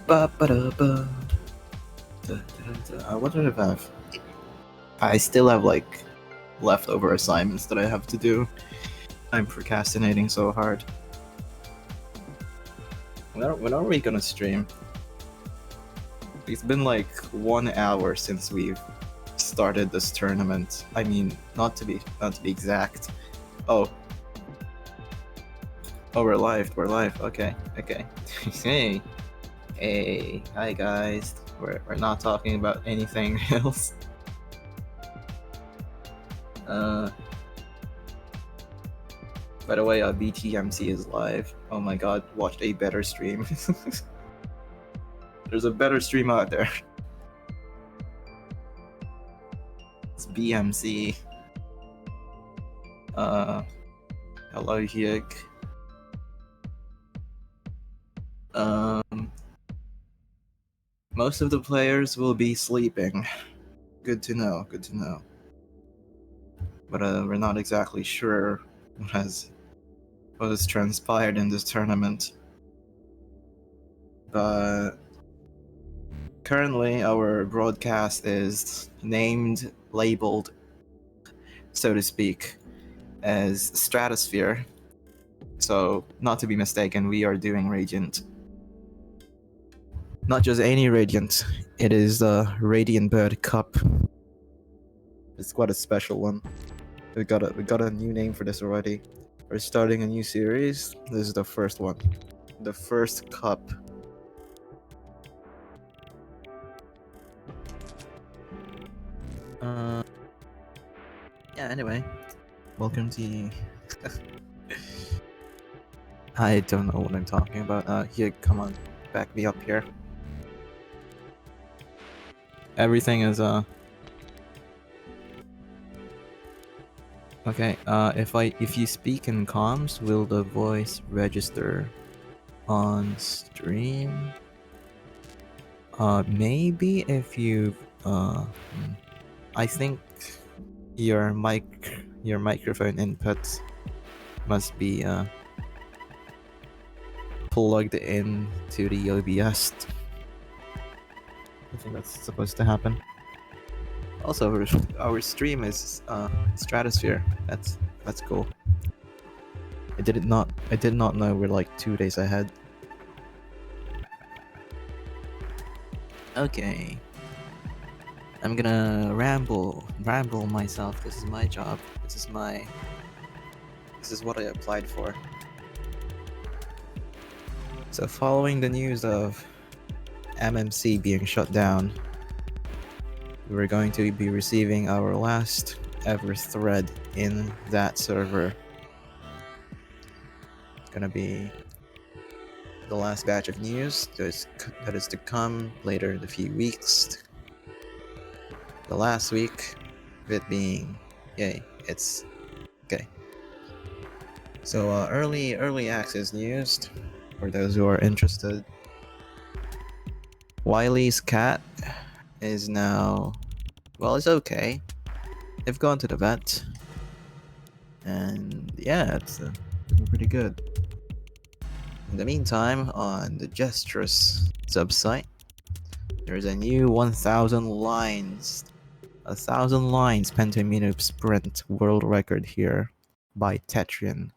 Ba-ba-da-ba. I wonder if I still have like leftover assignments that I have to do. I'm procrastinating so hard. When are we gonna stream? It's been like 1 hour since we've started this tournament. I mean, not to be exact. Oh, we're live. Okay. Hey, hi guys. We're not talking about anything else. By the way, BTMC is live. Oh my god, watched a better stream. There's a better stream out there. It's BMC. Hello, Hyuk. Most of the players will be sleeping. Good to know. But we're not exactly sure what has transpired in this tournament. But currently our broadcast is named, labeled, so to speak, as Stratosphere. So, not to be mistaken, we are doing Radiant. Not just any Radiant, it is the Radiant Bird Cup. It's quite a special one. We got a new name for this already. We're starting a new series. This is the first one. The first cup. Yeah, anyway. Welcome to... I don't know what I'm talking about. Here, come on. Back me up here. Everything is, Okay, if you speak in comms, will the voice register on stream? Maybe if you I think your microphone input must be plugged in to the OBS. I think that's supposed to happen. Also, our stream is Stratosphere. That's cool. I did not know we're like 2 days ahead. Okay. I'm gonna ramble myself. This is my job. This is what I applied for. So following the news of MMC being shut down, we're going to be receiving our last ever thread in that server. It's gonna be the last batch of news that is to come later in a few weeks. The last week of it being, yay, it's okay. So early access news for those who are interested. Wiley's cat is now, well, it's okay. They've gone to the vet, and yeah, it's pretty good. In the meantime, on the Gestrous subsite, there's a new 1,000 lines pentaminute sprint world record here by Tetrian.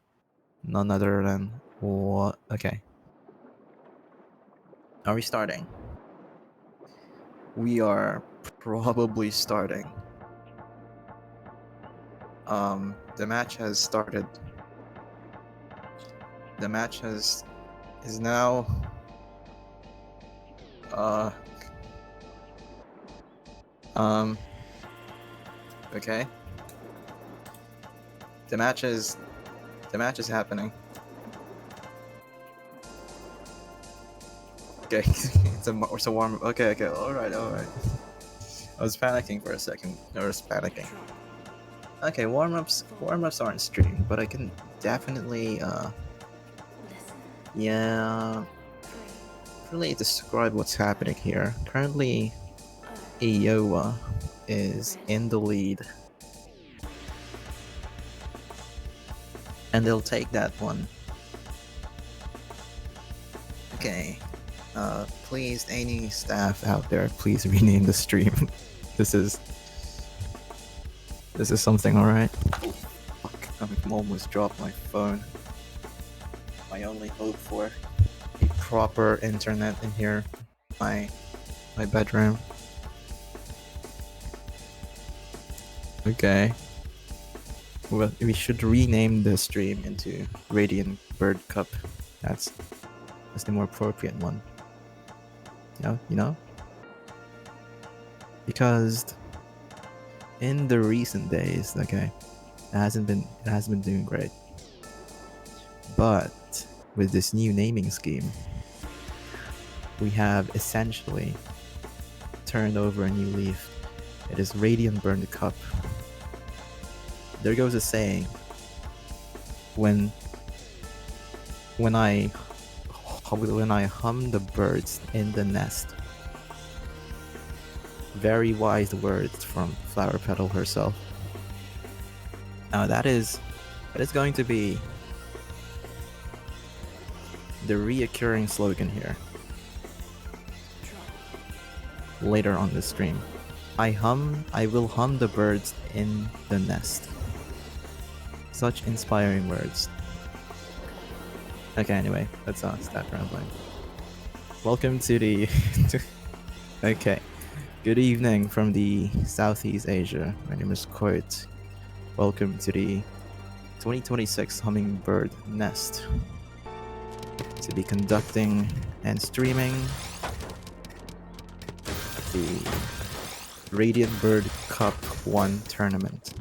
None other than what? Okay. Are we starting? We are probably starting. The match has started. The match is now okay. The match is happening. Okay, it's a warm up. Okay, alright. I was panicking for a second. Okay, warm-ups aren't streamed, but I can definitely really describe what's happening here. Currently, Iowa is in the lead, and they'll take that one. Okay, Please, any staff out there, please rename the stream. this is something, alright? Oh, fuck! I almost dropped my phone. My only hope for a proper internet in here, my bedroom. Okay. Well, we should rename the stream into Radiant Bird Cup. That's the more appropriate one. You know? Because in the recent days, okay, it hasn't been doing great. But with this new naming scheme, we have essentially turned over a new leaf. It is Radiant Burn Cup. There goes a saying. When I hum the birds in the nest. Very wise words from Flower Petal herself. Now that is going to be the reoccurring slogan here. Later on the stream. I will hum the birds in the nest. Such inspiring words. Okay, anyway, let's stop rambling. Welcome to the... okay. Good evening from the Southeast Asia. My name is Coit. Welcome to the 2026 Hummingbird Nest. To be conducting and streaming the Radiant Bird Cup 1 tournament.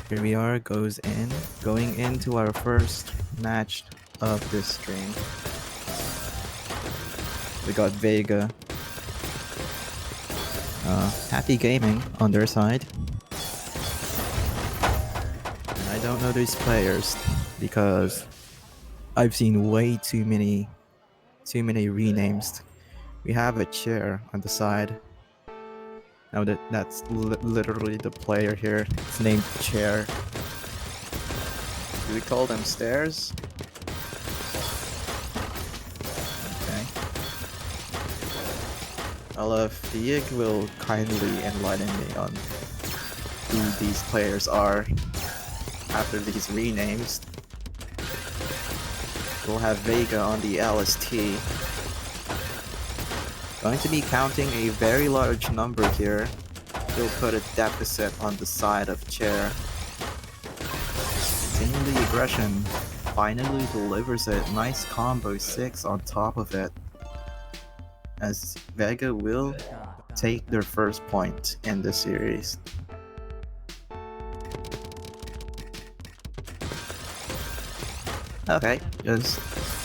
Here we are, going into our first match of this stream. We got Vega, Happy Gaming on their side. And I don't know these players because I've seen way too many renames. We have a chair on the side. Now that's literally the player here. It's named Chair. Do we call them stairs? Okay. Fieg will kindly enlighten me on who these players are after these renames. We'll have Vega on the LST. Going to be counting a very large number here. We'll put a deficit on the side of Chair. Continuing the aggression, finally delivers a nice combo 6 on top of it. As Vega will take their first point in the series. Okay, just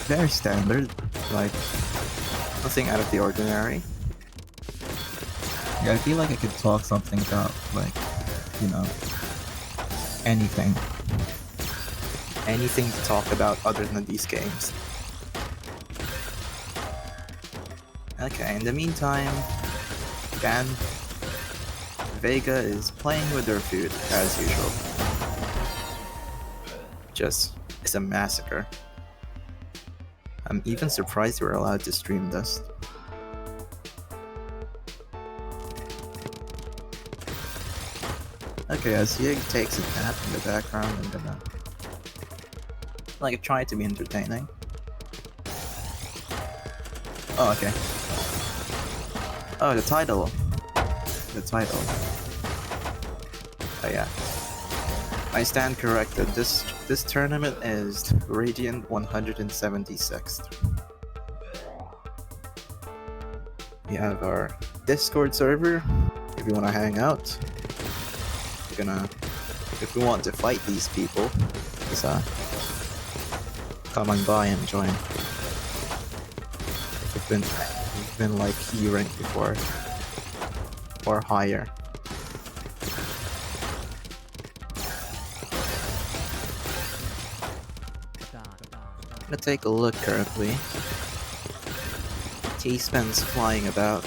very standard, like nothing out of the ordinary. Yeah, I feel like I could talk something about, like, you know, anything. Anything to talk about other than these games. Okay, in the meantime, again, Vega is playing with their food as usual. It's a massacre. I'm even surprised we're allowed to stream this. Okay, as Yig takes a nap in the background, I'm gonna try to be entertaining. Oh, okay. Oh, the title. Oh yeah. I stand corrected. This tournament is Radiant 176th. We have our Discord server. If you want to hang out, if we want to fight these people, just come on by and join. If you've been like E rank before or higher. I'm gonna take a look currently. T-Spen's flying about.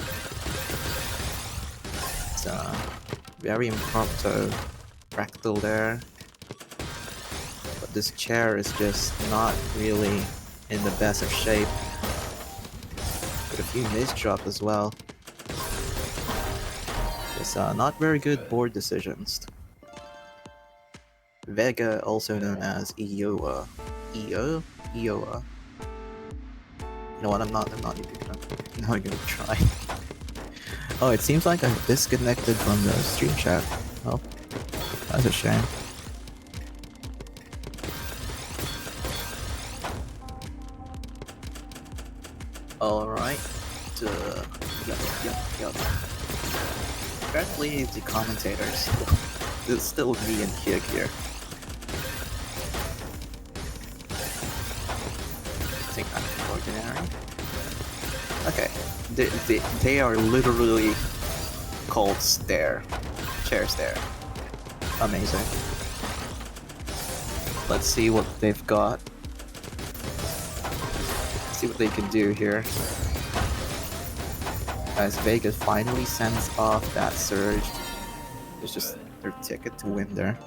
It's very impromptu fractal there. But this chair is just not really in the best of shape. With a few misdrops as well. It's not very good board decisions. Vega, also known as Iowa. Iowa. You know what? I'm not even gonna try. Oh, it seems like I'm disconnected from the stream chat. Oh, that's a shame. Alright. Yep. Apparently the commentators. It's still me and Kick here. I think I'm ordinary. Okay. They are literally called chair stare. Amazing. Let's see what they've got. See what they can do here. As Vegas finally sends off that surge. It's just their ticket to win there.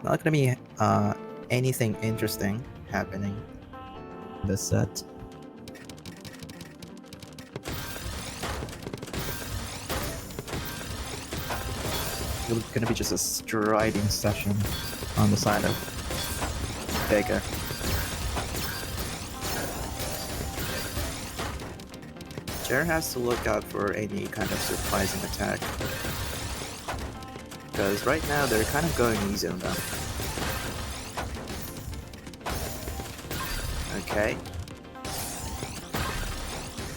Not gonna be anything interesting happening this set. It's gonna be just a striding session on the side of Vega. Chair has to look out for any kind of surprising attack. Because right now they're kind of going easy on them. Okay.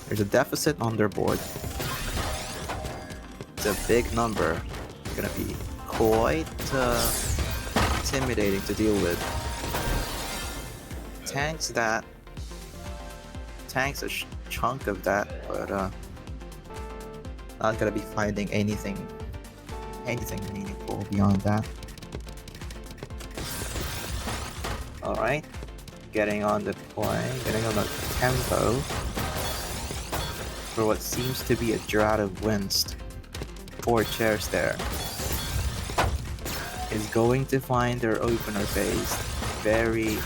There's a deficit on their board. It's a big number. It's gonna be quite intimidating to deal with. Tanks a chunk of that, but not gonna be finding anything meaningful beyond that. Alright, getting on the play, getting on the tempo for what seems to be a drought of wins. 4 chairs there. Is going to find their opener phase very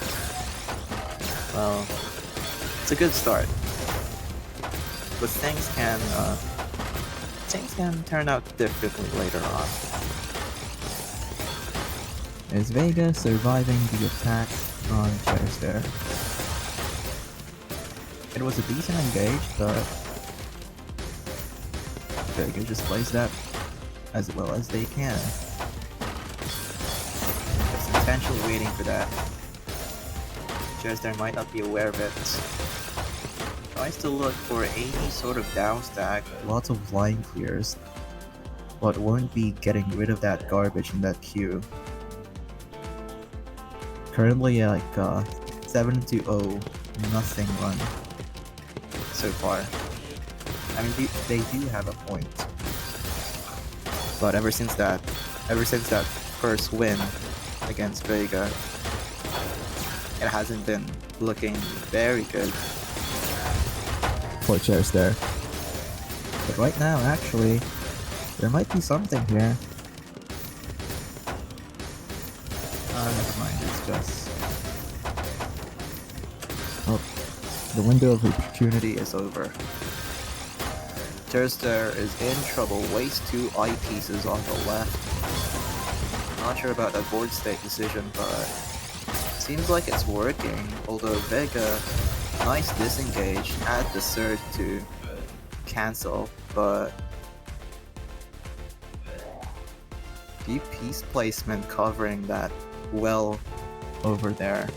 well. It's a good start, but things can turn out differently later on. Is Vega surviving the attack on chairs there? It was a decent engage, but Vega just plays that as well as they can. Just intentionally waiting for that. Chairs there might not be aware of it. Tries to look for any sort of down stack, lots of line clears, but won't be getting rid of that garbage in that queue. Currently like 7-0, nothing run so far. I mean, they do have a point, but ever since that first win against Vega, it hasn't been looking very good for chairs there. But right now, actually, there might be something here. Never mind, it's just... Oh, the window of opportunity is over. Chairs there is in trouble, wastes 2 eyepieces on the left. Not sure about that board state decision, but seems like it's working, although Vega, nice disengage, had the surge to cancel, but deep piece placement covering that well over there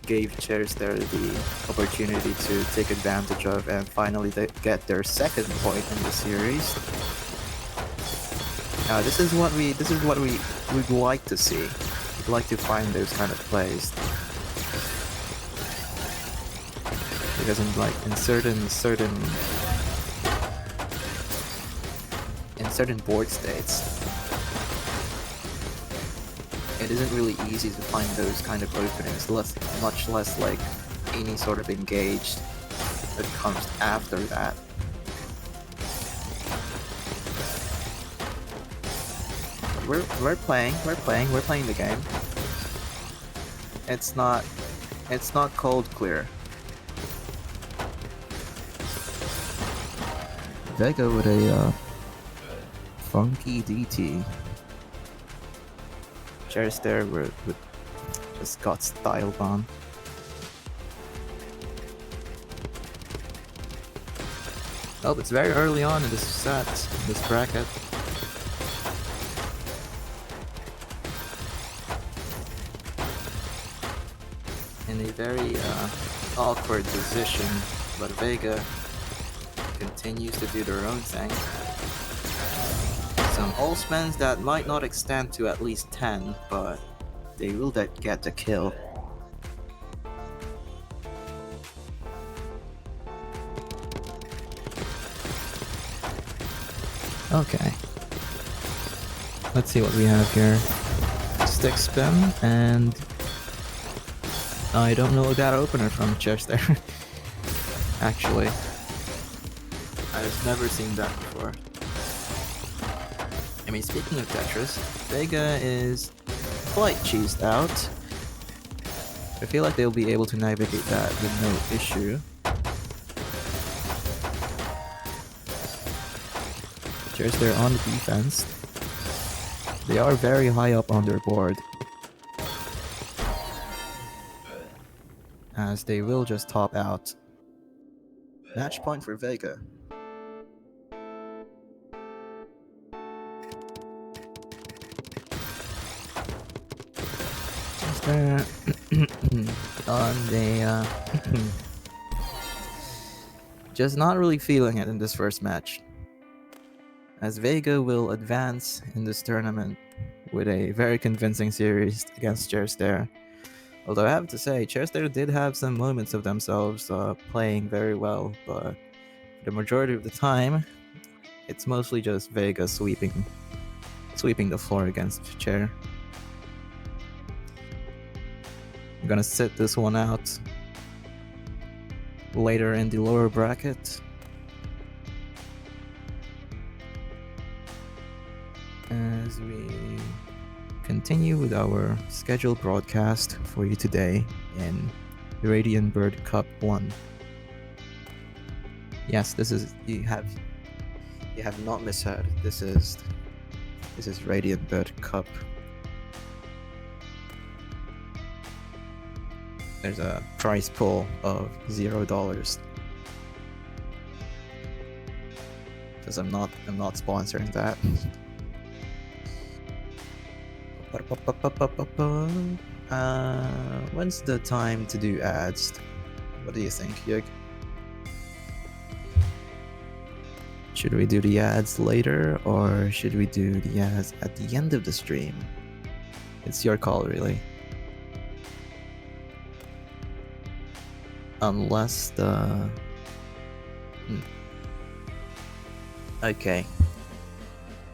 gave chairs there the opportunity to take advantage of and finally get their second point in the series. This is what we would like to see. We'd like to find those kind of plays. Because in certain board states, it isn't really easy to find those kind of openings, much less like any sort of engage that comes after that. we're playing the game. It's not cold clear. Vega with a funky DT. Cheris there with just got styled on. Oh, it's very early on in this set, this bracket. In a very awkward position, but Vega continues to do their own thing. Some all spends that might not extend to at least 10, but they will get the kill. Okay. Let's see what we have here. Stick spin, and I don't know that opener from Cheris there. Actually. I've never seen that before. I mean, speaking of Tetris, Vega is quite cheesed out. I feel like they'll be able to navigate that with no issue. Cheris there on the defense. They are very high up on their board, as they will just top out. Match point for Vega. On the just not really feeling it in this first match, as Vega will advance in this tournament with a very convincing series against Cheris there. Although I have to say, Cheris there did have some moments of themselves playing very well, but for the majority of the time, it's mostly just Vega sweeping the floor against Cheris. I'm gonna sit this one out later in the lower bracket. As we continue with our scheduled broadcast for you today in Radiant Bird Cup 1. Yes, this is you have not misheard. This is Radiant Bird Cup. There's a prize pool of $0. Because I'm not sponsoring that. When's the time to do ads? What do you think, Yug? Should we do the ads later, or should we do the ads at the end of the stream? It's your call, really. Unless the... Okay.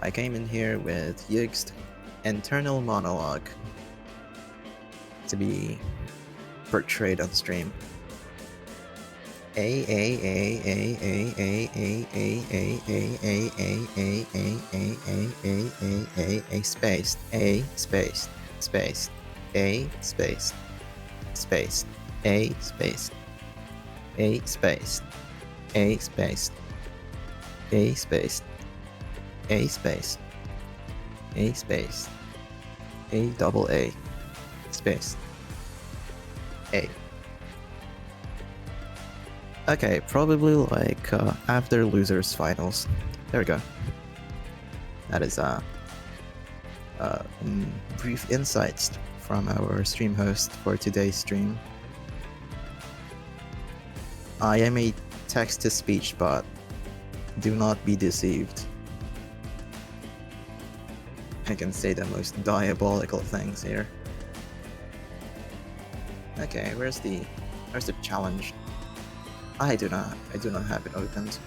I came in here with Yig's internal monologue to be portrayed on stream. A space A space space A space space A space A space A space A space A space A space A double A space A. Okay, probably like after losers finals. There we go. That is brief insights from our stream host for today's stream. I am a text-to-speech bot. Do not be deceived. I can say the most diabolical things here. Okay, where's the challenge? I do not have it opened.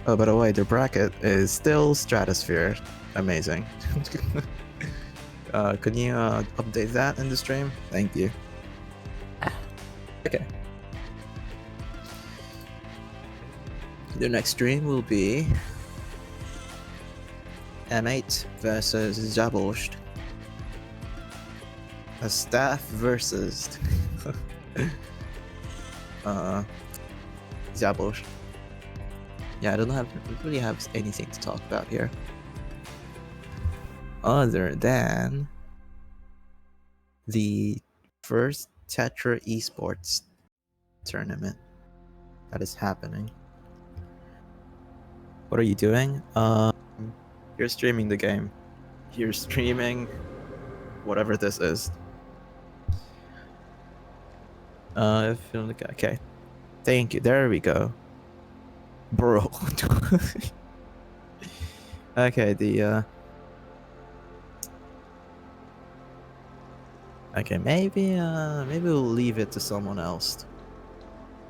Oh, by the way, the bracket is still Stratosphere. Amazing. Could you update that in the stream? Thank you. Okay. The next stream will be M8 versus Zaborscht. A staff versus Zaborscht. Yeah, I don't really have anything to talk about here. Other than the first Tetra Esports tournament that is happening. What are you doing? You're streaming the game. You're streaming whatever this is. I feel like okay. Thank you. There we go. Bro. Okay, okay, maybe we'll leave it to someone else.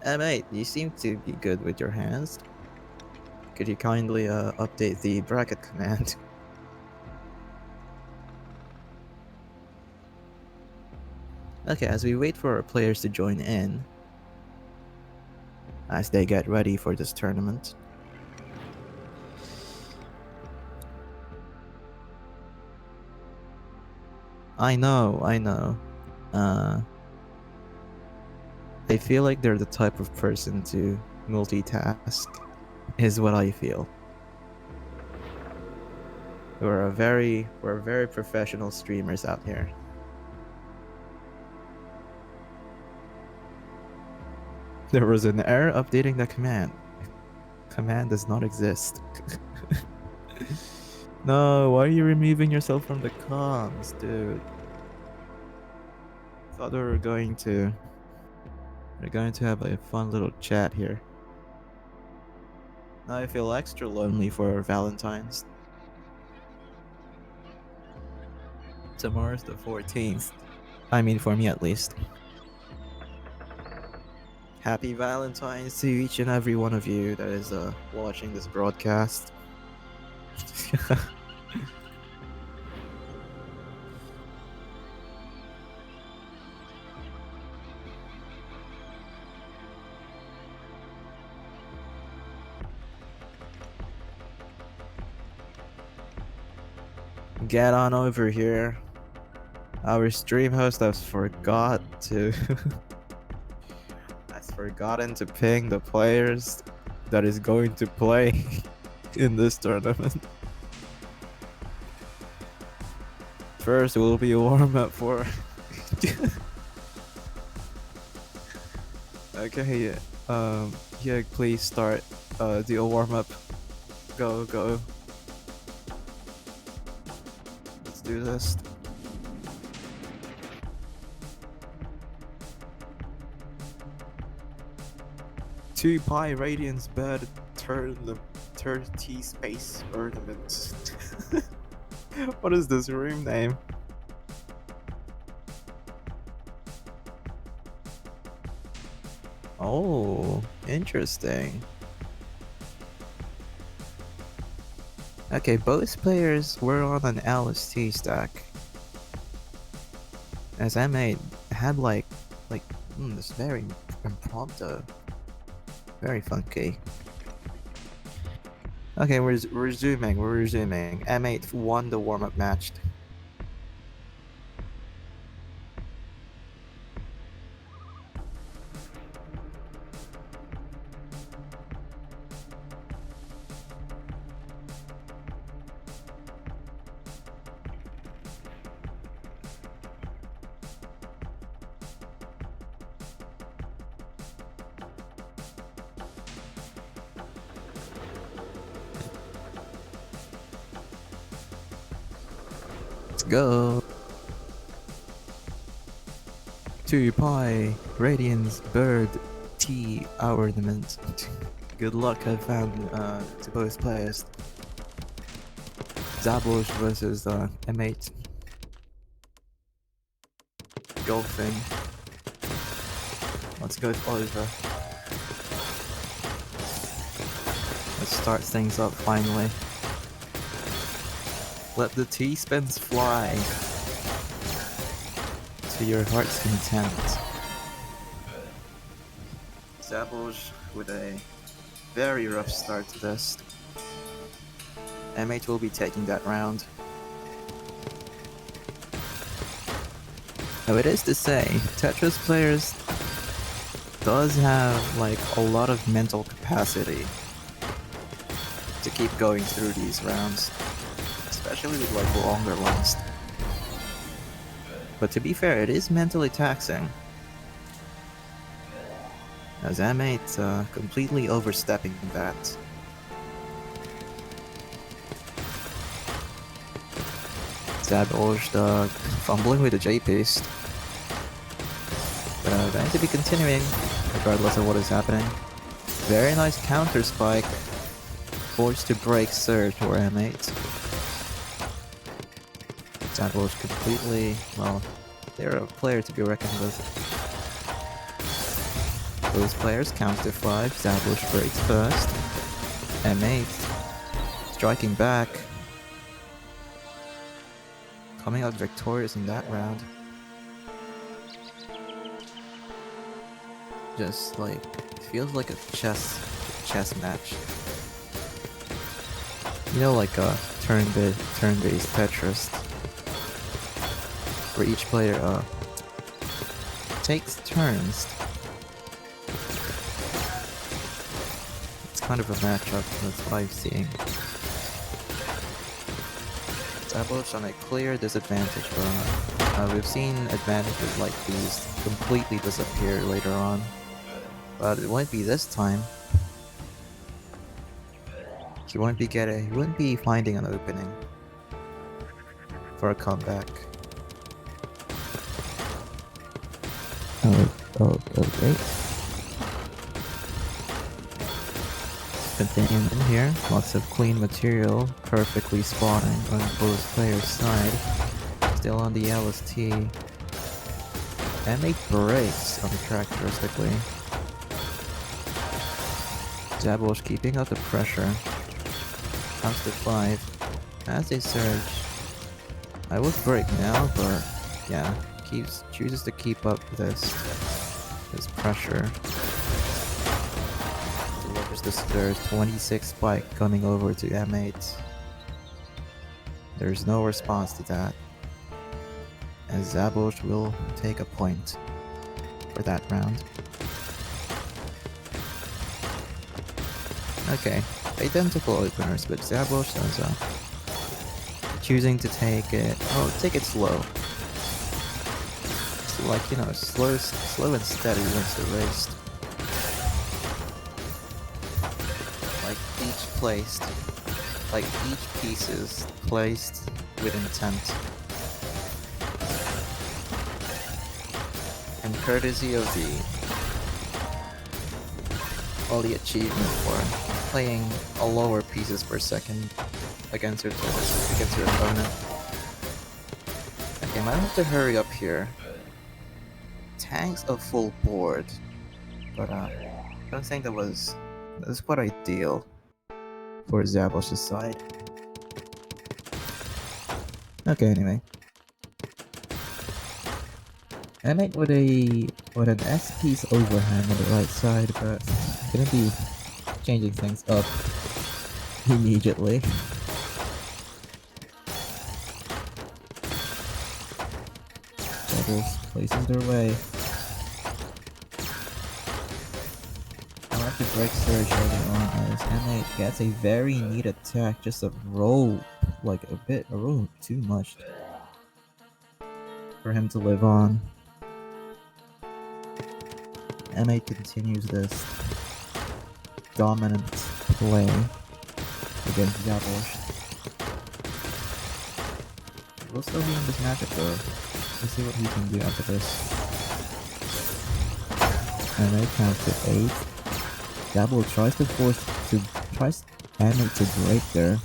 Mate, you seem to be good with your hands. Could you kindly update the bracket command? Okay, as we wait for our players to join in, as they get ready for this tournament. I know. I feel like they're the type of person to multitask, is what I feel. We're very professional streamers out here. There was an error updating the command. Command does not exist. No, why are you removing yourself from the comms, dude? Thought we're going to have a fun little chat here. Now I feel extra lonely for Valentine's. Tomorrow's the 14th. I mean, for me at least. Happy Valentine's to each and every one of you that is watching this broadcast. Get on over here. Our stream host has forgotten to ping the players that is going to play in this tournament. First will be a warm-up for okay, yeah, please start do a warm-up. Go. Let's do this. Two Pi Radiance Bed turn the 30 space ornament. What is this room name? Oh, interesting. Okay, both players were on an LST stack. As M8 had like this very impromptu, very funky. Okay, we're resuming. M8 won the warm-up match. Let's go. 2 Pi Radiance Bird T ornament. Good luck, I found to both players. Zaborscht versus M8. Golfing. Let's go over. Let's start things up finally. Let the T-spins fly to your heart's content. Zaborscht with a very rough start to this. M8 will be taking that round. Now it is to say, Tetris players does have like a lot of mental capacity to keep going through these rounds, especially with like longer ones. But to be fair, it is mentally taxing, as M8 completely overstepping that. Zaborj fumbling with the J-Paste. Going to be continuing, regardless of what is happening. Very nice counter spike. Forced to break surge for M8. Zaborj completely, well, they're a player to be reckoned with. Those players count to 5, Zaborj breaks first. M8 striking back. Coming out victorious in that round. Just like, it feels like a chess match. You know, like a turn-based Tetris, where each player takes turns. It's kind of a matchup, that's what I'm seeing. Zaborj on a clear disadvantage, but we've seen advantages like these completely disappear later on. But it won't be this time. He wouldn't be finding an opening for a comeback. Okay. Continuing in here, lots of clean material, perfectly spawning on both players' side. Still on the LST. M8 breaks uncharacteristically. Zaborj keeping up the pressure. Comes to 5. As they surge. I would break now, but yeah, chooses to keep up this pressure. Delivers the surge, 26 spike coming over to M8. There's no response to that, as Zaborj will take a point for that round. Okay, identical openers, but Zaborj choosing to take it slow. So like, you know, slow and steady wins the race. Like each piece is placed with intent. And courtesy of the achievement for playing a lower pieces per second against your opponent. Okay, might have to hurry up here. Tanks a full board, but I don't think that's quite ideal for Zaborj's side. Okay, anyway. M8 with an S-piece overhang on the right side, but gonna be changing things up immediately. Bubbles places their way. I'll have to break surge early on as M8 gets a very neat attack, just a roll, like a roll too much for him to live on. M8 continues this dominant play against Zaborj. We'll still be in this matchup though. Let's see what he can do after this. M8 counts to 8. Zaborj tries M8 to break there,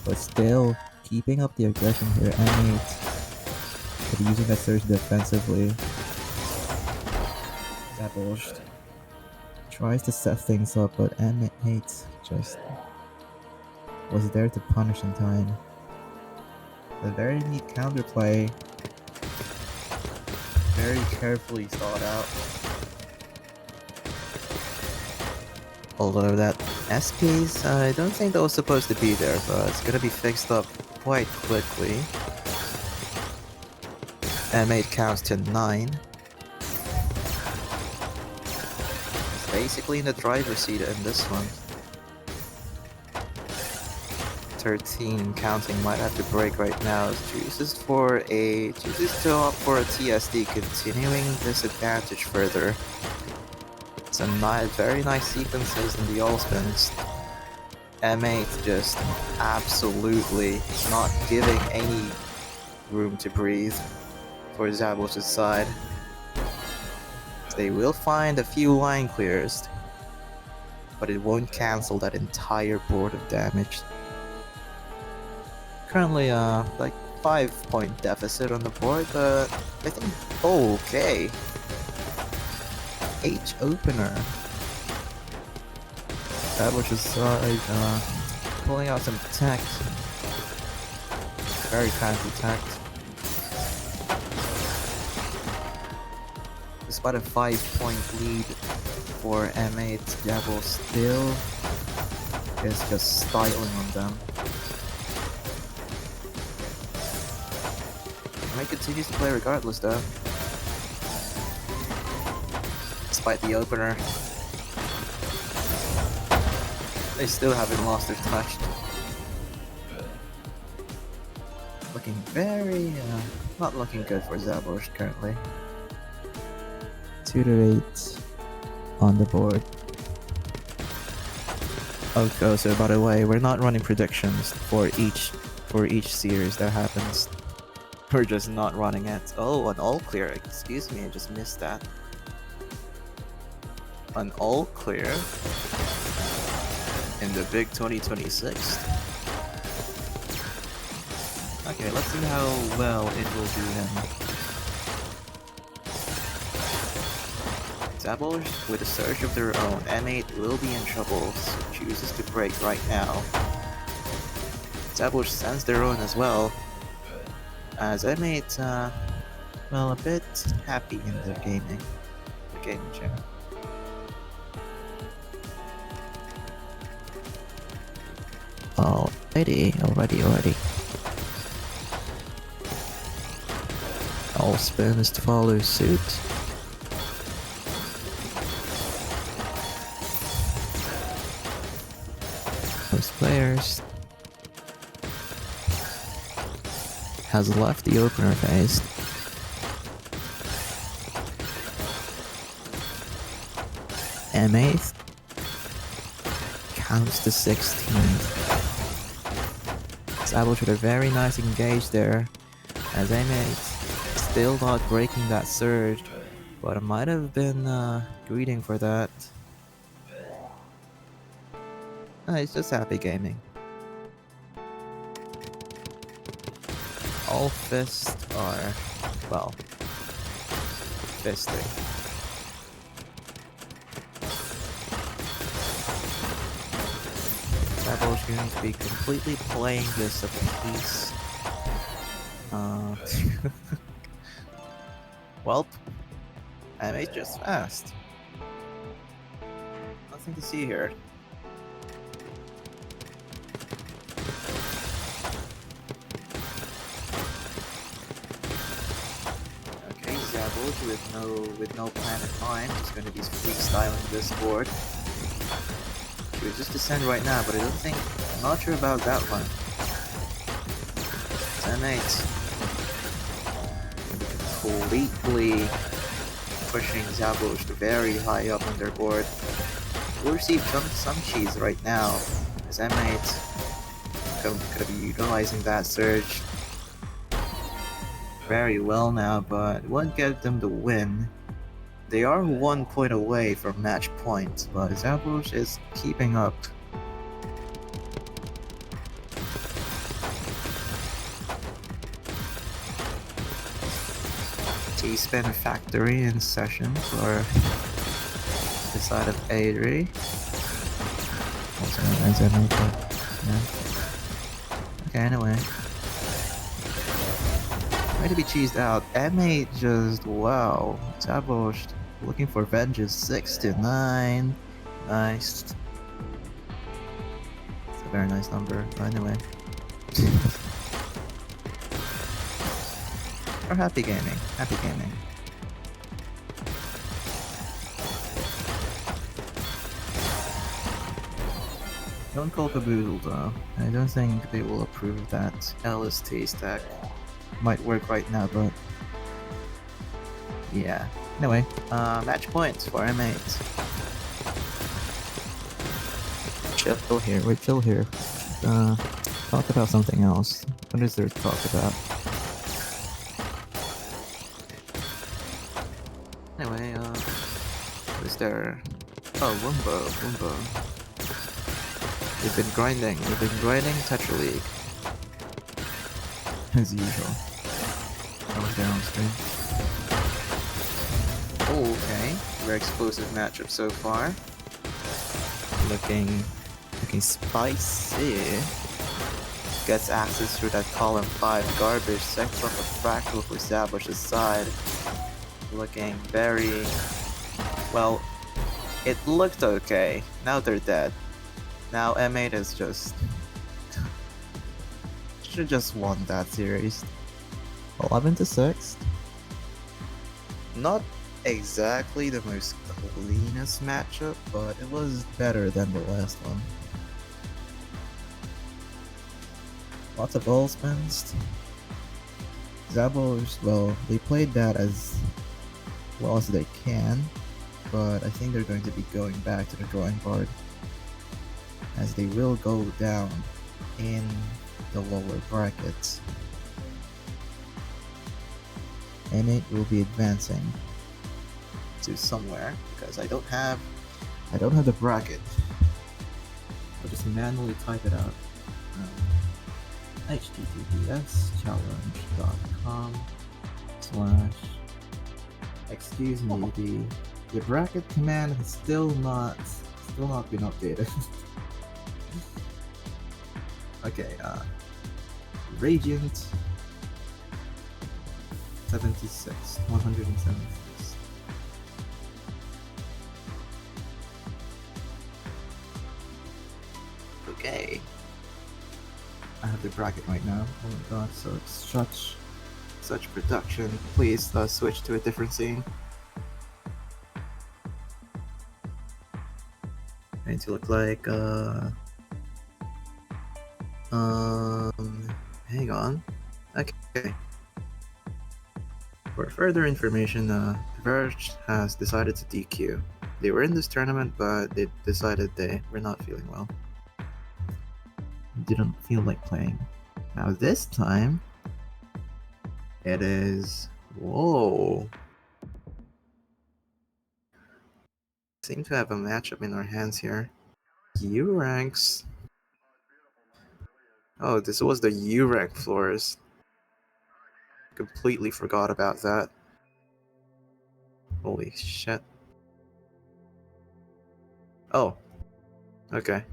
but still keeping up the aggression here. M8 but using that surge defensively. Zaborj tries to set things up, but M8 just was there to punish in time. A very neat counterplay, very carefully thought out. Although that SPs, I don't think that was supposed to be there, but it's gonna be fixed up quite quickly. M8 counts to 9. It's basically in the driver's seat in this one. 13 counting, might have to break right now. Chooses to opt for a TSD, continuing this advantage further. Some very nice sequences in the all spins. M8 just absolutely not giving any room to breathe for Zabush's side. They will find a few line clears, but it won't cancel that entire board of damage. Currently, like 5-point deficit on the board, but I think okay. H opener. Zabush's side, pulling out some tech. Very fancy tech. Despite a 5-point lead for M8, Devil still is just styling on them. M8 continues to play regardless though. Despite the opener. They still haven't lost their touch. Looking very, not looking good for Zabush currently. 2-8 on the board. Okay, so by the way, we're not running predictions for each series that happens. We're just not running it. Oh, an all clear. Excuse me, I just missed that. An all clear in the big 2026. Okay, let's see how well it will do then. Zabush with a surge of their own. M8 will be in trouble, so chooses to break right now. Zabush sends their own as well. As M8, well, a bit happy in their gaming chair. Alrighty. All spins to follow suit. Most players has left the opener phase. M8 counts to 16. Zabush with a very nice engage there, as M8 still not breaking that surge, but I might have been greeting for that. It's just happy gaming. All fists are, well, fisting. Zabush going to be completely playing this of a piece. Welp, M8 just fast. Nothing to see here. Okay, Zabush with no plan in mind, he's going to be freestyling this board. He was just descend right now, but I don't think, I'm not sure about that one. 10-8. Completely pushing Zabush very high up on their board. We'll receive some cheese right now, as M8 gonna be utilizing that surge very well now, but it won't get them the win. They are 1 point away from match point, but Zabush is keeping up. T-Spin Factory in session for the side of Adri. Okay, anyway. Ready to be cheesed out. M8 just, wow. Zabush looking for vengeance. 6-9. Nice. a very nice number. But anyway. Or happy gaming. Happy gaming. Don't call Caboodle though. I don't think they will approve that LST stack. Might work right now, but yeah. Anyway, match points for M8. Chill here, wait, chill here. Talk about something else. What is there to talk about? Anyway, what is there? Oh, Wumbo. We've been grinding Tetra League. As usual. I was there on stream. Oh, okay. Very explosive matchup so far. Looking spicy. Gets access to that column 5 garbage, sets up a fractal for Zabash's side. Looking very... well, it looked okay. Now they're dead. Now M8 is just... should just won that series. 11-6. Not exactly the most cleanest matchup, but it was better than the last one. Lots of ball spins. Zabo's, well, they played that as well as they can, but I think they're going to be going back to the drawing board, as they will go down in the lower brackets. M8 will be advancing to somewhere, because I don't have the bracket. I'll just manually type it out. https:// excuse me, the bracket command has still not been updated. Okay, Radiant 176. Okay. I have the bracket right now. Oh my god, so it's such production. Please switch to a different scene. Going to look like hang on. Okay. For further information, Verge has decided to DQ. They were in this tournament, but they decided they were not feeling well. Didn't feel like playing. Now this time, it is... whoa. Seem to have a matchup in our hands here. U ranks. Oh, this was the U rank floors. Completely forgot about that. Holy shit. Oh. Okay.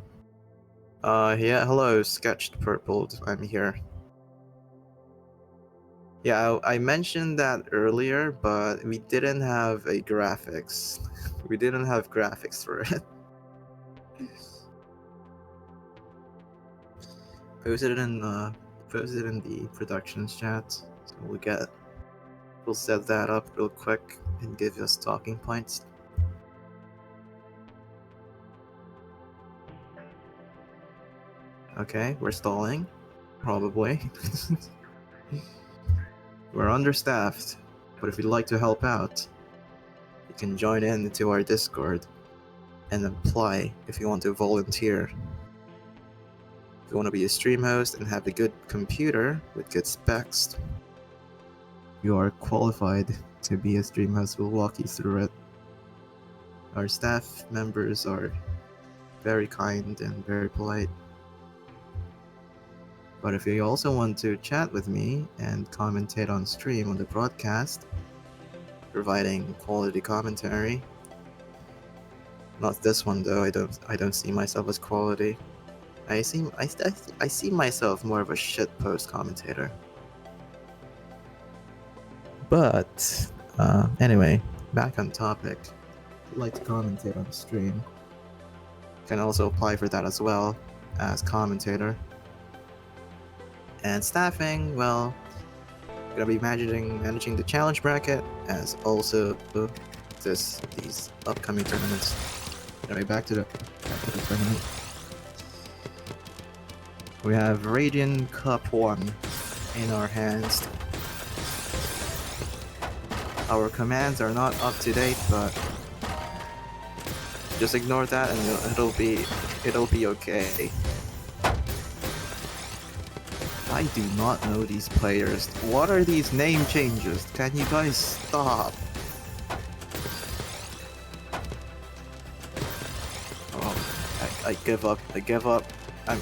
Yeah, hello, Sketched Purpled. I'm here. Yeah, I mentioned that earlier, but we didn't have a graphics. We didn't have graphics for it. Posted it in the productions chat, so we'll set that up real quick and give us talking points. Okay, we're stalling, probably. We're understaffed, but if you'd like to help out, you can join in to our Discord and apply if you want to volunteer. If you want to be a stream host and have a good computer with good specs, you are qualified to be a stream host. We'll walk you through it. Our staff members are very kind and very polite. But if you also want to chat with me and commentate on stream on the broadcast, providing quality commentary. Not this one though. I don't see myself as quality. I see myself more of a shitpost commentator. But anyway, back on topic. If you'd like to commentate on stream, you can also apply for that as well. as commentator. And staffing, well, gonna be managing the challenge bracket as also these upcoming tournaments. Anyway, back to the tournament. We have Radiant Cup 1 in our hands. Our commands are not up to date, but just ignore that and it'll be okay. I do not know these players. What are these name changes? Can you guys stop? Oh, I give up. I give up. I'm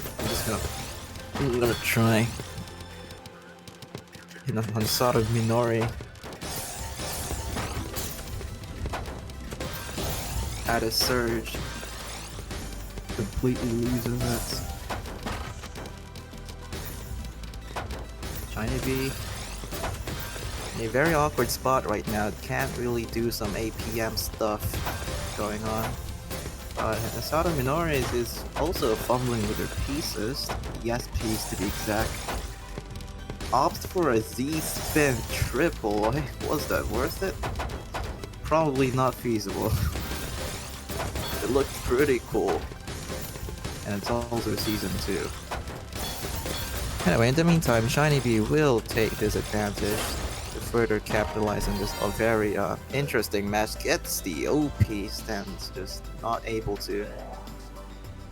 gonna try. Hansaru Minori. Add a surge. Completely losing it. Shiny B. In a very awkward spot right now. Can't really do some APM stuff going on. Hansaru Minori is also fumbling with her pieces. Yes piece to be exact. Opts for a Z-spin triple. Was that worth it? Probably not feasible. It looked pretty cool. And it's also season 2. Anyway, in the meantime, Shiny Bee will take this advantage to further capitalize on this very interesting match. Gets the OP stance, just not able to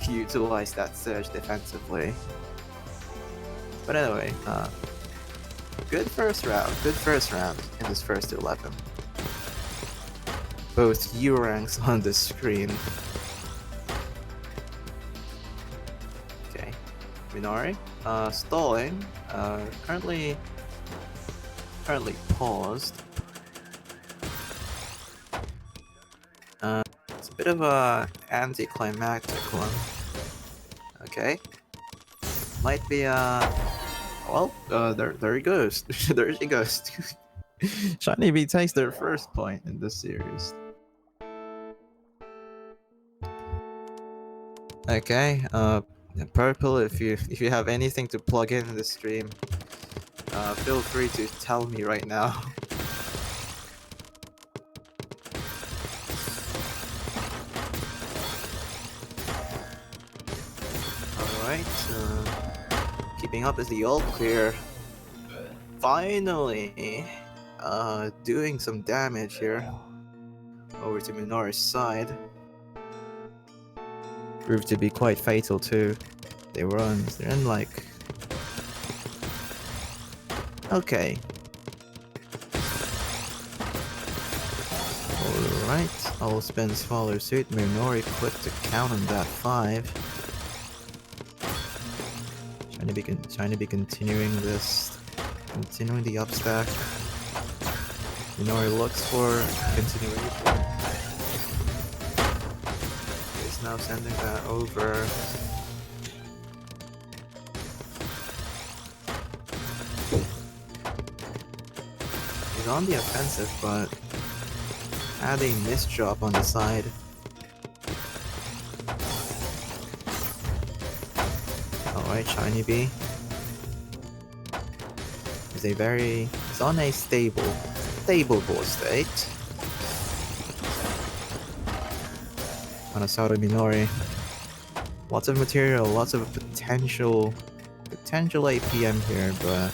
utilize that surge defensively. But anyway, good first round in this first 11. Both U ranks on the screen. Okay, Minori, stalling, currently paused. It's a bit of a anticlimactic one. Okay, might be well, there he goes. There she goes. Shiny Bee takes their first point in this series. Okay, Purple, if you have anything to plug in the stream, feel free to tell me right now. Alright, keeping up is the ult clear. Finally, doing some damage here. Over to Minori's side. Proved to be quite fatal too. They're in like... Okay. Alright, all spins follow suit. Minori quick to count on that 5. Trying to be continuing this, continuing the upstack. Minori looks for continuation. He's now sending that over. He's on the offensive, but had a missed drop on the side. Alright, Shiny Bee. He's on a stable ball state. Hansaru Minori. Lots of material, lots of potential APM here, but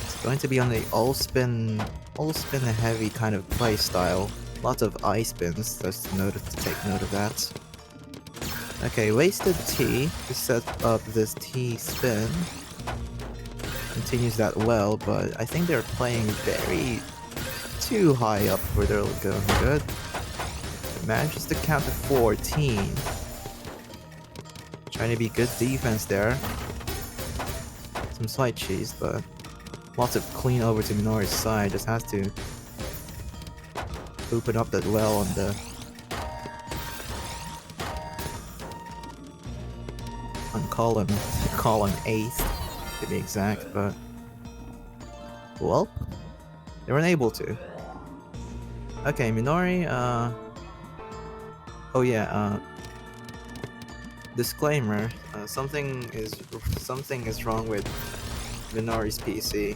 it's going to be on the all spin heavy kind of play style. Lots of I spins, just to take note of that. Okay, wasted T to set up this T spin. Continues that well, but I think they're playing very too high up for their going good. Manages to count to 14. Trying to be good defense there. Some slight cheese, but lots of clean over to Minori's side. Just has to open up that well on the column 8th to be exact, but well, they weren't able to. Okay, Minori, oh yeah, Disclaimer: something is wrong with Minori's PC.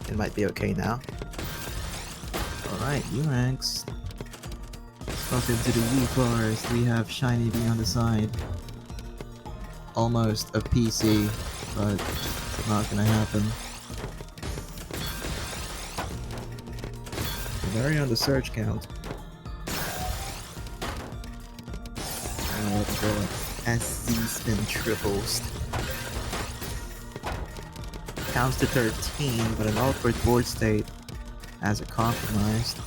It might be okay now. Alright, U-Ranks. Welcome to the U-Forest. We have Shiny Bee on the side. Almost a PC, but it's not gonna happen. Very on the surge count. SC spin triples. Counts to 13, but an awkward board state as a compromised.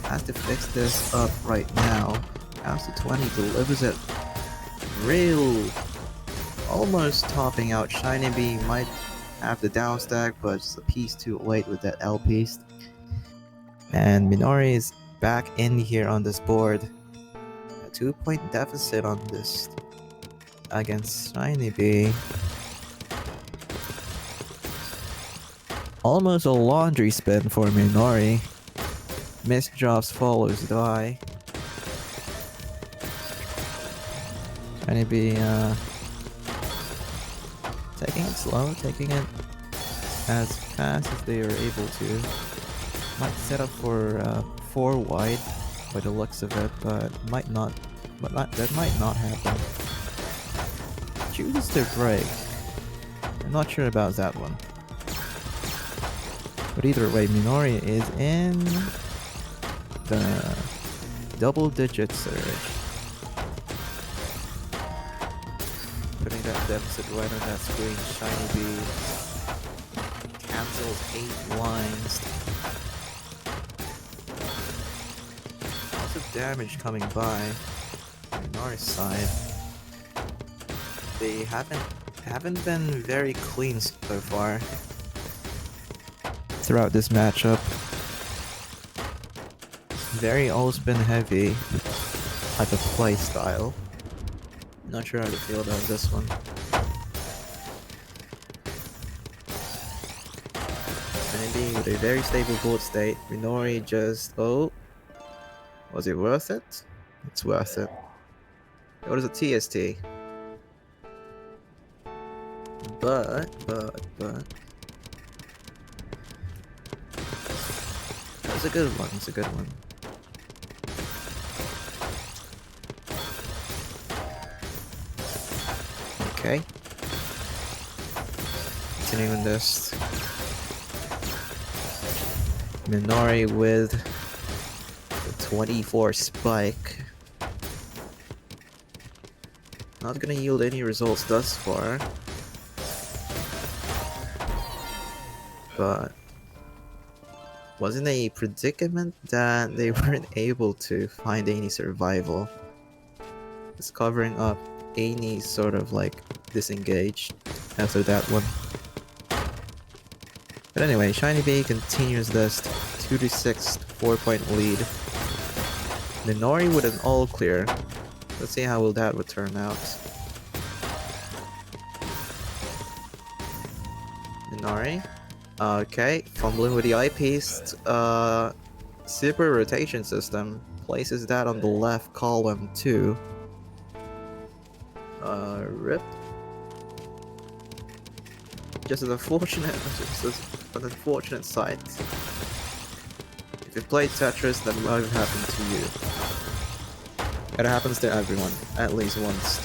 Has to fix this up right now. Counts to 20, delivers it. Real, almost topping out. Shiny Bee might have the down stack, but it's a piece too late with that L piece. And Minori is back in here on this board. A 2-point deficit on this against Shiny Bee. Almost a laundry spin for Minori. Missed drops follows die. Shiny Bee taking it slow, taking it as fast as they are able to. Might set up for 4 wide by the looks of it, but that might not happen. Chooses to break. I'm not sure about that one. But either way, Minori is in the double-digit surge. Putting that deficit right on that screen. Shiny Bee cancels 8 lines. Lots of damage coming by Minori's side. They haven't been very clean so far throughout this matchup. Very all-spin heavy type of play style. Not sure how to feel about this one. Maybe with a very stable board state, Minori just... oh, was it worth it? It's worth it. What is a TST? But... It's a good one, it's a good one. Okay. Continuing this. Minori with the 24 spike. Not gonna yield any results thus far. But was in a predicament that they weren't able to find any survival. It's covering up any sort of like disengage after that one. But anyway, Shiny Bee continues this 2-6 4-point lead. Minori with an all clear. Let's see how that would turn out. Minori. Okay, fumbling with the eyepiece. Super rotation system places that on the left column too. Rip. Just an unfortunate sight. If you played Tetris, that might have happened to you. It happens to everyone, at least once.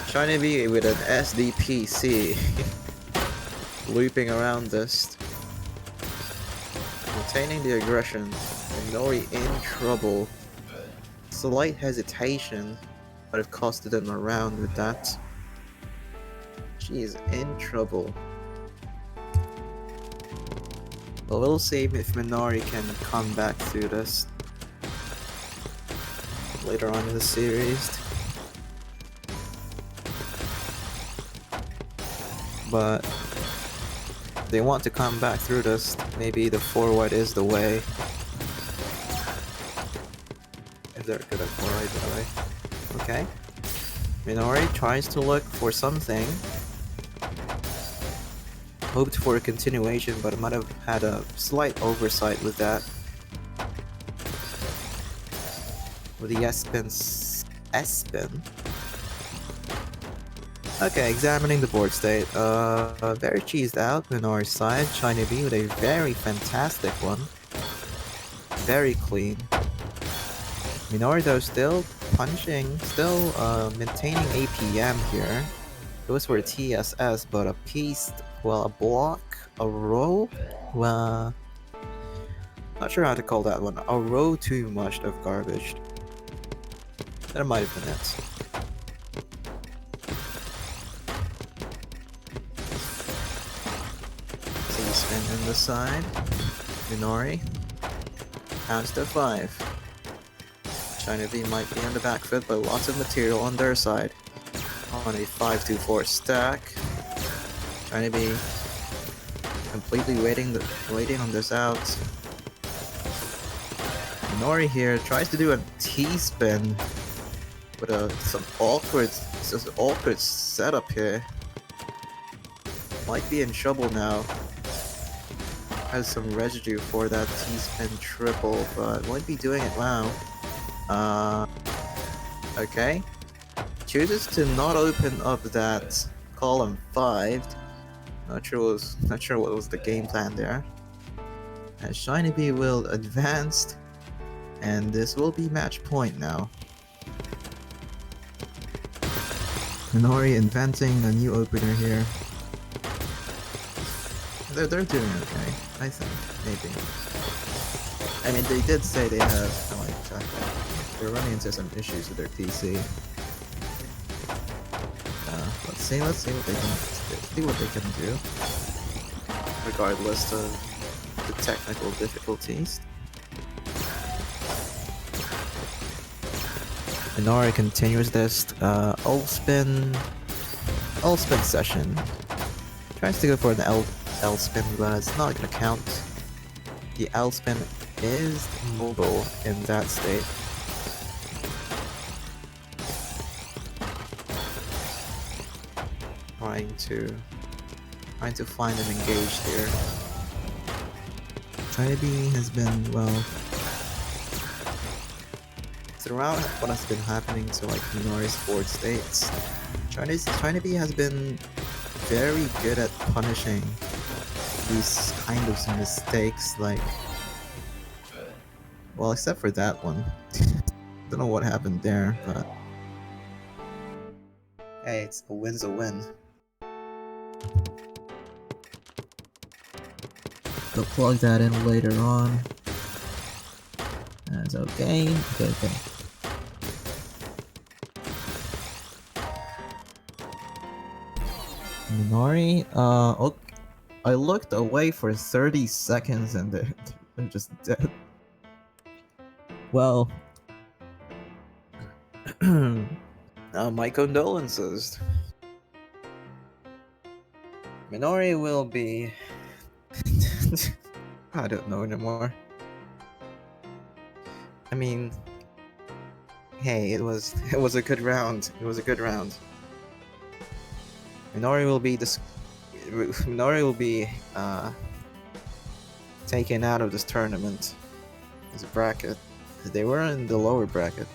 Shiny Bee with an SDPC. Looping around this. Retaining the aggression. Minori in trouble. Slight hesitation might have costed him a round with that. She is in trouble. But we'll see if Minori can come back through this later on in the series. but they want to come back through this. Maybe the forward is the way. If they're good at forward, by the way. Okay. Minori tries to look for something. Hoped for a continuation, but might have had a slight oversight with that. With the S-spin. Okay, examining the board state. Very cheesed out Minori's side. Shiny B with a very fantastic one. Very clean. Minori though still punching, still maintaining APM here. Goes for a TSS, but a piece, well, a block, a row? Well, not sure how to call that one. A row too much of garbage. That might have been it. Spin in the side. Minori. Pounds to 5. China V might be on the back foot, but lots of material on their side. On a 5-2-4 stack. China V completely waiting on this out. Minori here tries to do a T-spin with some awkward setup here. Might be in trouble now. Has some residue for that T-spin triple, but won't be doing it well. Okay. Chooses to not open up that column 5. Not sure what was the game plan there. As Shiny B will advance, and this will be match point now. Minori inventing a new opener here. They're doing okay, I think, maybe. I mean, they did say they have, they're running into some issues with their PC. Let's see what they can do. Regardless of the technical difficulties. Minori continues this all spin session. Tries to go for an L spin, but it's not gonna count. The L spin is mobile in that state. Trying to find an engage here. China B has been, well, throughout what has been happening to like Minori's board states, China B has been very good at punishing these kind of mistakes, like, well, except for that one. Don't know what happened there, but hey, a win's a win. They'll plug that in later on. That's okay. Okay. Minori, okay. I looked away for 30 seconds and they're just dead. Well, my condolences. Minori will be... I don't know anymore. I mean, hey, it was a good round. It was a good round. Minori will be taken out of this tournament, this bracket. They were in the lower bracket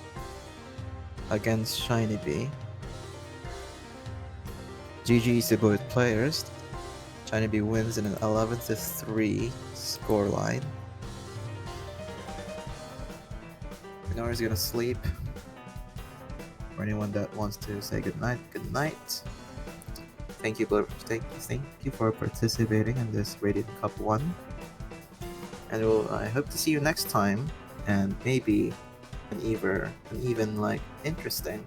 against Shiny B. GG's to both players. Shiny B wins in an 11-3 scoreline. Minori's gonna sleep. For anyone that wants to say good night. Thank you for participating in this Radiant Cup 1. And I hope to see you next time, and maybe an even more interesting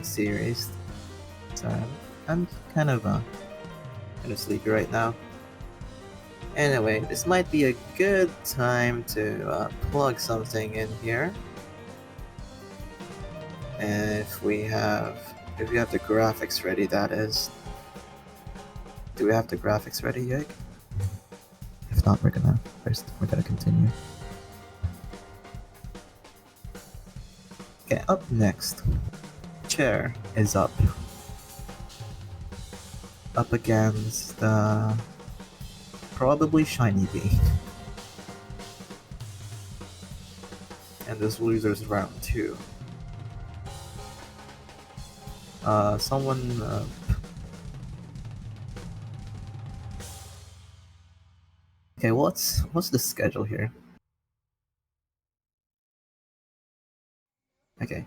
series. So I'm kind of sleepy right now. Anyway, this might be a good time to plug something in here. if we have the graphics ready, that is. Do we have the graphics ready, Yig? If not, we're gonna continue. Okay, up next. Chair is up. Up against probably Shiny Bee. And this losers round 2. Someone okay, what's the schedule here? Okay.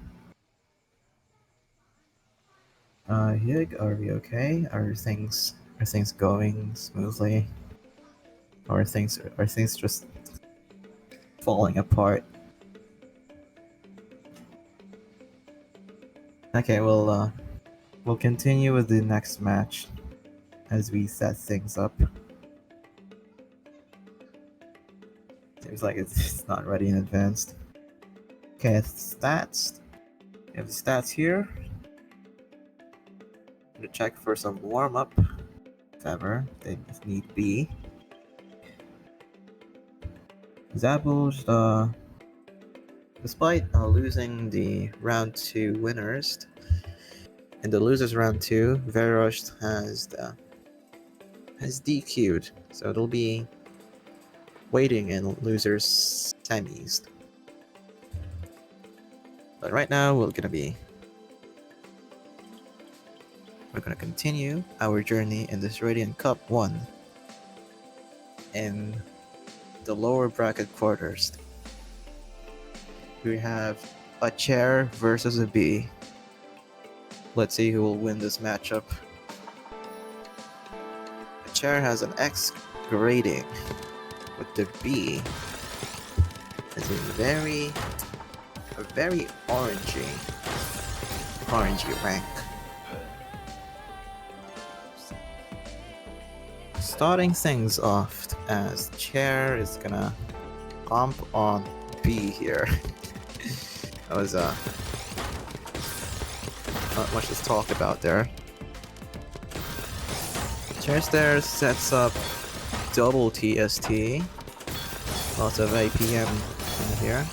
Yig, are we okay? Are things going smoothly? Or are things just falling apart? Okay, we'll continue with the next match as we set things up. Seems like it's not ready in advance. Okay, stats. We have the stats here. I'm gonna check for some warm-up, if ever, if need be. Zabuj, despite losing the round 2 winners, in the losers round 2, Verosh has DQ'd, so it'll be waiting in losers semis. But right now we're gonna continue our journey in this Radiant Cup 1 in the lower bracket quarters. We have a chair versus a bee. Let's see who will win this matchup. The chair has an X grading, but the bee is a very orangey rank. Starting things off as chair is gonna pump on B here. That was not much to talk about there. Chair there sets up double TST. Lots of APM in here.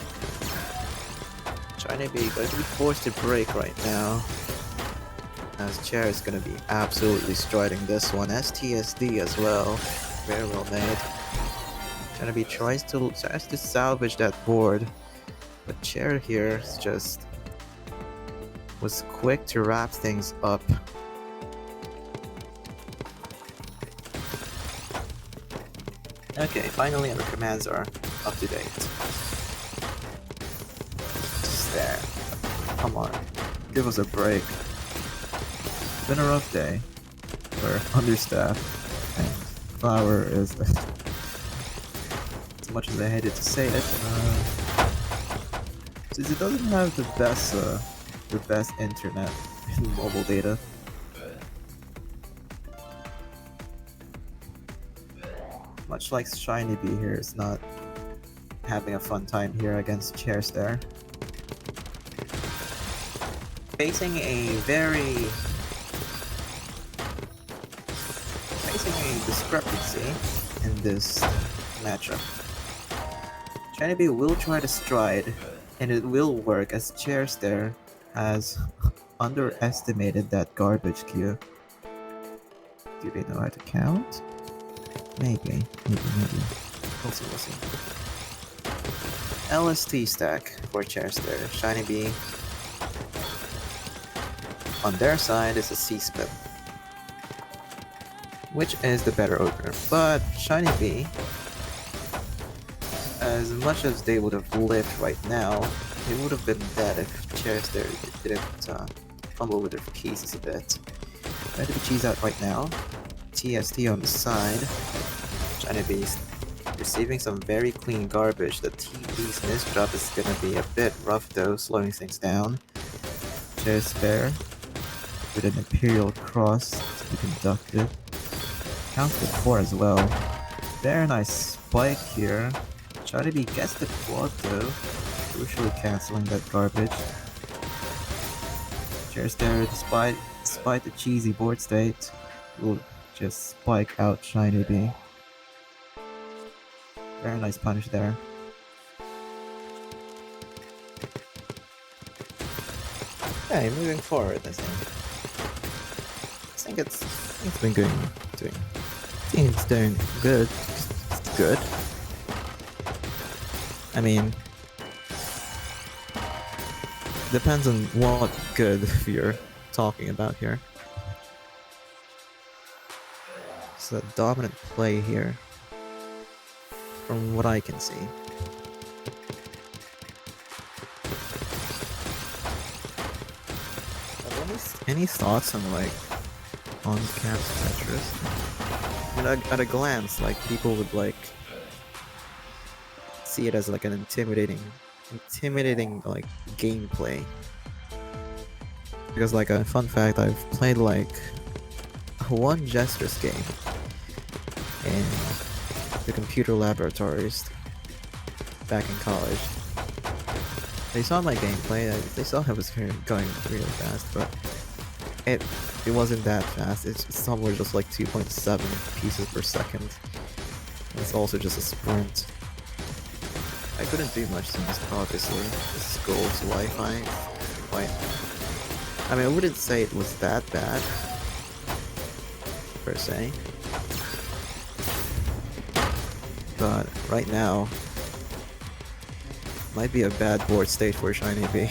Shiny Bee going to be forced to break right now, as Chair is going to be absolutely striding this one. STSD as well, very well made. Shiny Bee tries to salvage that board, but Chair here was quick to wrap things up. Okay, finally our commands are up to date. Just there. Come on, give us a break. It's been a rough day. We're understaffed, and Flower is, as much as I hated to say it, since it doesn't have the best internet and mobile data. Much like Shiny Bee here is not having a fun time here against Chairs there. Facing a discrepancy in this matchup. Shiny Bee will try to stride, and it will work as Chairs there has underestimated that garbage queue. Do they know how to count? Maybe. We'll see. LST stack for Chairs there. Shiny Bee on their side is a C-spin, which is the better opener. But Shiny Bee, as much as they would have lived right now, they would have been dead if Chairs there didn't fumble with their pieces a bit. Ready to cheese out right now. TST on the side. Shiny Bee's receiving some very clean garbage. The TB's misdrop is gonna be a bit rough though, slowing things down. Chairs there with an Imperial Cross to be conducted. Counts to 4 as well. Very nice spike here. Shiny Bee gets the quad though, crucially cancelling that garbage. Chair Stair, despite the cheesy board state, will just spike out Shiny B. Very nice punish there. Okay, moving forward, I think it's been doing I think it's doing good. It's good. I mean, depends on what good you're talking about here. It's a dominant play here, from what I can see. Any thoughts on like on-camp Tetris? I mean, at a glance, like people would like see it as like an intimidating like gameplay. Because like a fun fact, I've played like one Jester's game in the computer laboratories back in college. They saw my gameplay. They saw I was going really fast, but it wasn't that fast. It's somewhere just like 2.7 pieces per second. It's also just a sprint. I couldn't do much since obviously the school's Wi-Fi I mean, I wouldn't say it was that bad per se, but right now might be a bad board state for Shiny B.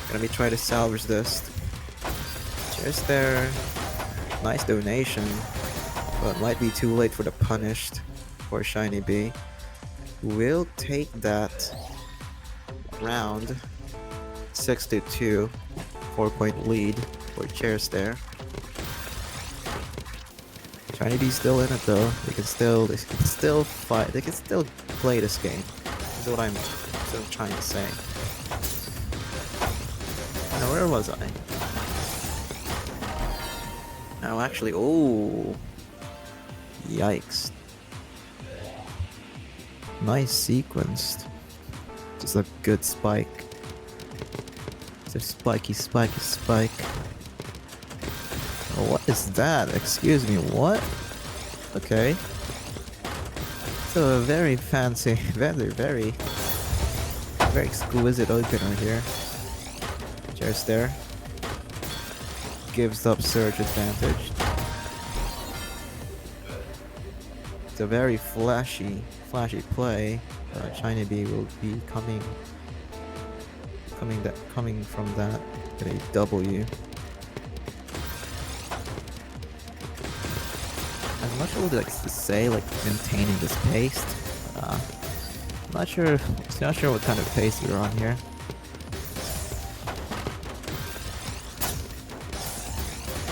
Gonna be trying to salvage this. Chair Stair, nice donation, but might be too late for the punished for Shiny B. Will take that round 6-2, 4-point lead for Chair Stair. Shiny B's still in it though. They can still fight. They can still play this game. Is what I'm still trying to say. Now where was I? Now actually, oh, yikes! Nice sequenced. Just a good spike. It's a spiky spike. Oh, what is that? Excuse me, what? Okay. So a very fancy, very exquisite opener here. Chair Stair gives up surge advantage. It's a very flashy play. Shiny B will be coming from that with a W. I'm not sure what to say, like maintaining this pace. Not sure what kind of pace we're on here.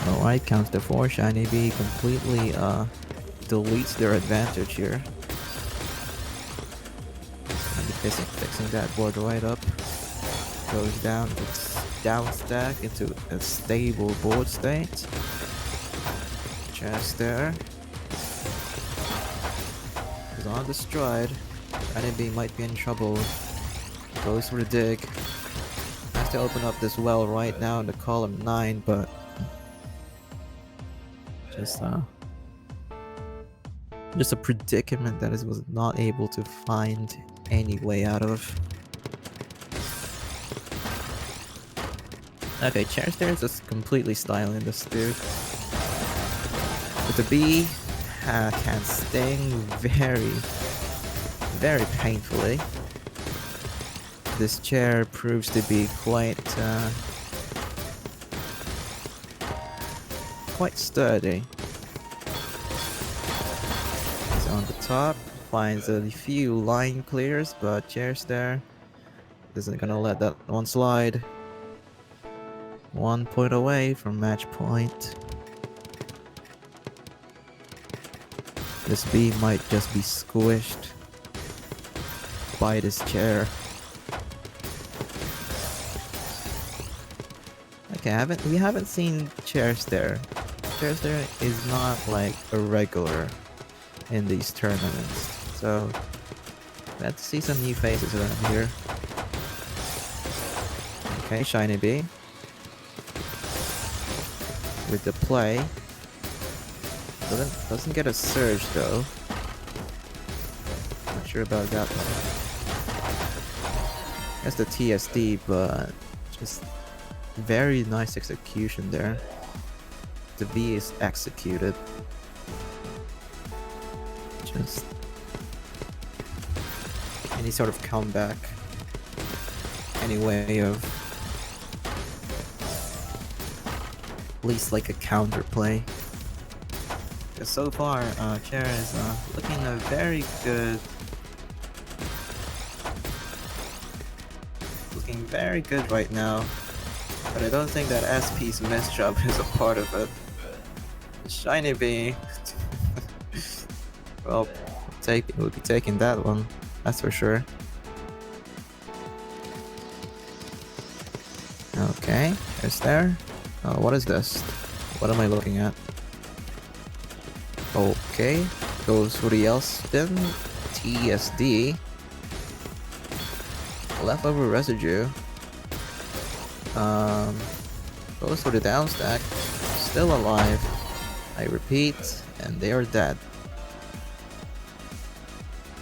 Alright, counts to 4. Shiny B completely deletes their advantage here. And fixing that board right up. Goes down, it's down stack into a stable board state. Chair Stair is on the stride. Shiny B might be in trouble. Goes for the dig. Has to open up this well right now in the column 9, but just a predicament that it was not able to find any way out of. Okay, Chair Stair is just completely styling this dude. But the B can sting very painfully. This chair proves to be quite sturdy. He's on the top, finds a few line clears, but Chair Stair isn't gonna let that one slide. 1 point away from match point. This B might just be squished by this chair. Okay, we haven't seen Chair Stair. Chair Stair is not like a regular in these tournaments, so let's see some new faces around here. Okay, Shiny Bee. With the play. Doesn't get a surge though. Not sure about that one. That's the TSD, but just very nice execution there. The V is executed. Just any sort of comeback. Any way of at least like a counterplay. Because so far, Chair is looking very good. Looking very good right now. But I don't think that SP's mess job is a part of it. Shiny Bee. Well, we'll be taking that one. That's for sure. Okay, is there? What is this? What am I looking at? Okay, goes for the L spin. TSD. Leftover residue. Goes for the down stack. Still alive. I repeat, and they are dead.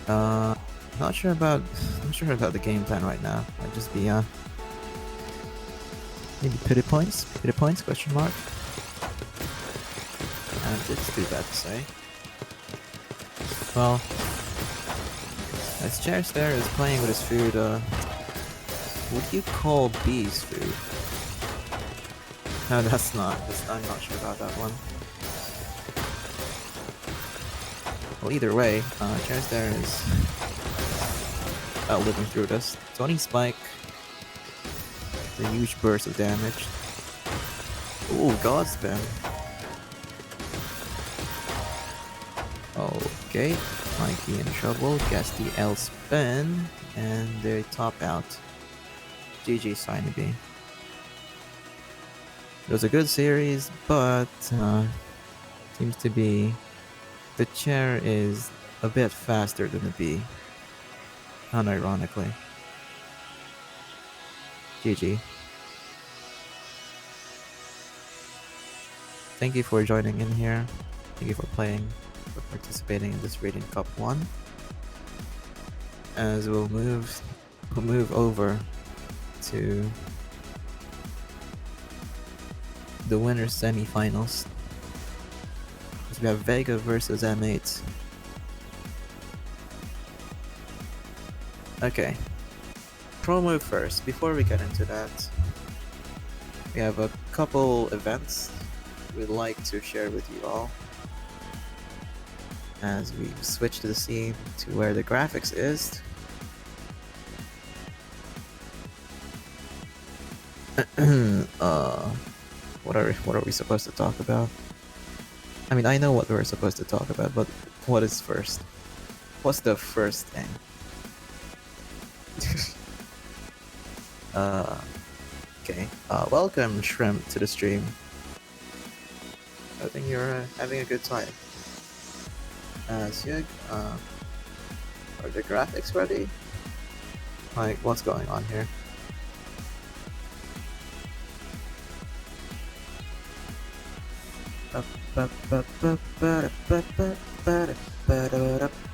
Not sure about the game plan right now. Might just be maybe pity points? Pity points? Question mark. And it's too bad to say. Well, as Chairs there is playing with his food, would you call bees food? No, that's not. I'm not sure about that one. Well, either way, Chairs there is living through this. 20 spike. A huge burst of damage. Ooh, Godspin. Okay, might be in trouble. Gets the L spin, and they top out. GG Shiny Bee. It was a good series, but seems to be the Chair is a bit faster than the Bee. Unironically. GG. Thank you for joining in here. Thank you for playing, for participating in this Radiant Cup 1. As we'll move over to the winners semi-finals. We have Vega versus M8. Okay. Promo first. Before we get into that, we have a couple events we'd like to share with you all. As we switch to the scene to where the graphics is. What are we supposed to talk about? I mean, I know what we're supposed to talk about, but what is first? What's the first thing? Okay. Welcome, Shrimp, to the stream. I think you're having a good time. Syug, are the graphics ready? Like, what's going on here?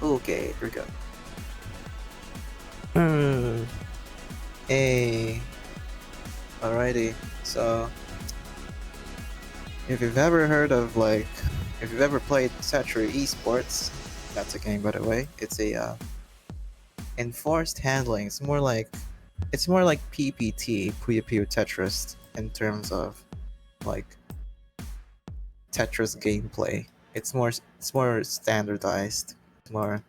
Okay, here we go. Hey. Alrighty, so if you've ever heard of if you've ever played Tetra Esports, that's a game by the way. It's a enforced handling. It's more like PPT, Puyo Puyo Tetris, in terms of like Tetris gameplay. It's more standardized. It's more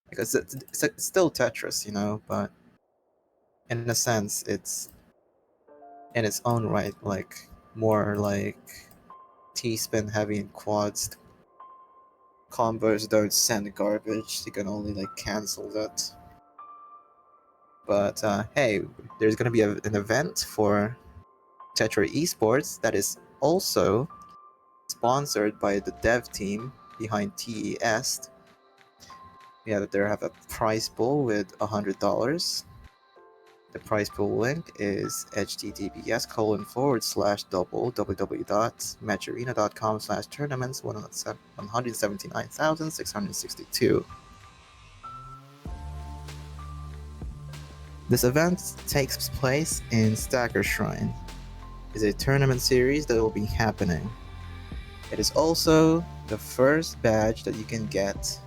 because it's still Tetris, you know, but in a sense, it's in its own right, like more like T-spin heavy and quads. Combos don't send garbage. You can only like cancel that. But hey, there's gonna be an event for Tetra Esports that is also sponsored by the dev team behind TES. Yeah, they have a prize pool with $100. The prize pool link is https://www.matcherina.com/tournaments 179,662. This event takes place in Stacker Shrine. It's a tournament series that will be happening. It is also the first badge that you can get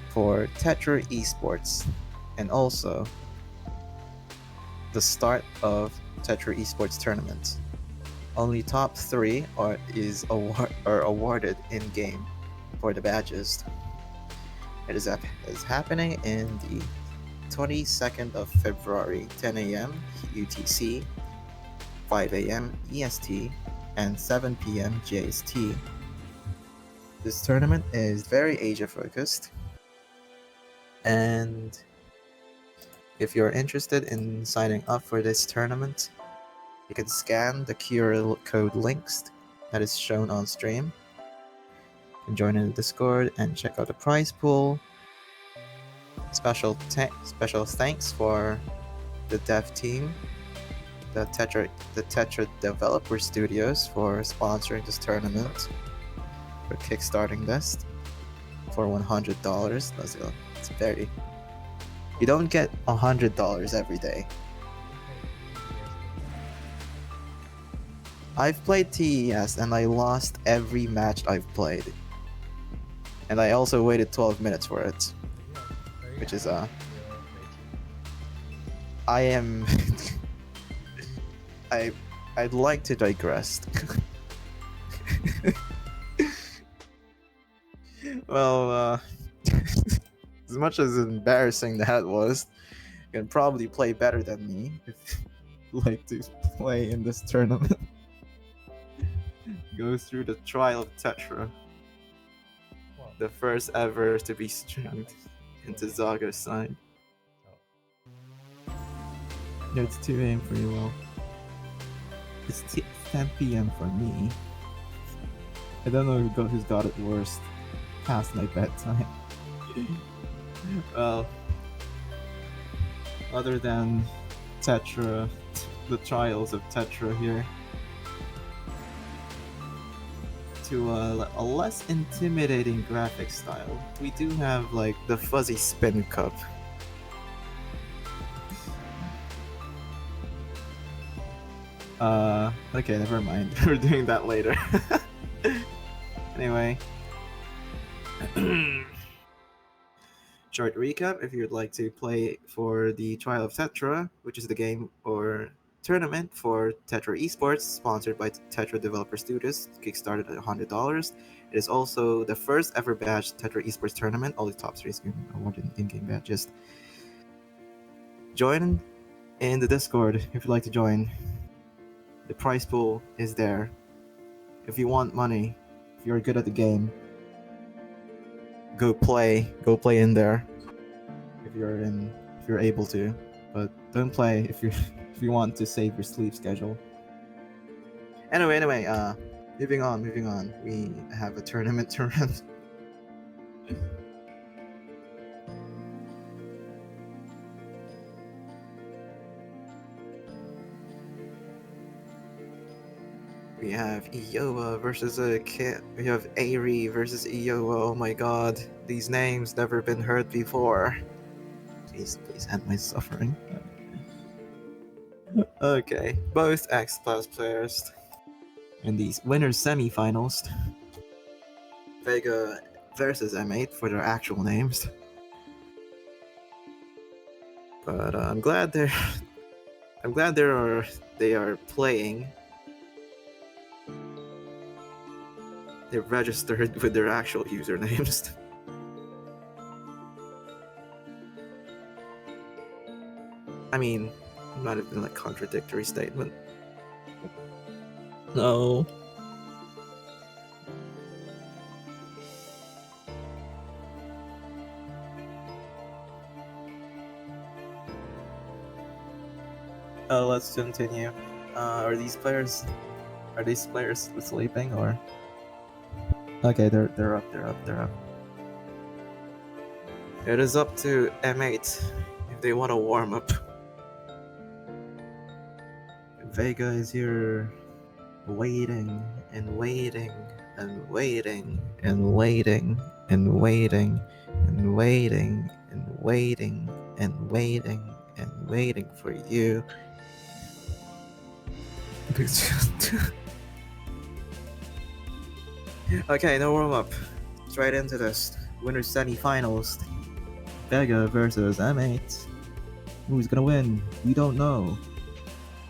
for Tetra Esports, and also the start of Tetra Esports tournament. Only top 3 are awarded in-game for the badges. It is happening in the 22nd of February, 10 a.m. UTC, 5 a.m. EST, and 7 p.m. JST. This tournament is very Asia focused, and if you're interested in signing up for this tournament, you can scan the QR code links that is shown on stream. You can join in the Discord and check out the prize pool. Special thanks for the dev team, the Tetra Developer Studios, for sponsoring this tournament, for kickstarting this for $100. It's very. You don't get $100 every day. I've played TES and I lost every match I've played. And I also waited 12 minutes for it. Which is I am I'd like to digress. Well, as much as embarrassing that was, you can probably play better than me if you like to play in this tournament. Go through the trial of Tetra. The first ever to be streamed into Zaga's side. No, it's 2 a.m. for you all. It's 10 p.m. for me. I don't know who's got it worst. Past my bedtime. Well, other than Tetra, the trials of Tetra here, to a less intimidating graphic style, we do have like the fuzzy spin cup. Okay, never mind. We're doing that later. Anyway. Short recap: if you'd like to play for the Trial of Tetra, which is the game or tournament for Tetra Esports, sponsored by Tetra Developer Studios, kickstarted at $100. It is also the first ever badge Tetra Esports tournament. All the top 3 awarded in-game badges. Join in the Discord if you'd like to join. The prize pool is there. If you want money, if you're good at the game, go play in there. If you're able to, but don't play if you want to save your sleep schedule. Anyway, moving on. We have a tournament to run. We have Iowa versus a kid. We have Airi versus Iowa. Oh my god, these names never been heard before. Please end my suffering. Okay, both X-Class players. In these winners semifinals, Vega versus M8 for their actual names. But I'm glad they are playing. They're registered with their actual usernames. I mean, it might have been like contradictory statement. No. Let's continue. Are these players sleeping or? Okay, they're up. It is up to M8 if they want to warm up. Vega is here waiting and waiting and waiting and waiting and waiting and waiting and waiting and waiting and waiting for you. Okay, no warm up. Straight into this. Winner semi-finals. Vega versus M8. Who's gonna win? We don't know.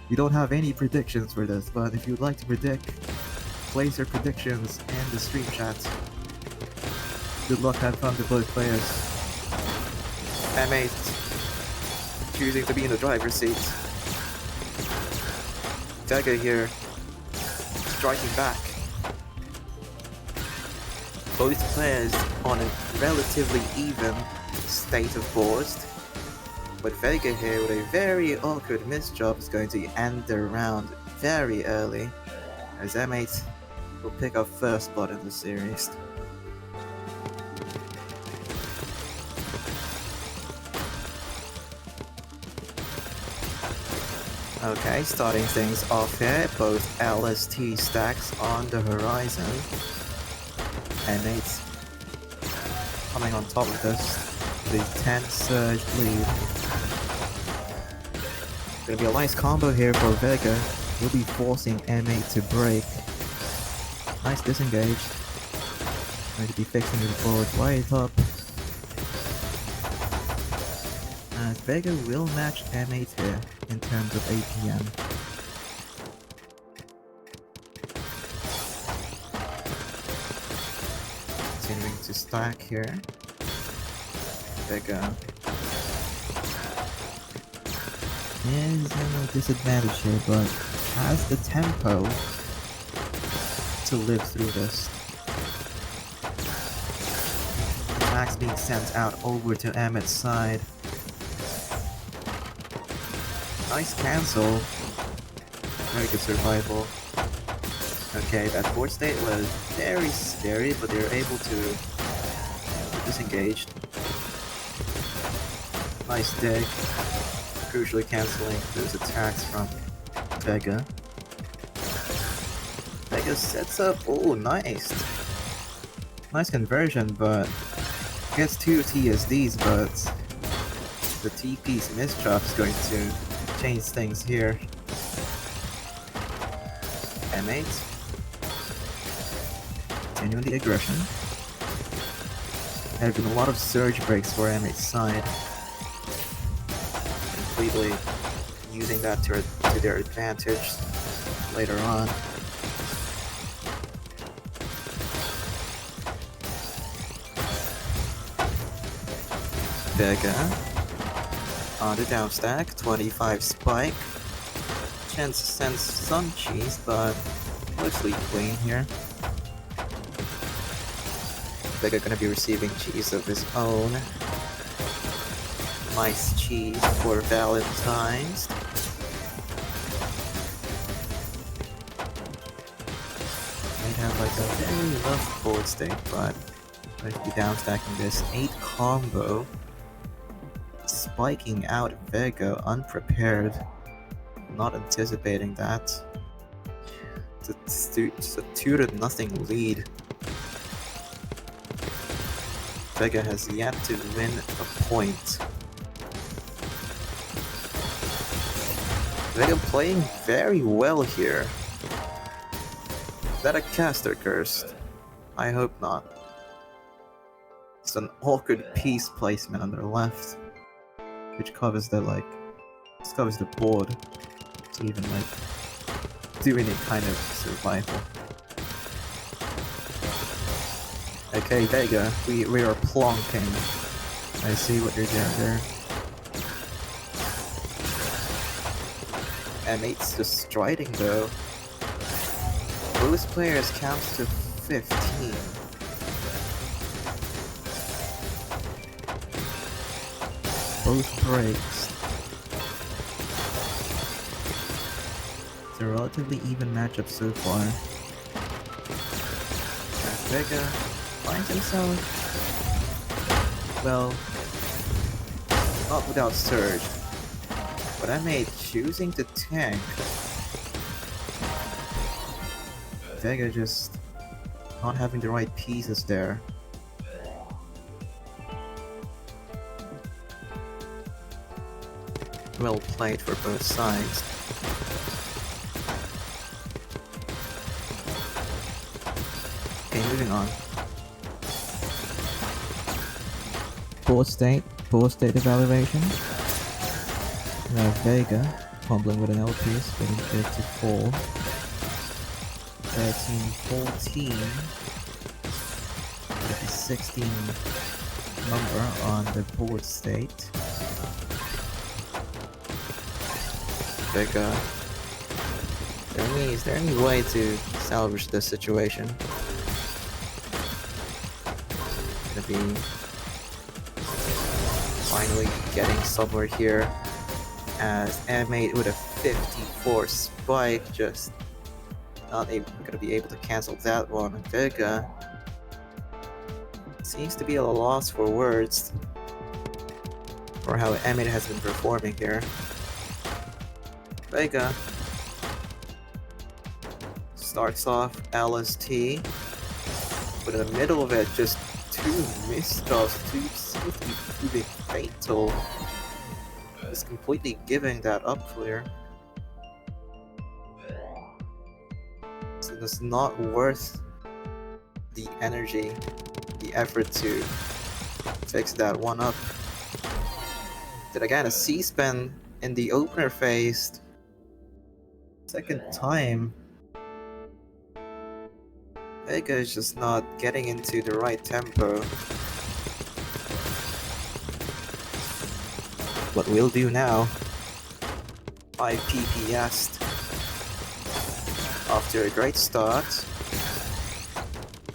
We don't have any predictions for this, but if you'd like to predict, place your predictions in the stream chat. Good luck, have fun to both players. M8 choosing to be in the driver's seat. Vega here striking back. Both players on a relatively even state of force, but Vega here with a very awkward misjob is going to end the round very early, as M8 will pick up first spot in the series. Okay, starting things off here, both LST stacks on the horizon. M8 coming on top of this, the 10 surge lead. Gonna be a nice combo here for Vega. He'll be forcing M8 to break. Nice disengage. Going to be fixing the forward right up. And Vega will match M8 here in terms of APM. Continuing to stack here. Vega is in a disadvantage here, but has the tempo to live through this. Max being sent out over to Emmett's side. Nice cancel. Very good survival. Okay, that board state was very scary, but they were able to disengage. Nice dig. Crucially cancelling those attacks from Vega. Vega sets up. Oh, nice. Nice conversion, but gets 2 TSDs, but the TP's misdrop is going to change things here. M8 continuing the aggression. There have been a lot of surge breaks for M8's side. Completely using that to their advantage later on. Vega on the down stack, 25 spike. Chance sends some cheese, but mostly clean here. Vega gonna be receiving cheese of his own. Nice cheese for Valentine's. Might have like a very rough forward state, but going to be down stacking this 8 combo. Spiking out Vega unprepared. Not anticipating that. It's a 2-0 lead. Vega has yet to win a point. Vega playing very well here. Is that a caster curse? I hope not. It's an awkward piece placement on their left, which covers the covers the board to even do any kind of survival. Okay, Vega, we are plonking. I see what you're doing there. M8's just striding though. Both players count to 15. Both breaks. It's a relatively even matchup so far. As Vega finds himself, well, not without surge, but M8 choosing to tank Vega just not having the right pieces there. Well played for both sides. Okay, moving on. Board state evaluation. We have Vega fumbling with an LPS, getting 54. 13, 14. With the 16 number on the board state. Vega. Is there any way to salvage this situation? Gonna be finally getting somewhere here as M8 with a 54 spike just not gonna be able to cancel that one. Vega seems to be at a loss for words for how M8 has been performing here. Vega starts off LST, but in the middle of it, just two misstops, two seems to be proving fatal. Just completely giving that up clear. So it's not worth the energy, the effort to fix that one up. Then again, a C-spin in the opener phase. Second time. Vega is just not getting into the right tempo. What we'll do now, 5 PPS after a great start.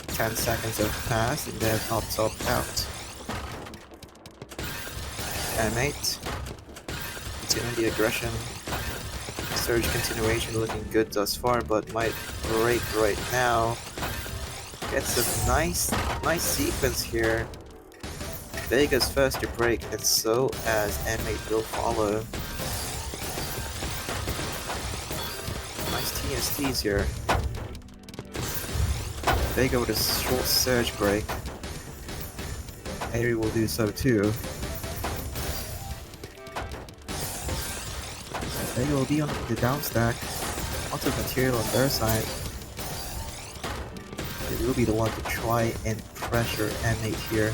10 seconds have passed and they have not topped out. M8 continuing the aggression. Surge continuation looking good thus far, but might break right now. Gets a nice sequence here. Vega's first to break, and so as M8 will follow. Nice TSTs here. Vega with a short surge break. Aerie will do so too. Vega will be on the down stack. Lots of material on their side. They will be the one to try and pressure M8 here.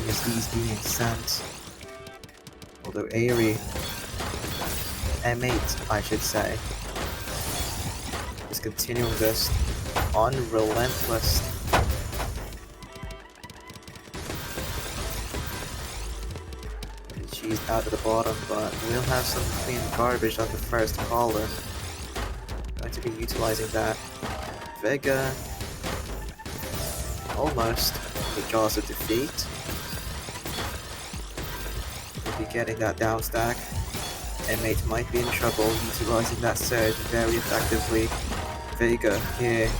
ESDs being sent. Although Aerie, M8 I should say, is continuing this unrelentless. She's out at the bottom, but we'll have some clean garbage on the first caller. Going to be utilizing that. Vega almost in the jaws of defeat. We'll be getting that down stack. M8 might be in trouble utilizing that surge very effectively. Vega here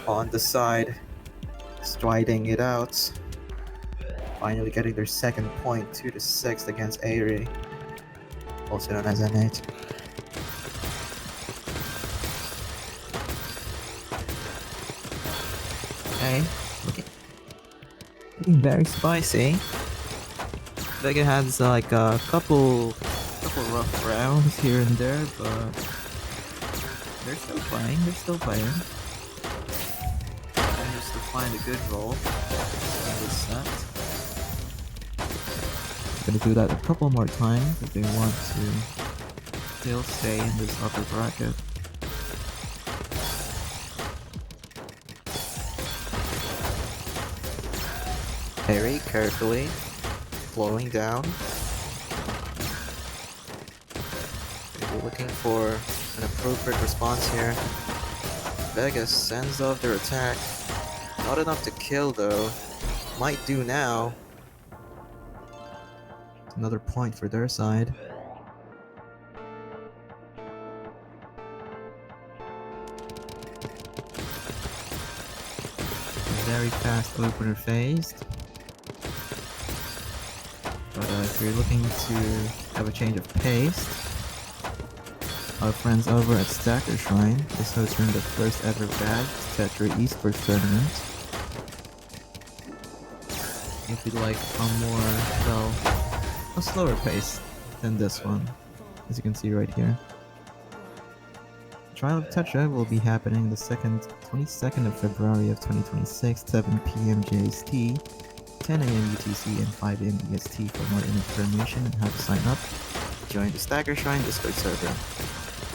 on the side, striding it out. Finally getting their second point, 2-6 against Aerie, also known as M8. Okay, looking very spicy. Vega has like a couple rough rounds here and there, but they're still playing. Managed to find a good roll in this set. Gonna do that a couple more times if they want to still stay in this upper bracket. Very carefully flowing down. We're looking for an appropriate response here. Vega sends off their attack. Not enough to kill though. Might do now. Another point for their side. Very fast opener phased. But if you're looking to have a change of pace, Our friends over at Stacker Shrine is hosting the first ever badged Tetra Esports tournament. If you'd like a more, well, a slower pace than this one, as you can see right here. Trial of Tetra will be happening the 22nd of February of 2026, 7 p.m. JST, 10 a.m. UTC, and 5 a.m. EST. For more information and how to sign up, join the Stacker Shrine Discord server.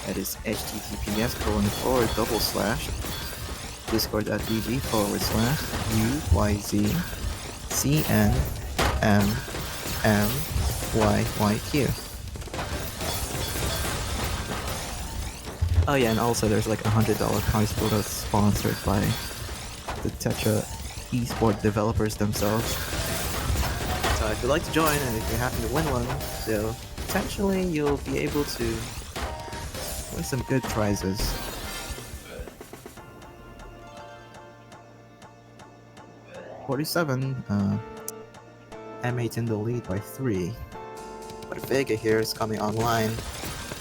That is https://discord.gg/discord/UYZCNMMYYQ. Oh yeah, and also there's like $100 prize pool that's sponsored by the Tetra eSport developers themselves. So if you'd like to join and if you happen to win one, so potentially you'll be able to win some good prizes. M8 in the lead by 3. But Vega here is coming online.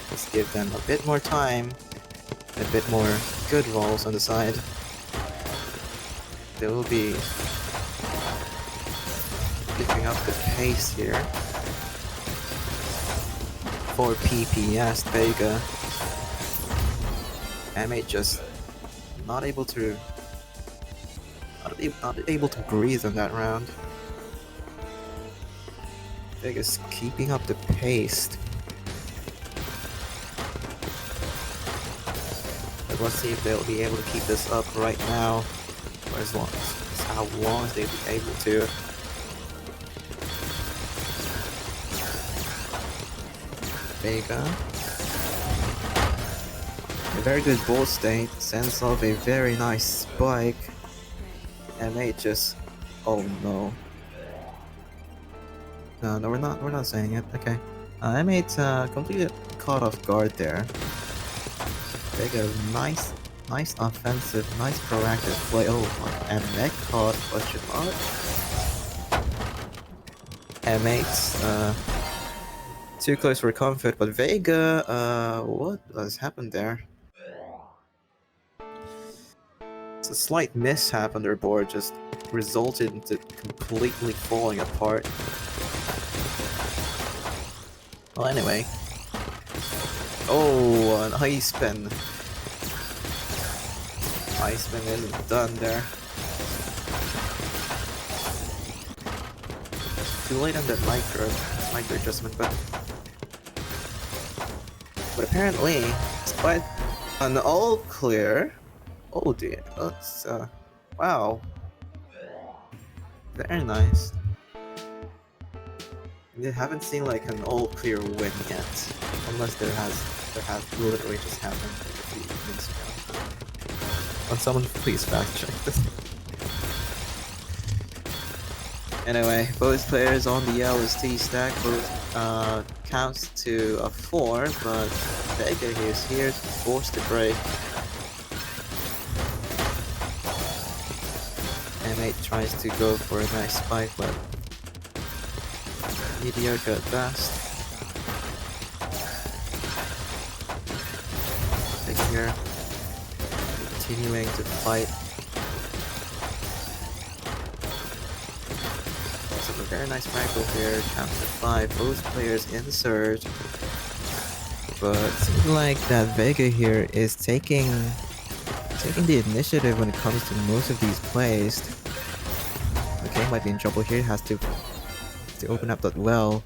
Let's give them a bit more time, a bit more good rolls on the side. They will be picking up the pace here. For PPS Vega. M8 just not able to breathe on that round. Vega's keeping up the pace. But let's see if they'll be able to keep this up right now, for as long as how long they'll be able to. Vega. A very good ball state, sends off a very nice spike. M8 just... oh no. No, we're not saying it. Okay. M8 completely caught off guard there. Vega, nice offensive, nice proactive play. Oh my, and neck caught, question mark. M8's too close for comfort, but Vega, what has happened there? It's a slight mishap on their board, just resulted into completely falling apart. Well, anyway. Oh, an ice spin. Ice spin isn't done there. Too late on that micro adjustment, but apparently, despite an all clear. Oh dear, that's wow. Very nice. We haven't seen like an all clear win yet, unless there has literally just happened like a few minutes ago. Can someone please fact check this? Anyway, both players on the LST stack both counts to a 4, but Vega is here to force the break. M8 tries to go for a nice spike, but mediocre at best. Vega here continuing to fight. A very nice rifle here, counts to 5, both players in surge. But it seems like that Vega here is taking the initiative when it comes to most of these plays. Okay, might be in trouble here, has to open up that well.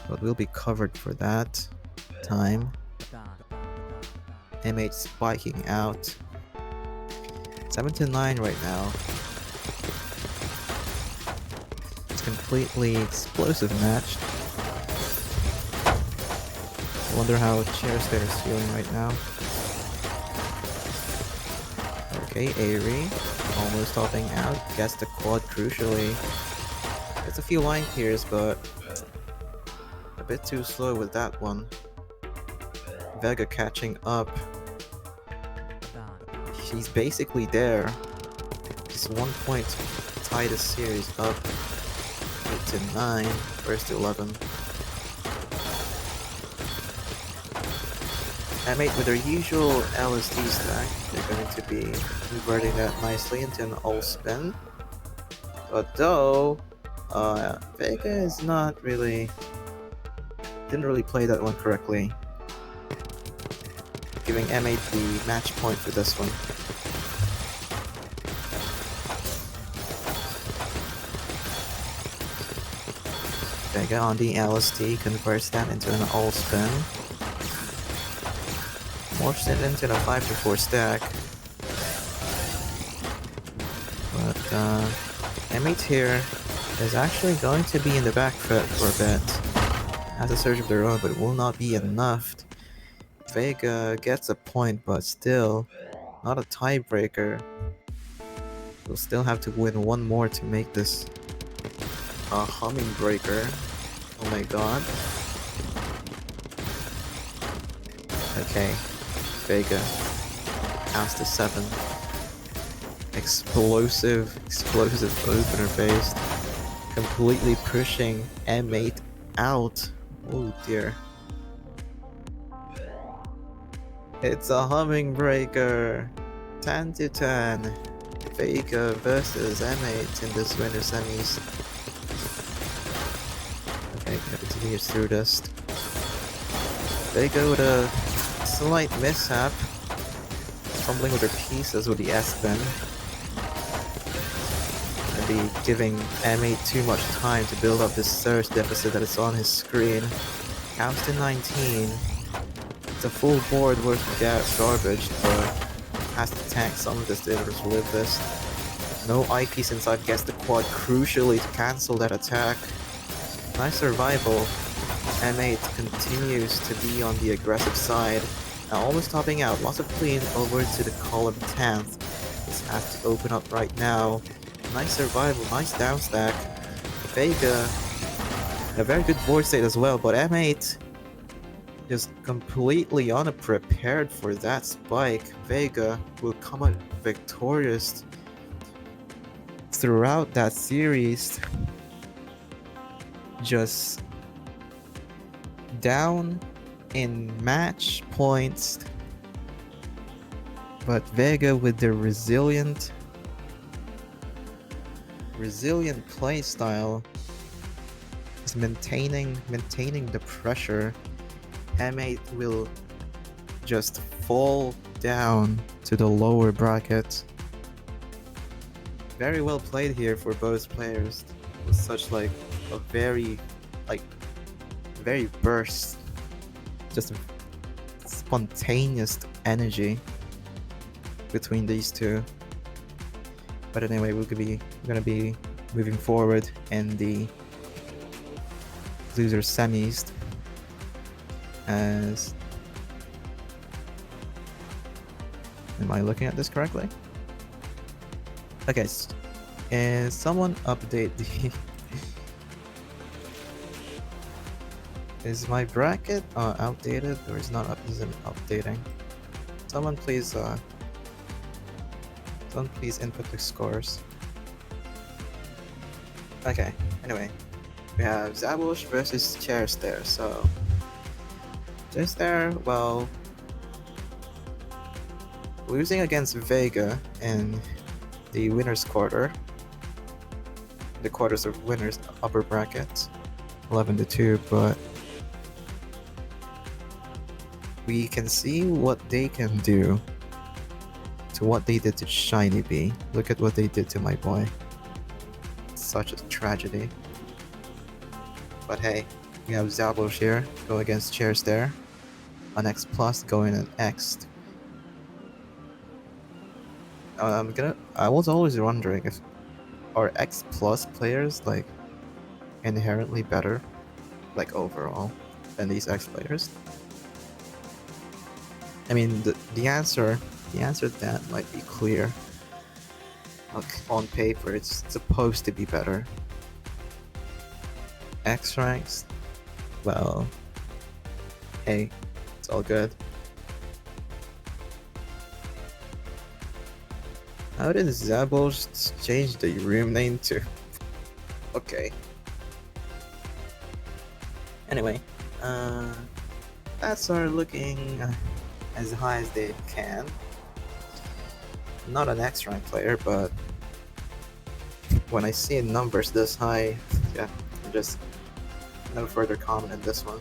But we'll be covered for that time. M8 spiking out. 7-9 right now. Completely explosive match. I wonder how Chairstair is feeling right now. Okay, Aerie almost topping out. Gets the quad crucially. Gets a few line clears, but a bit too slow with that one. Vega catching up. She's basically there. Just 1 point to tie the series up. 8-9, first to 11. M8 with their usual LSD stack, they're going to be converting that nicely into an all spin. But though, Vega is not really... didn't really play that one correctly. Giving M8 the match point for this one. Vega on the LSD converts that into an all spin. Morphs it into the 5-4 stack. But M8 here is actually going to be in the back foot for a bit. Has a surge of their own, but it will not be enough. Vega gets a point, but still not a tiebreaker. We'll still have to win one more to make this a humming breaker. Oh my god. Okay, Vega counts to 7. Explosive opener based. Completely pushing M8 out. Oh dear. It's a humming breaker. 10-10. Vega versus M8 in this winter semis. Okay, gonna continue through this. Vega with a slight mishap. Fumbling with her pieces with the S-Spin. And be giving M8 too much time to build up this surge deficit that is on his screen. Counts to 19. It's a full board worth of garbage, but has to tank some of this to live this. No eyepiece inside gets the quad crucially to cancel that attack. Nice survival. M8 continues to be on the aggressive side. Now almost topping out. Lots of clean over to the column 10th. This has to open up right now. Nice survival, nice down stack. Vega, a very good board state as well, but M8 just completely unprepared for that spike. Vega will come out victorious throughout that series. Just down in match points, but Vega with their resilient play style is maintaining the pressure. M8 will just fall down to the lower bracket. Very well played here for both players. With such like a very burst, just spontaneous energy between these two. But anyway, we're gonna be moving forward in the loser semis. As am I looking at this correctly? Okay, and someone update the is my bracket outdated or is not isn't updating? Someone please input the scores. Okay, anyway, we have Zabush versus Chairstare. So Chairstare, well, losing against Vega in the winners quarter, the quarters of winners upper bracket, 11-2, but we can see what they can do to what they did to Shiny Bee. Look at what they did to my boy. Such a tragedy. But hey, we have Zabush here go against Chairstare. An X Plus going an X. I was always wondering if are X Plus players like inherently better, like overall, than these X players. I mean, the answer to that might be clear. Like, on paper, it's supposed to be better. X ranks, well, hey, it's all good. How did Zabush change the room name to? Okay. Anyway, that's our looking as high as they can. Not an X-rank player, but when I see numbers this high, yeah, just no further comment in this one.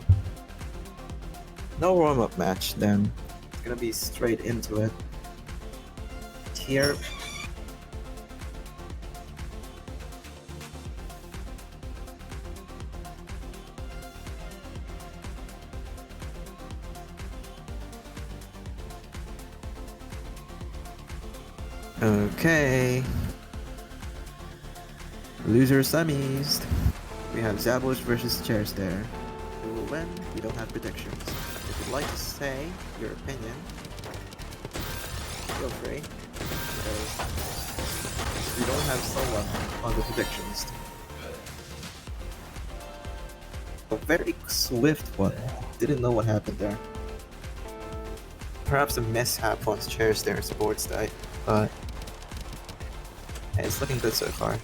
No warm-up match then. It's gonna be straight into it. Here. Okay. Loser semis. We have Zabush versus Chairstare. Who will win? We don't have predictions. If you'd like to say your opinion, feel free. Because we don't have someone on the predictions. A very swift one. Didn't know what happened there. Perhaps a mishap on Chairstare Sports Day, but hey, it's looking good so far.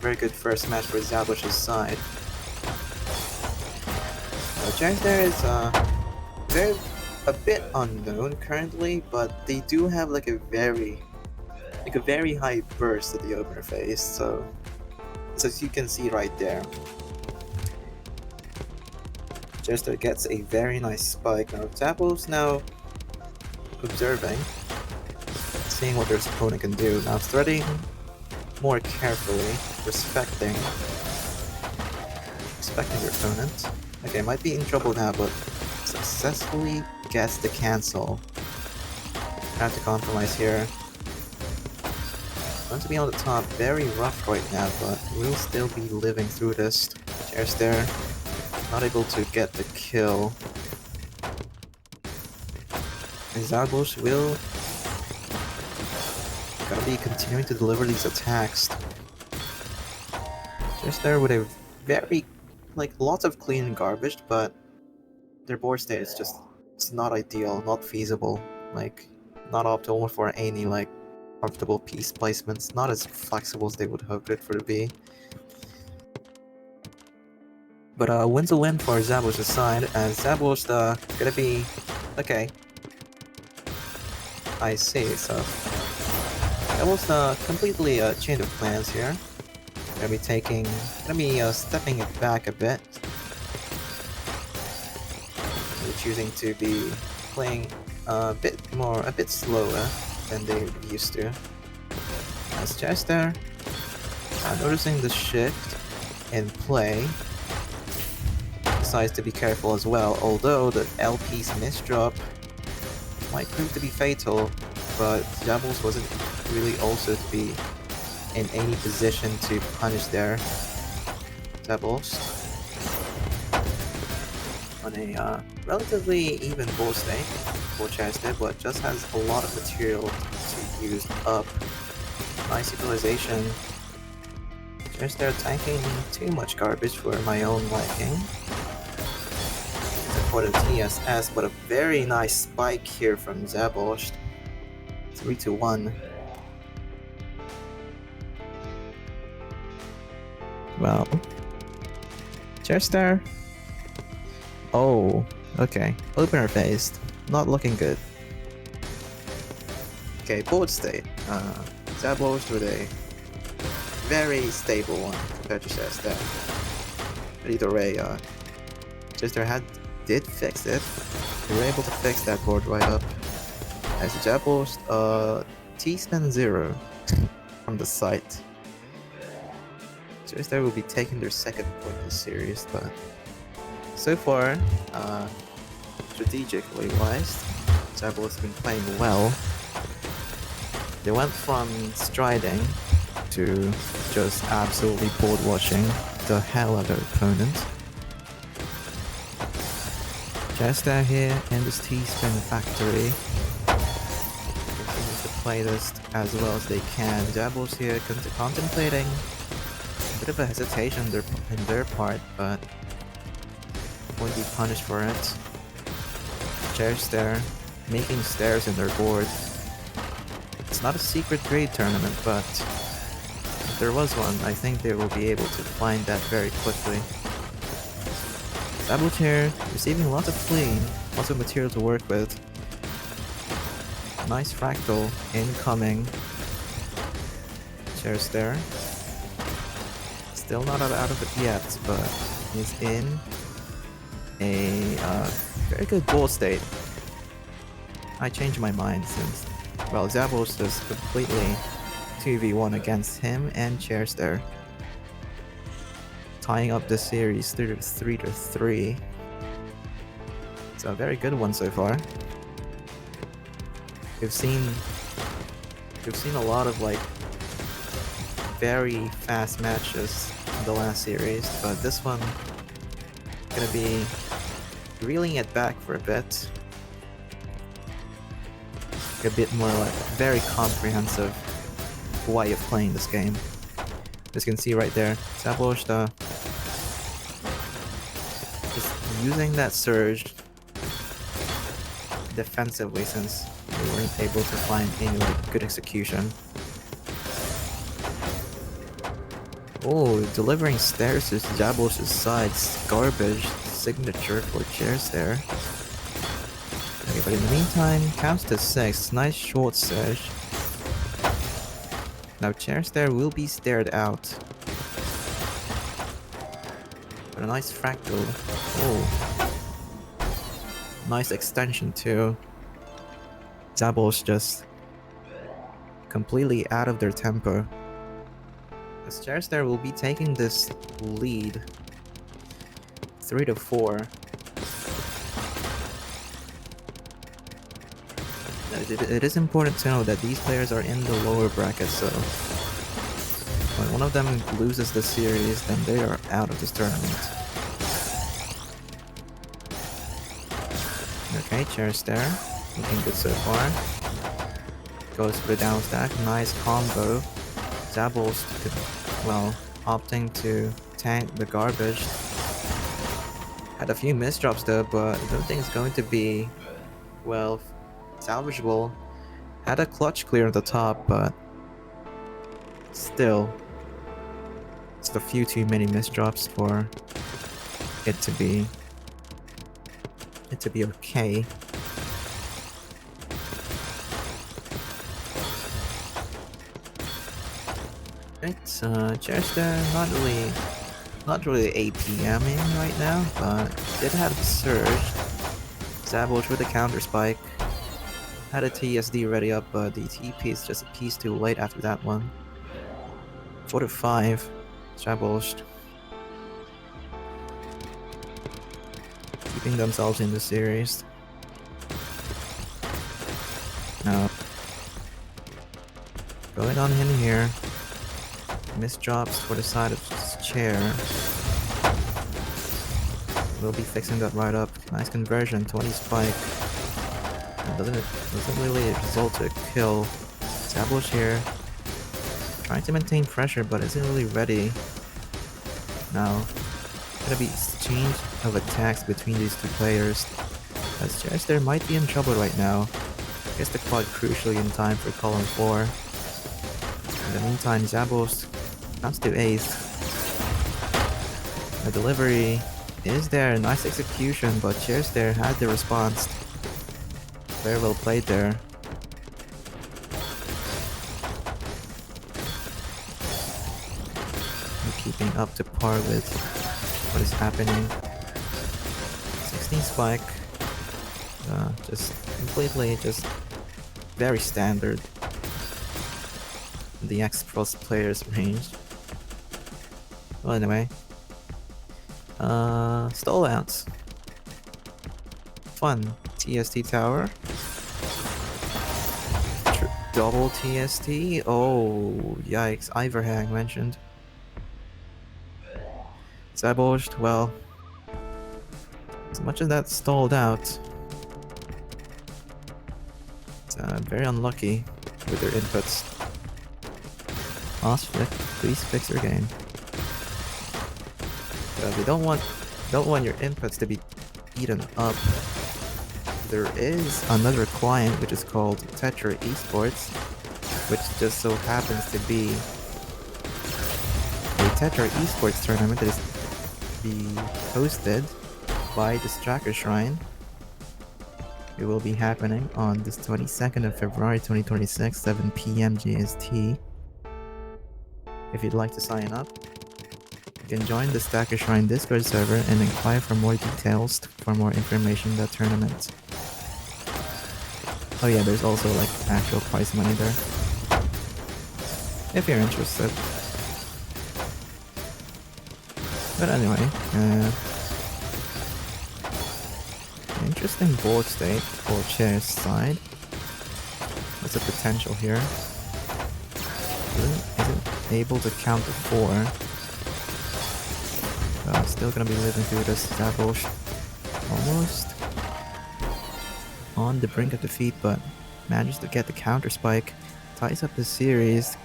Very good first match for Zabush's side. Chairstare is a bit unknown currently, but they do have like a very high burst at the opener phase, so as you can see right there. Chairstare gets a very nice spike. Now Zabush now observing, seeing what their opponent can do. Now threading more carefully, respecting their opponent. Okay, might be in trouble now, but successfully gets the cancel. Have to compromise here. Going to be on the top, very rough right now, but we'll still be living through this. Chairstare not able to get the kill. And Zabush will gonna be continuing to deliver these attacks. Chairstare with a very, lots of clean and garbage, but their board state is just, it's not ideal, not feasible, not optimal for any, comfortable piece placements, not as flexible as they would hope it for to be. But win's a win for Zabush's side, as Zabush gonna be, okay. I see, so that was completely a change of plans here. Gonna be stepping it back a bit. We're choosing to be playing a bit slower than they used to. As Chairstare, noticing the shift in play, decides to be careful as well, although the LP's misdrop might prove to be fatal, but Zabush wasn't really also to be in any position to punish their Zabush on a relatively even board state for Chairstare, but just has a lot of material to use up. Nice utilization. Chairstare tanking too much garbage for my own liking. For the TSS, but a very nice spike here from Zabush. 3-1. Well, Chairstare. Oh, okay. Opener phased. Not looking good. Okay, board state. Zabush with a very stable one compared to Chairstare. But either way, Chairstare did fix it. We were able to fix that board right up. As Zabush, T-spin 0 from the site. Chairstare will be taking their second point in the series, but so far, strategically wise, Zabush has been playing well. They went from striding to just absolutely board watching the hell out of their opponent. Chairstare here in this T-spin factory continues to play this as well as they can. Zabush here contemplating a bit of a hesitation in their part, but won't be punished for it. Chairstare making stairs in their board. It's not a secret grade tournament, but if there was one, I think they will be able to find that very quickly. Sabotage here, receiving lots of fleeing, lots of material to work with. Nice fractal incoming. Chairs there. Still not out of it yet, but he's in a very good goal state. I changed my mind since, well, Zabush just completely 2v1 against him and Chairs there, tying up the series 3-3. It's a very good one so far. We've seen a lot of like very fast matches in the last series, but this one gonna be reeling it back for a bit. A bit more like very comprehensive way of playing this game. As you can see right there, Zabush is using that surge defensively since we weren't able to find any like good execution. Oh, delivering stairs to Zabush's sides, garbage signature for Chairs there. Okay, but in the meantime, counts to 6. Nice short surge. Now Chairs there will be stared out. But a nice fractal. Oh. Nice extension too. Zabush just completely out of their tempo. As Chairs there will be taking this lead 3-4. It is important to know that these players are in the lower bracket, so when one of them loses the series, then they are out of this tournament. Okay, Chairs there, looking good so far. Goes for the down stack, nice combo. Zabush, well, opting to tank the garbage. Had a few misdrops though, but I don't think it's going to be, well, salvageable. Had a clutch clear at the top, but still, it's a few too many misdrops for it to be okay. Right, Chairs there, not really APMing right now, but did have the surge. Zabush with a counter spike. Had a TSD ready up, but the TP is just a piece too late after that one. 4-5. Zabush keeping themselves in the series. Now, going on in here. Misdrops for the side of his chair. We'll be fixing that right up. Nice conversion, 20 spike. Doesn't really result to a kill. Zabush here, trying to maintain pressure, but isn't really ready. Now, gonna be exchange of attacks between these two players. As Chairs there might be in trouble right now. Gets the quad crucially in time for column 4. In the meantime, Zabush counts to ace. The delivery is there, nice execution, but Chairs there had the response. Very well played there. Keeping up to par with what is happening. 16 spike. Just completely, just very standard. The X Plus players range. Well, anyway. Stall outs. Fun. TST tower. Double TST. Oh, yikes. Iverhang mentioned. Zabush, well, as much as that stalled out, it's very unlucky with their inputs. Osflick, please fix your game. We don't want your inputs to be eaten up. There is another client which is called Tetra Esports, which just so happens to be a Tetra Esports tournament that is being hosted by the Tracker Shrine. It will be happening on this 22nd of February 2026, 7 PM GST. If you'd like to sign up, you can join the Stacker Shrine Discord server and inquire for more details for more information on that tournament. Oh yeah, there's also like actual prize money there, if you're interested. But anyway, interesting board state for Chair's side. What's the potential here? Is it able to count to 4? Still gonna be living through this. Zabosh almost on the brink of defeat, but manages to get the counter spike. Ties up the series,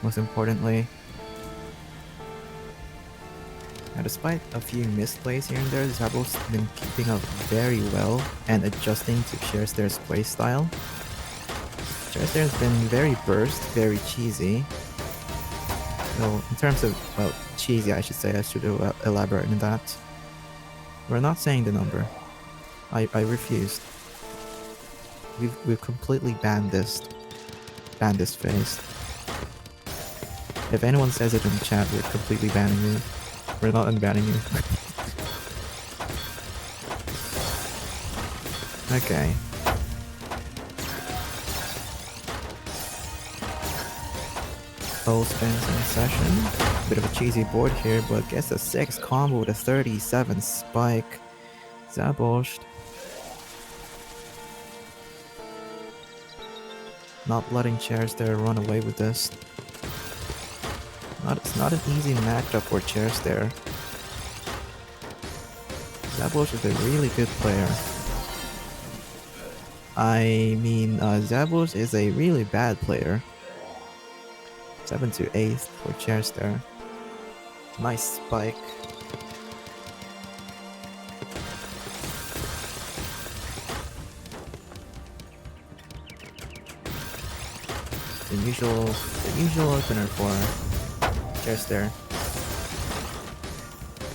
most importantly. Now, despite a few misplays here and there, Zabo's been keeping up very well and adjusting to Chairstairs' playstyle. Chairstairs has been very burst, very cheesy. Well, in terms of, well, cheesy I should say, I should elaborate on that. We're not saying the number. I refused. We've completely banned this phase. If anyone says it in the chat, we're completely banning you. We're not unbanning you. Okay. Full spins in session. Bit of a cheesy board here, but gets a 6 combo with a 37 spike. Zabosh. Not letting Chairstair run away with this. It's not an easy matchup for Chairstair. Zabosh is a really good player. I mean, Zabosh is a really bad player. 7 to 8 for Chairstair. Nice spike. The usual opener for Chairstair.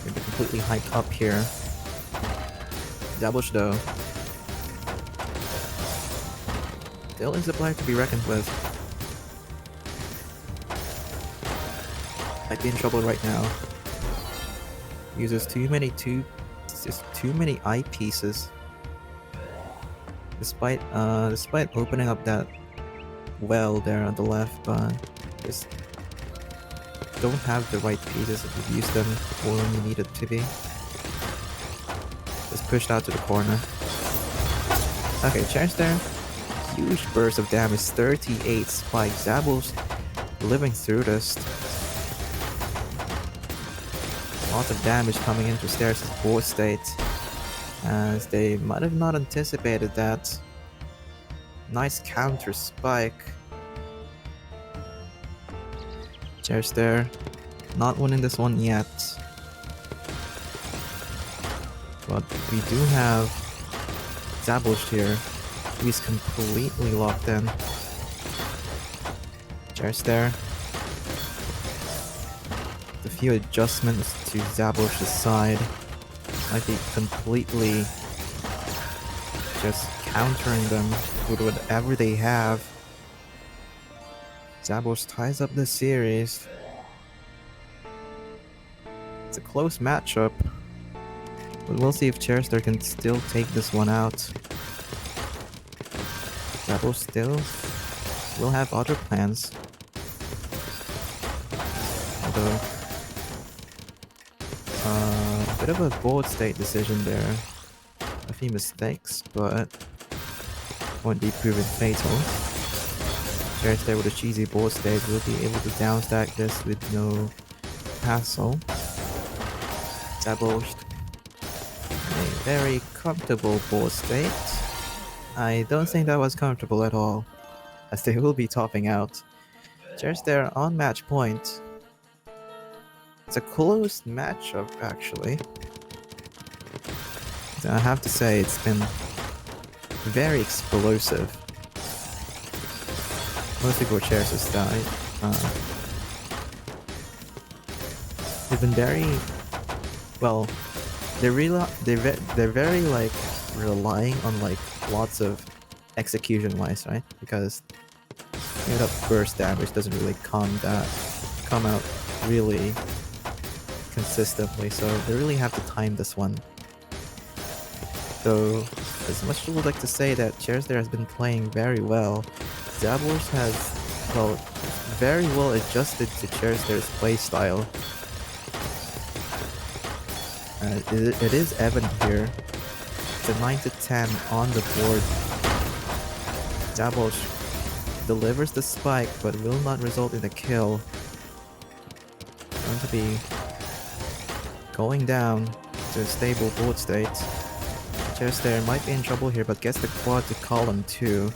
Gonna be completely hyped up here. Zabosh though. Still is a player to be reckoned with. Might be in trouble right now. Uses too many eyepieces. Despite opening up that well there on the left, but just don't have the right pieces if you use them when you need it to be. Just pushed out to the corner. Okay, Chairstair. Huge burst of damage, 38 spike. Zabosh living through this. Lots of damage coming into Stairs' board state, as they might have not anticipated that. Nice counter spike. Chairstair not winning this one yet, but we do have Zabosh here. He's completely locked in. Chairstair. The few adjustments to Zabosh's side might be completely just countering them with whatever they have. Zabosh ties up the series. It's a close matchup, but we'll see if Chairstair can still take this one out. Zabosh still will have other plans. Although, a bit of a board state decision there. A few mistakes, but won't be proven fatal. Chairstair with a cheesy board state will be able to downstack this with no hassle. Zabosh, a very comfortable board state. I don't think that was comfortable at all, as they will be topping out. Chairstair on match point. It's a close matchup, actually. I have to say, it's been very explosive. Mostly for Chairstair's side. They've been very, well, they're very like relying on like lots of execution wise, right? Because that burst damage doesn't really come out really consistently, so they really have to time this one. So, as much as I would like to say that Cherister has been playing very well, Zabush has, well, very well adjusted to Cherister's playstyle. It is evident here. It's a 9 to 10 on the board. Zabush delivers the spike, but will not result in a kill. Going to be going down to a stable board state. Cherister might be in trouble here, but gets the quad to column 2.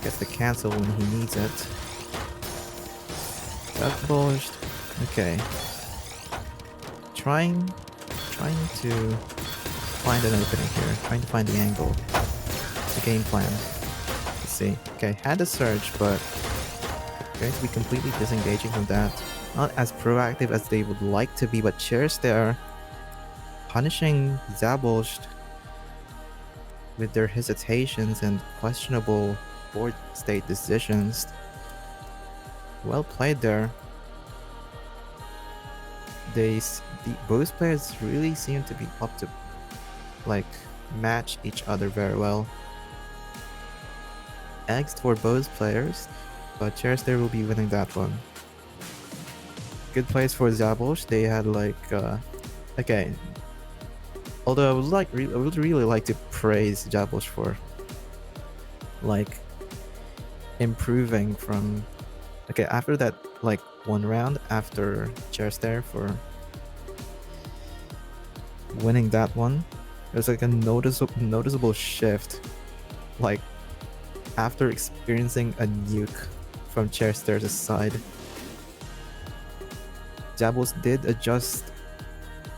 Gets the cancel when he needs it. Zabush, okay. Trying to find an opening here. Trying to find the angle. The game plan. Let's see. Okay, had a surge, but going to be completely disengaging from that. Not as proactive as they would like to be, but Cherister punishing Zabush with their hesitations and questionable board state decisions. Well played there. Both players really seem to be up to like match each other very well. Eggs for both players, but Cherister will be winning that one. Good plays for Zabush. They had like okay. Although I would really like to praise Zabush for like improving from after that like one round after Cherister for winning that one. There's like a noticeable shift, like after experiencing a nuke from Cherister's side. Zabush did adjust.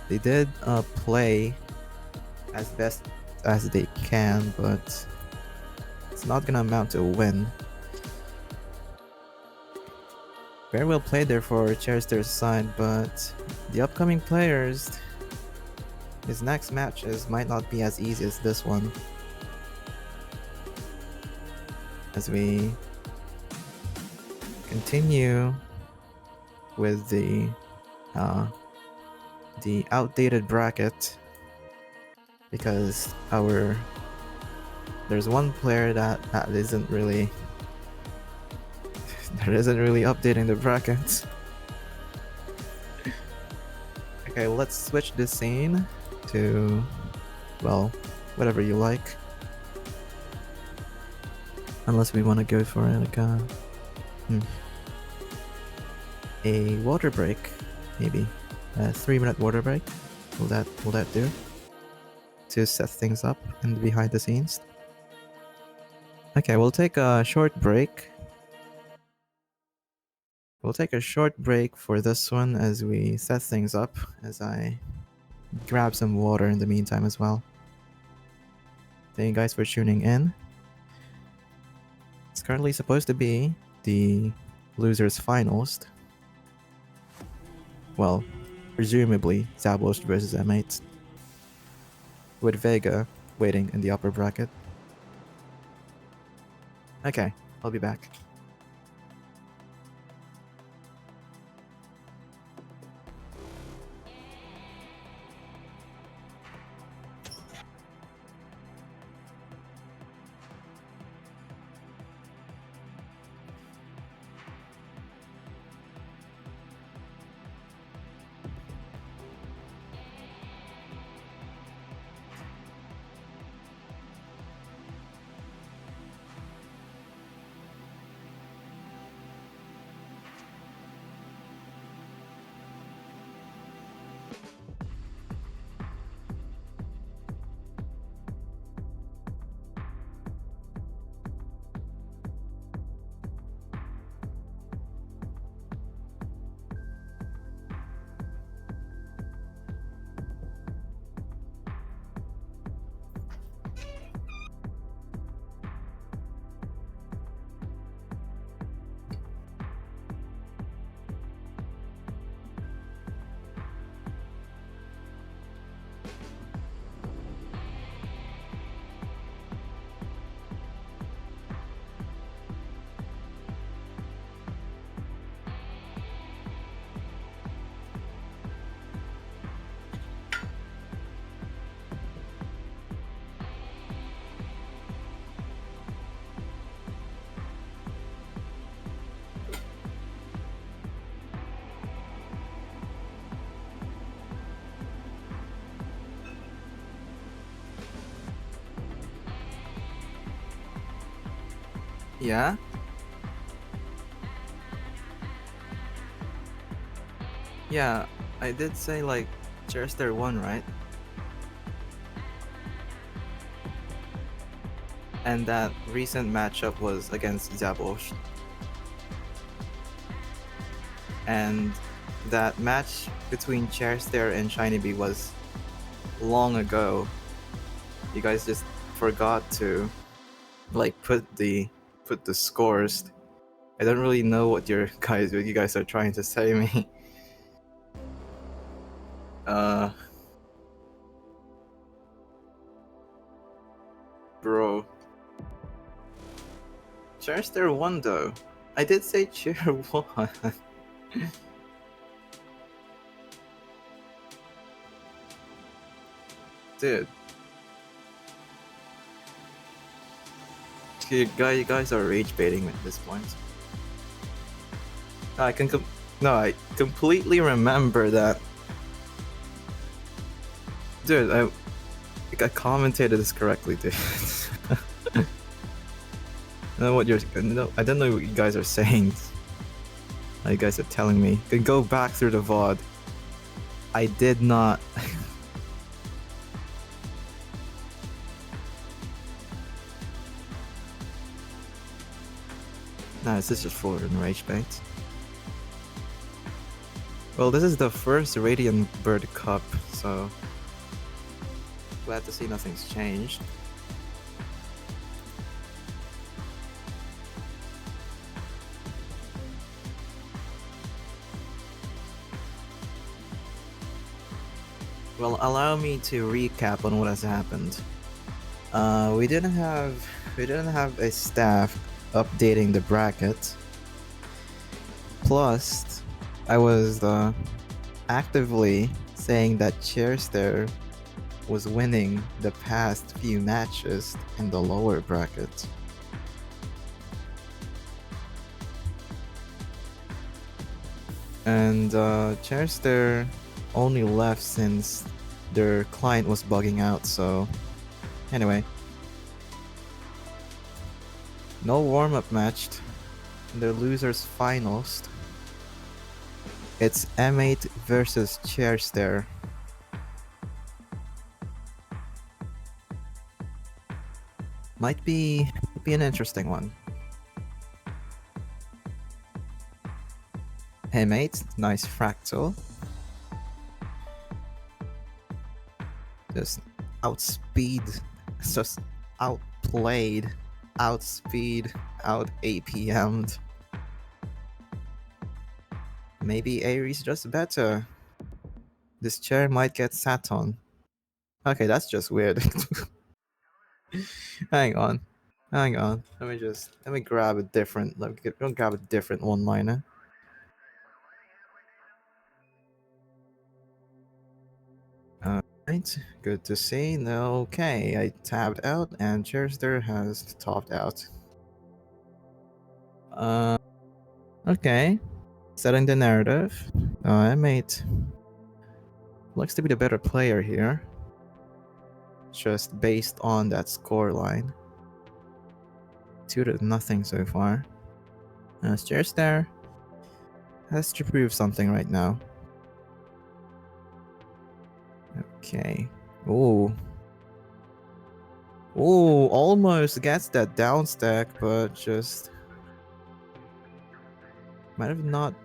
They did play as best as they can, but it's not gonna amount to a win. Very well played there for Cherister's side, but the upcoming players, his next matches might not be as easy as this one. As we continue with the outdated bracket, because there's one player that isn't really updating the brackets. Okay, well, let's switch the scene to, well, whatever you like. Unless we want to go for like a water break, maybe a 3-minute water break. Will that do to set things up in behind the scenes? Okay, we'll take a short break. We'll take a short break for this one as we set things up, as I grab some water in the meantime as well. Thank you guys for tuning in. It's currently supposed to be the losers finals. Well, presumably Zabush versus M8, with Vega waiting in the upper bracket. Okay, I'll be back. Yeah? Yeah, I did say like Chester won, right? And that recent matchup was against Zabosh. And that match between Chester and Shiny Bee was long ago. You guys just forgot to like put the scores. I don't really know what you guys are trying to say me. Bro. Chester won though. I did say Cheer won. Dude. You guys are rage baiting at this point. I completely remember that. Dude, I commentated this correctly, dude. I don't know what I don't know what you guys are saying. You guys are telling me. You can go back through the VOD. I did not. Nah, this is just for rage bait. Well, this is the first Radiant Bird Cup, so glad to see nothing's changed. Well, allow me to recap on what has happened. We didn't have a staff updating the bracket. Plus, I was actively saying that Chester was winning the past few matches in the lower bracket. And Chester only left since their client was bugging out, so anyway. No warm-up match. The losers finals. It's M8 versus Chester. Might be an interesting one. M8, nice fractal. Just outplayed, outspeed, out APM'd. Maybe Ares just better. This chair might get sat on. Okay, that's just weird. Hang on. Let me grab a different one-liner. Alright, good to see. Okay, I tabbed out and Chester has topped out. Okay. Setting the narrative. M8 looks to be the better player here. Just based on that score line. 2-0 so far. Chester has to prove something right now. Okay. Ooh, almost gets that down stack, but just might have not.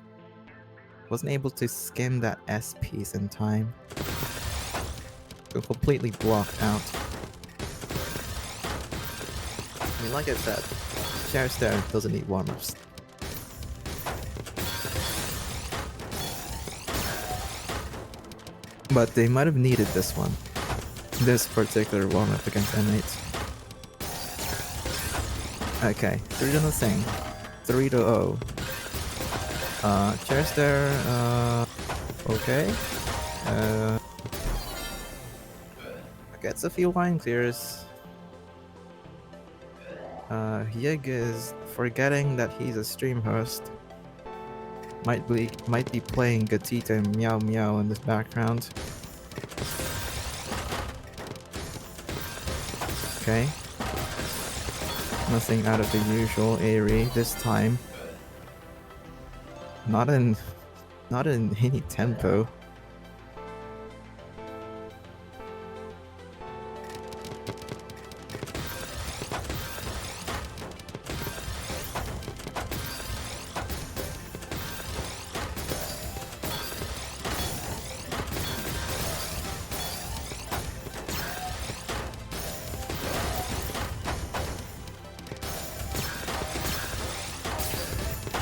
Wasn't able to skim that S piece in time. So completely blocked out. I mean, like I said, Chester doesn't need warm-ups. But they might have needed this one. This particular warm-up against M8. Okay, 3-0. 3-0. Chester, okay. Gets a few line clears. Yig is forgetting that he's a stream host. Might be playing Gatita Meow Meow in the background. Okay. Nothing out of the usual, Aerie, this time. Not in any tempo.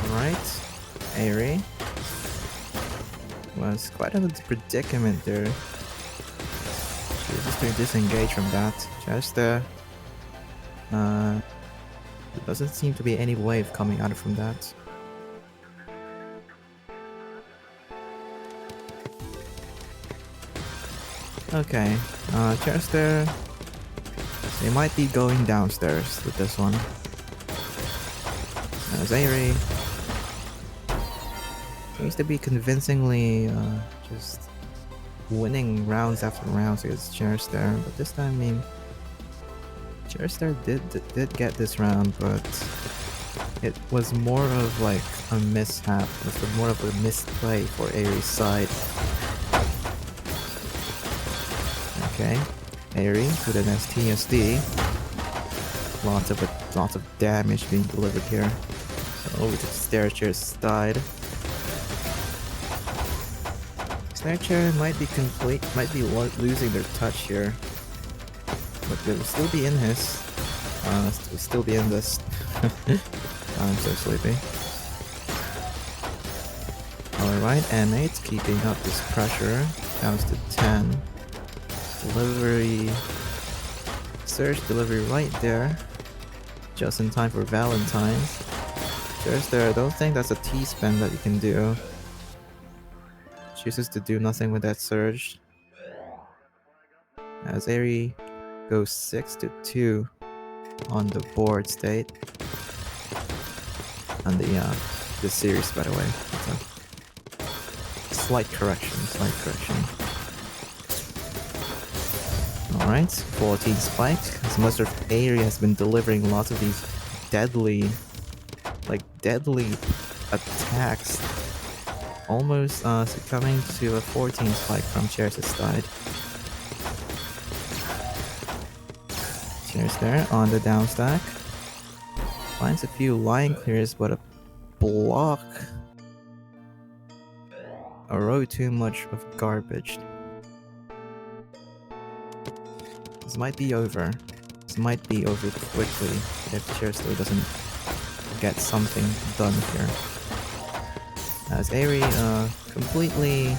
Alright, Aerie was quite in a predicament there. She was just going to disengage from that. There doesn't seem to be any wave coming out from that. Okay, Chester, they might be going downstairs with this one. Aerie seems to be convincingly just winning rounds after rounds against Chester, but this time, I mean, Chester did get this round, but it was more of like a mishap. It was more of a misplay for Aerie's side. Okay, Aerie with an STSD. Lots of damage being delivered here. Over to the Stairchair's side. Stairchair might be losing their touch here, but they will still be in his. Will still be in this. I'm so sleepy. Alright, M8 keeping up this pressure. Counts to 10. Delivery. Surge delivery right there. Just in time for Valentine's. There's there. I don't think that's a T-spin that you can do. Chooses to do nothing with that surge. As Aerie goes 6-2 on the board state. On the series, by the way. Slight correction. Alright, 14 spike. As much as Aerie has been delivering lots of these deadly attacks, almost succumbing to a 14 spike from Cheers' side. Cheers there on the down stack. Finds a few line clears, but a block. A row too much of garbage. This might be over. This might be over quickly if Cheers doesn't get something done here. As Aerie completely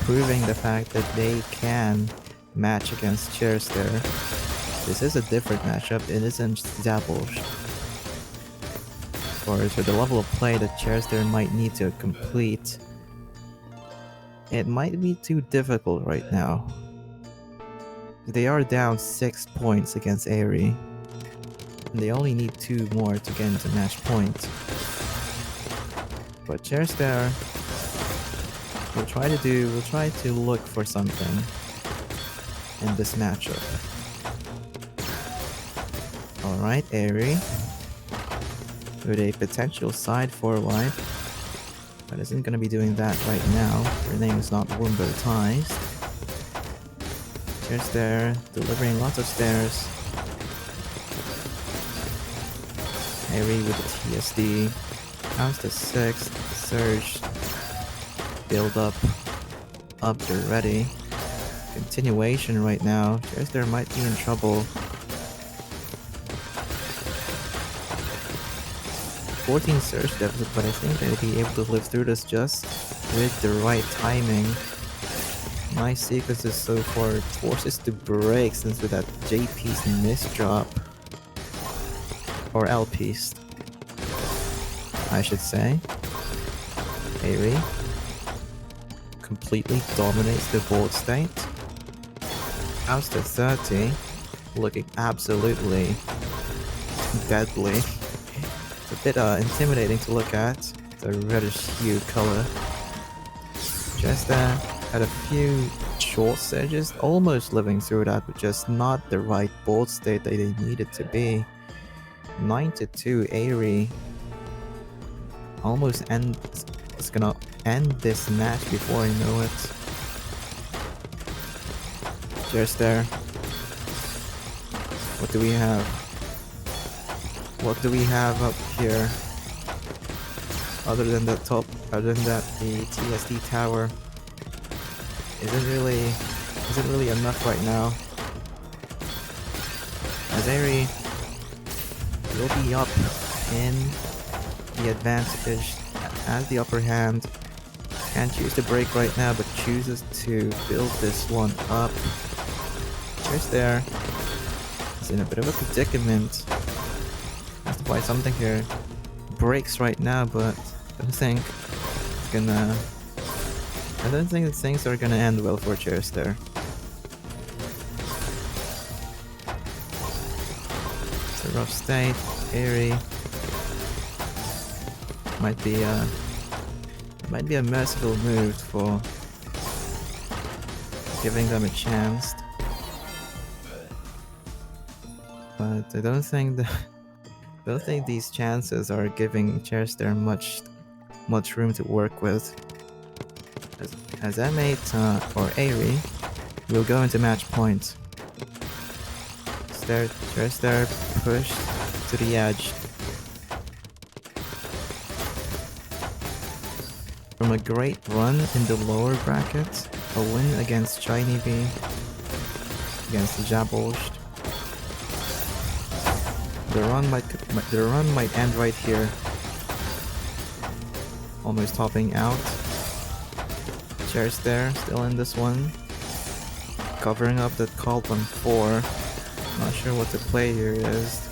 proving the fact that they can match against Cheers there. This is a different matchup, it isn't Zappos. For the level of play that Cheers there might need to complete, it might be too difficult right now. They are down 6 points against Aerie. And they only need 2 more to get into match point. But Cheers there will try to look for something in this matchup. Alright, Aerie with a potential side 4 wipe, but isn't gonna be doing that right now. Her name is not Wombo-tized. Cheers there, delivering lots of stairs. Aerie with the TSD. Counts to 6. Surge. Build up. Up to ready. Continuation right now. Cheers there might be in trouble. 14 surge deficit, but I think they'll be able to live through this just with the right timing. Nice sequences so far. Forces to break since with that JP's misdrop. Or LP's, I should say. Aerie completely dominates the board state. Counts to 30. Looking absolutely deadly. It's a bit intimidating to look at. The reddish hue color. Just had a few short surges, almost living through that, but just not the right board state that they needed to be. 9-2 Aerie almost it's gonna end this match before I know it. Just there. What do we have? What do we have up here? Other than the TSD tower. Isn't really enough right now. As Aerie will be up in the advantage, has the upper hand. Can't choose to break right now, but chooses to build this one up. Just there. He's in a bit of a predicament. Has to buy something here. Breaks right now, but I don't think that things are gonna end well for Cherister. It's a rough state. Aerie might be a merciful move for giving them a chance, but I don't think these chances are giving Cherister much room to work with. As M8 or Aerie will go into match point. Cherister pushed to the edge. From a great run in the lower bracket, a win against Shiny Bee, against Zabolsht. The run might end right here. Almost topping out. Cherister still in this one. Covering up that called on 4. Not sure what the play here is.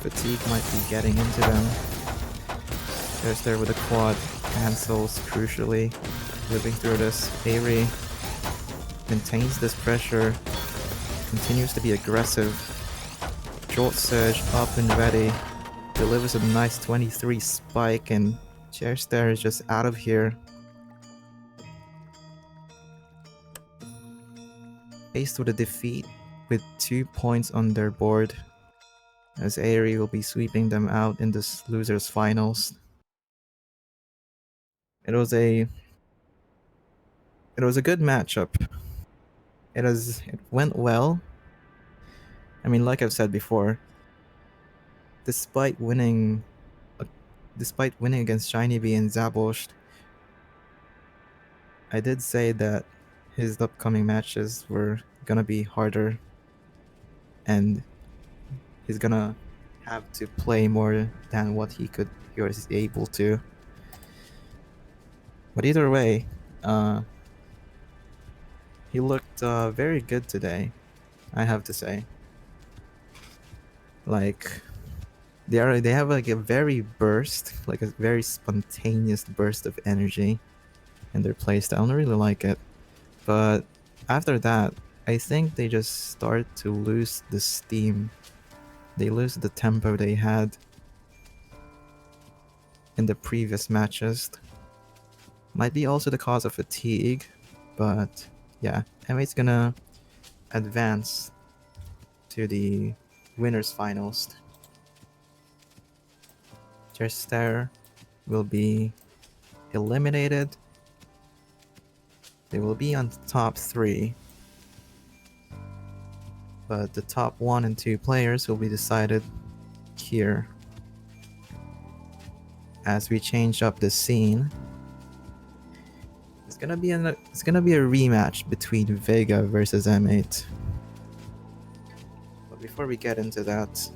Fatigue might be getting into them. Cherister with a quad. Cancels crucially. Living through this. Aerie maintains this pressure. Continues to be aggressive. Short surge up and ready. Delivers a nice 23 spike, and Cherister is just out of here. Faced with a defeat with 2 points on their board, as Aerie will be sweeping them out in this losers finals. It was a good matchup. It went well. I mean, like I've said before, despite winning against Shiny Bee and Zabolsht, I did say that his upcoming matches were gonna be harder, and he's gonna have to play more than what he was able to. But either way, he looked very good today, I have to say. Like, they have like a very spontaneous burst of energy in their playstyle. I really like it. But after that, I think they just start to lose the steam. They lose the tempo they had in the previous matches. Might be also the cause of fatigue, but yeah, M8's gonna advance to the winners finals. Cherister will be eliminated. They will be on the top 3, but the top 1 and 2 players will be decided here. As we change up the scene, it's gonna be a rematch between Vega versus M8. But before we get into that,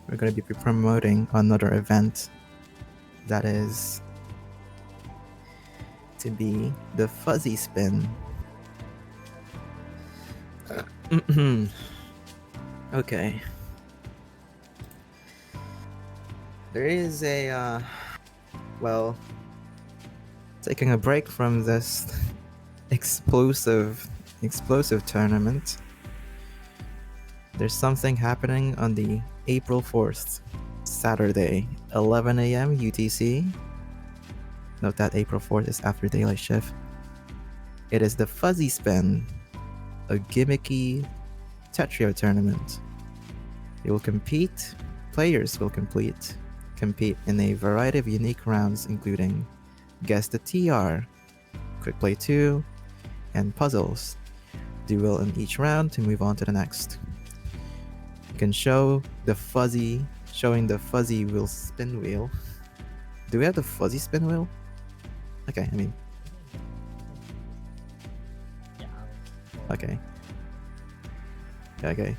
we're gonna be promoting another event that is to be the Fuzzy Spin. Okay. There is a taking a break from this explosive tournament. There's something happening on the April 4th, Saturday, 11 a.m. UTC. Note that April 4th is after daylight shift. It is the Fuzzy Spin, a gimmicky Tetrio tournament. They will compete. Players will compete in a variety of unique rounds, including Guess the TR, Quick Play 2, and puzzles. Do well in each round to move on to the next. You can showing the fuzzy wheel spin wheel. Do we have the fuzzy spin wheel? Okay, I mean. Okay. Okay.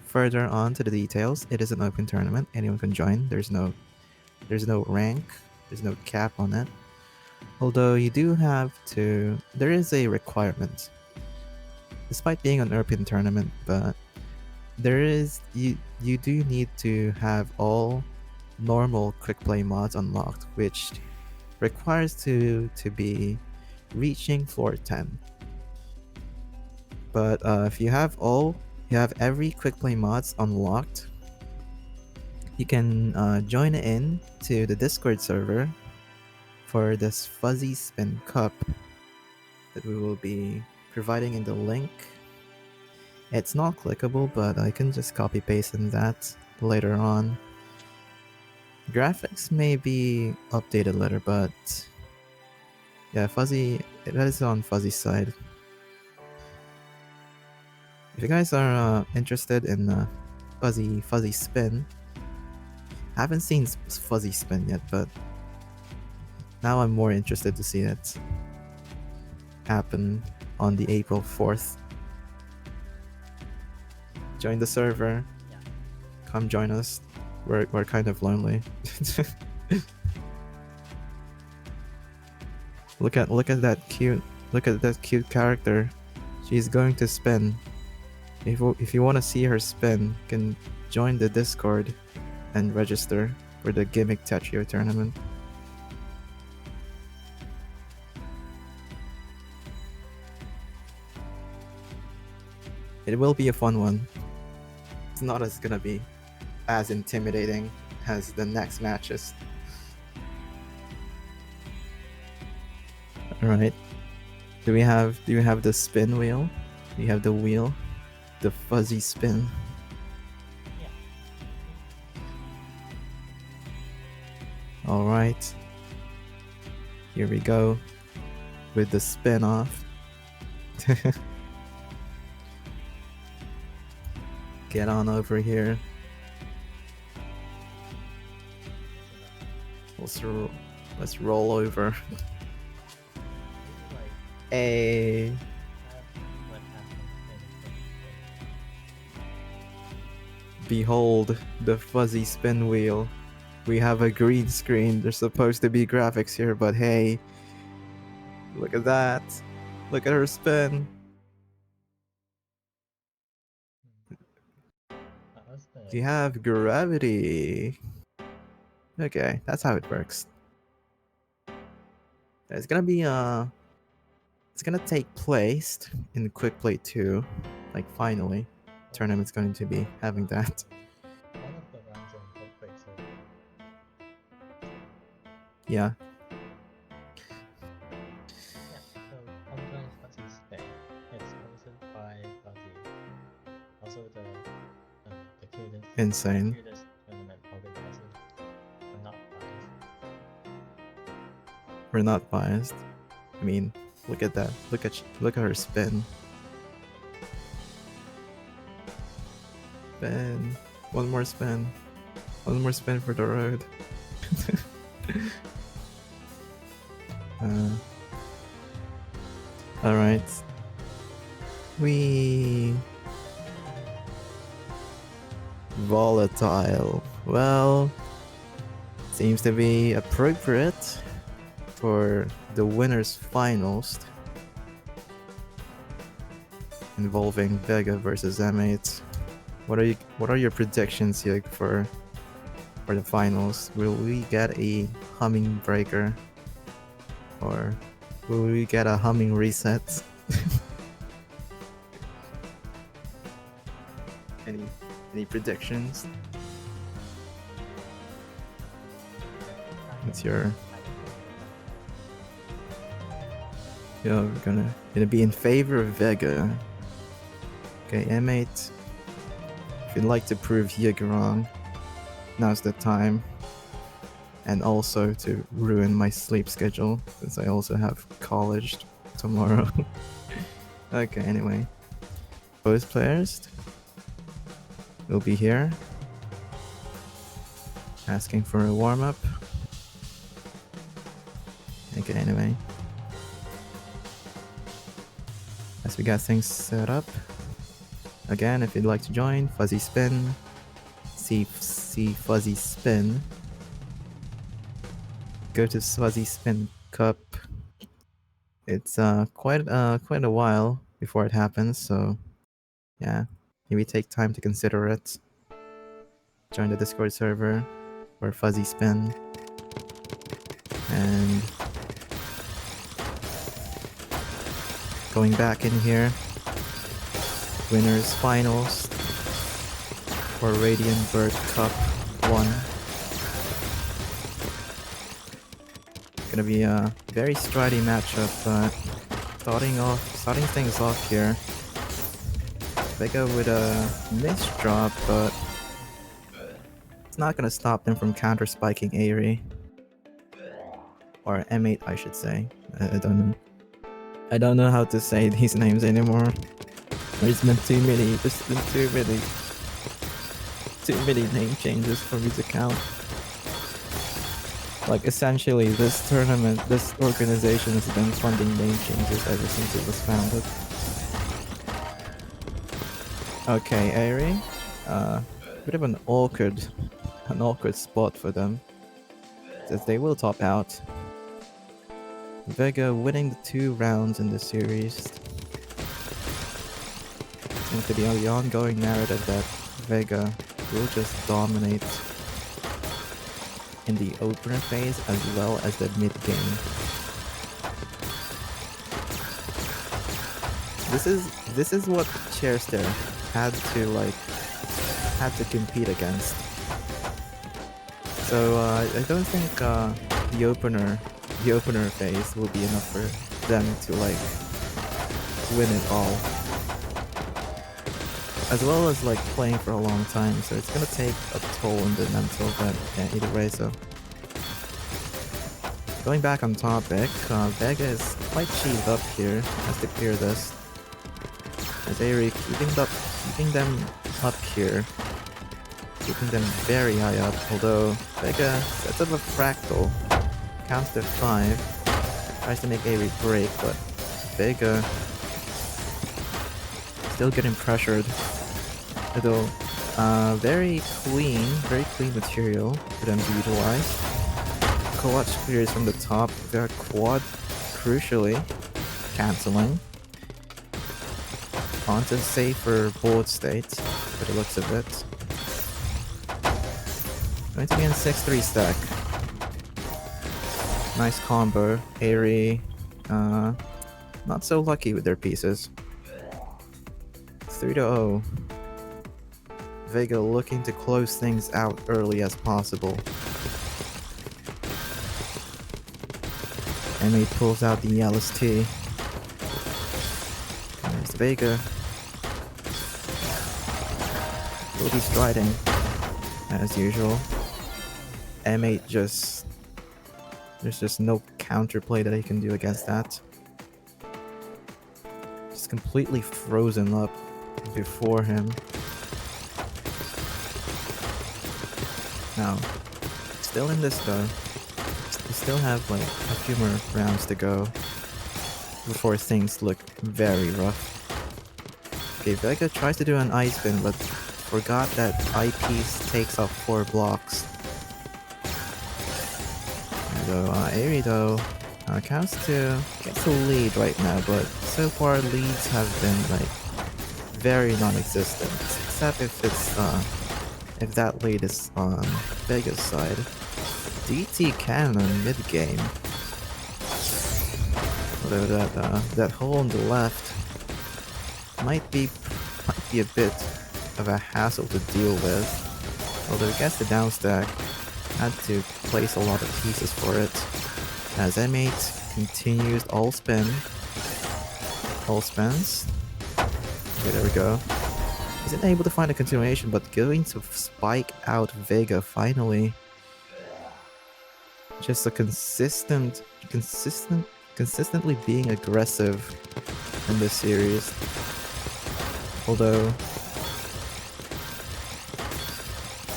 Further on to the details, it is an open tournament. Anyone can join. There's no rank. There's no cap on it. Although you do have to. There is a requirement. Despite being an open tournament, but there is you do need to have all normal quick play mods unlocked, which requires to be reaching floor 10. But if you have every quick play mods unlocked, you can join in to the Discord server for this Fuzzy Spin Cup that we will be providing in the link. It's not clickable, but I can just copy paste in that later on. Graphics may be updated later, but yeah, Fuzzy, that is on Fuzzy's side. If you guys are interested in Fuzzy Spin, I haven't seen Fuzzy Spin yet, but now I'm more interested to see it happen on the April 4th. Join the server. Yeah. Come join us. We're kind of lonely. Look at that cute character. She's going to spin. If you want to see her spin, you can join the Discord and register for the Gimmick Tetrio tournament. It will be a fun one. It's not gonna be as intimidating as the next matches. All right. Do we have the spin wheel? Do you have the wheel? The fuzzy spin. Yeah. All right. Here we go with the spin off. Get on over here. Let's roll over. Hey. Behold the fuzzy spin wheel. We have a green screen. There's supposed to be graphics here, but hey, look at that. Look at her spin. You have gravity. Okay, that's how it works. It's gonna be it's gonna take place in Quick Play 2. Like finally, tournament's going to be having that. One of the rounds in Quick Play 2. Yeah. So ongoing Fuzzy Spin. It's hosted by Fuzzy. Also the Cadence. Insane. Cadence tournament organizers are not biased. We're not biased. I mean, look at that. Look at her spin. Spin. One more spin. One more spin for the road. All right. Volatile. Well, seems to be appropriate for the winners finals involving Vega versus M8. What are your predictions here for the finals? Will we get a humming breaker, or will we get a humming reset? Any predictions? What's your... Yo, we're gonna be in favor of Vega. Okay, M8 If you'd like to prove Yugi wrong, now's the time. And also to ruin my sleep schedule, since I also have college tomorrow. Okay, anyway. Both players will be here, asking for a warm-up. Okay, anyway. As we got things set up, again, if you'd like to join, Fuzzy Spin, see Fuzzy Spin. Go to Fuzzy Spin Cup. It's quite a while before it happens, so yeah, maybe take time to consider it. Join the Discord server or Fuzzy Spin, and going back in here, winners finals for Radiant Bird Cup 1. Gonna be a very stridey matchup, but starting things off here. Vega with a missed drop, but it's not gonna stop them from counter spiking Aerie. Or M8, I should say. I don't know. I don't know how to say these names anymore. There's been too many name changes for me to count. Like, essentially, this tournament, this organization has been funding name changes ever since it was founded. Okay, Aerie. Bit of an awkward spot for them, as they will top out. Vega winning the 2 rounds in the series. Seems to be the ongoing narrative that Vega will just dominate in the opener phase as well as the mid game. This is what Chairster had to compete against. So I don't think the opener phase will be enough for them to like win it all. As well as like playing for a long time, so it's gonna take a toll on the mental, but yeah, either way. So going back on topic, Vega is quite cheesed up here, has to clear this. As Aerie keeping them up here, keeping them very high up, although Vega sets up a fractal, counts to 5, tries to make Aerie break, but Vega still getting pressured. Although, very clean material for them to utilize. Clutch clears from the top, their quad crucially cancelling. Onto safer board state, by the looks of it. Going to be in 6-3 stack. Nice combo. Aerie, not so lucky with their pieces. 3-0. Vega looking to close things out early as possible. M8 pulls out the LST. There's Vega. Will be striding, as usual. M8 just... there's just no counterplay that he can do against that. Just completely frozen up before him. Now, still in this though. We still have like a few more rounds to go before things look very rough. Okay, Vega tries to do an ice spin, but forgot that I-piece takes off 4 blocks. So Aerie though gets a lead right now, but so far leads have been like very non-existent, except if it's if that lead is on Vega's side. DT Cannon mid game. Although that hole on the left might be a bit of a hassle to deal with. Although I guess the downstack had to place a lot of pieces for it. As M8 continues all spins. Okay, there we go. isn't able to find a continuation, but going to spike out Vega finally. Just a consistently being aggressive in this series. Although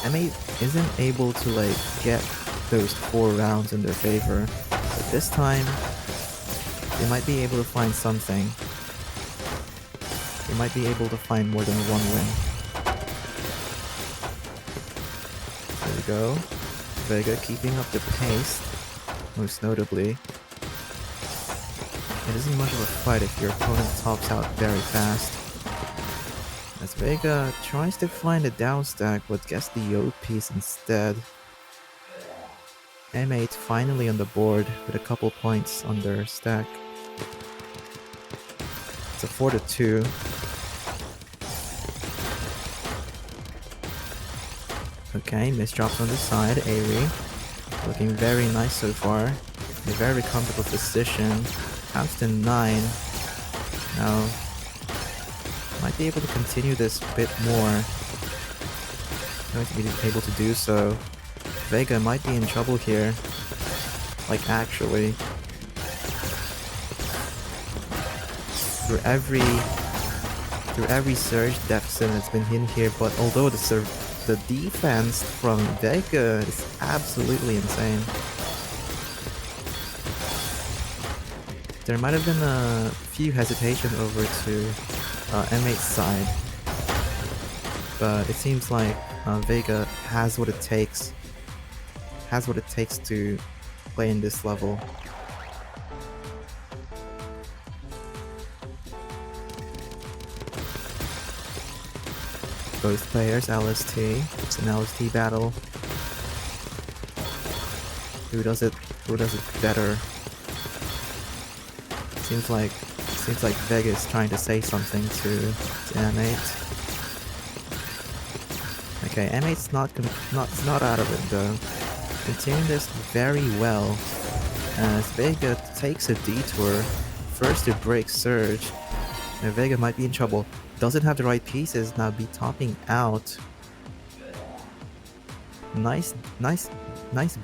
M8 isn't able to like get those 4 rounds in their favor, but this time they might be able to find something. They might be able to find more than one win. There we go. Vega keeping up the pace, most notably. It isn't much of a fight if your opponent tops out very fast. As Vega tries to find a down stack but gets the Yod piece instead. M8 finally on the board with a couple points on their stack. It's a 4-2. Okay, misdrops on the side, Aerie. Looking very nice so far. In a very comfortable position. Counts to 9. Now, might be able to continue this a bit more. Going to be able to do so. Vega might be in trouble here. Like, actually. Through every surge deficit that's been hidden here, but although the defense from Vega is absolutely insane. There might have been a few hesitation over to M8's side, but it seems like Vega has what it takes. Has what it takes to play in this level. Both players LST. It's an LST battle. Who does it better? Seems like Vega is trying to say something to M8. Okay, M8's not out of it though. Continuing this very well as Vega takes a detour first to break Surge. And Vega might be in trouble. Doesn't have the right pieces, now be topping out. Nice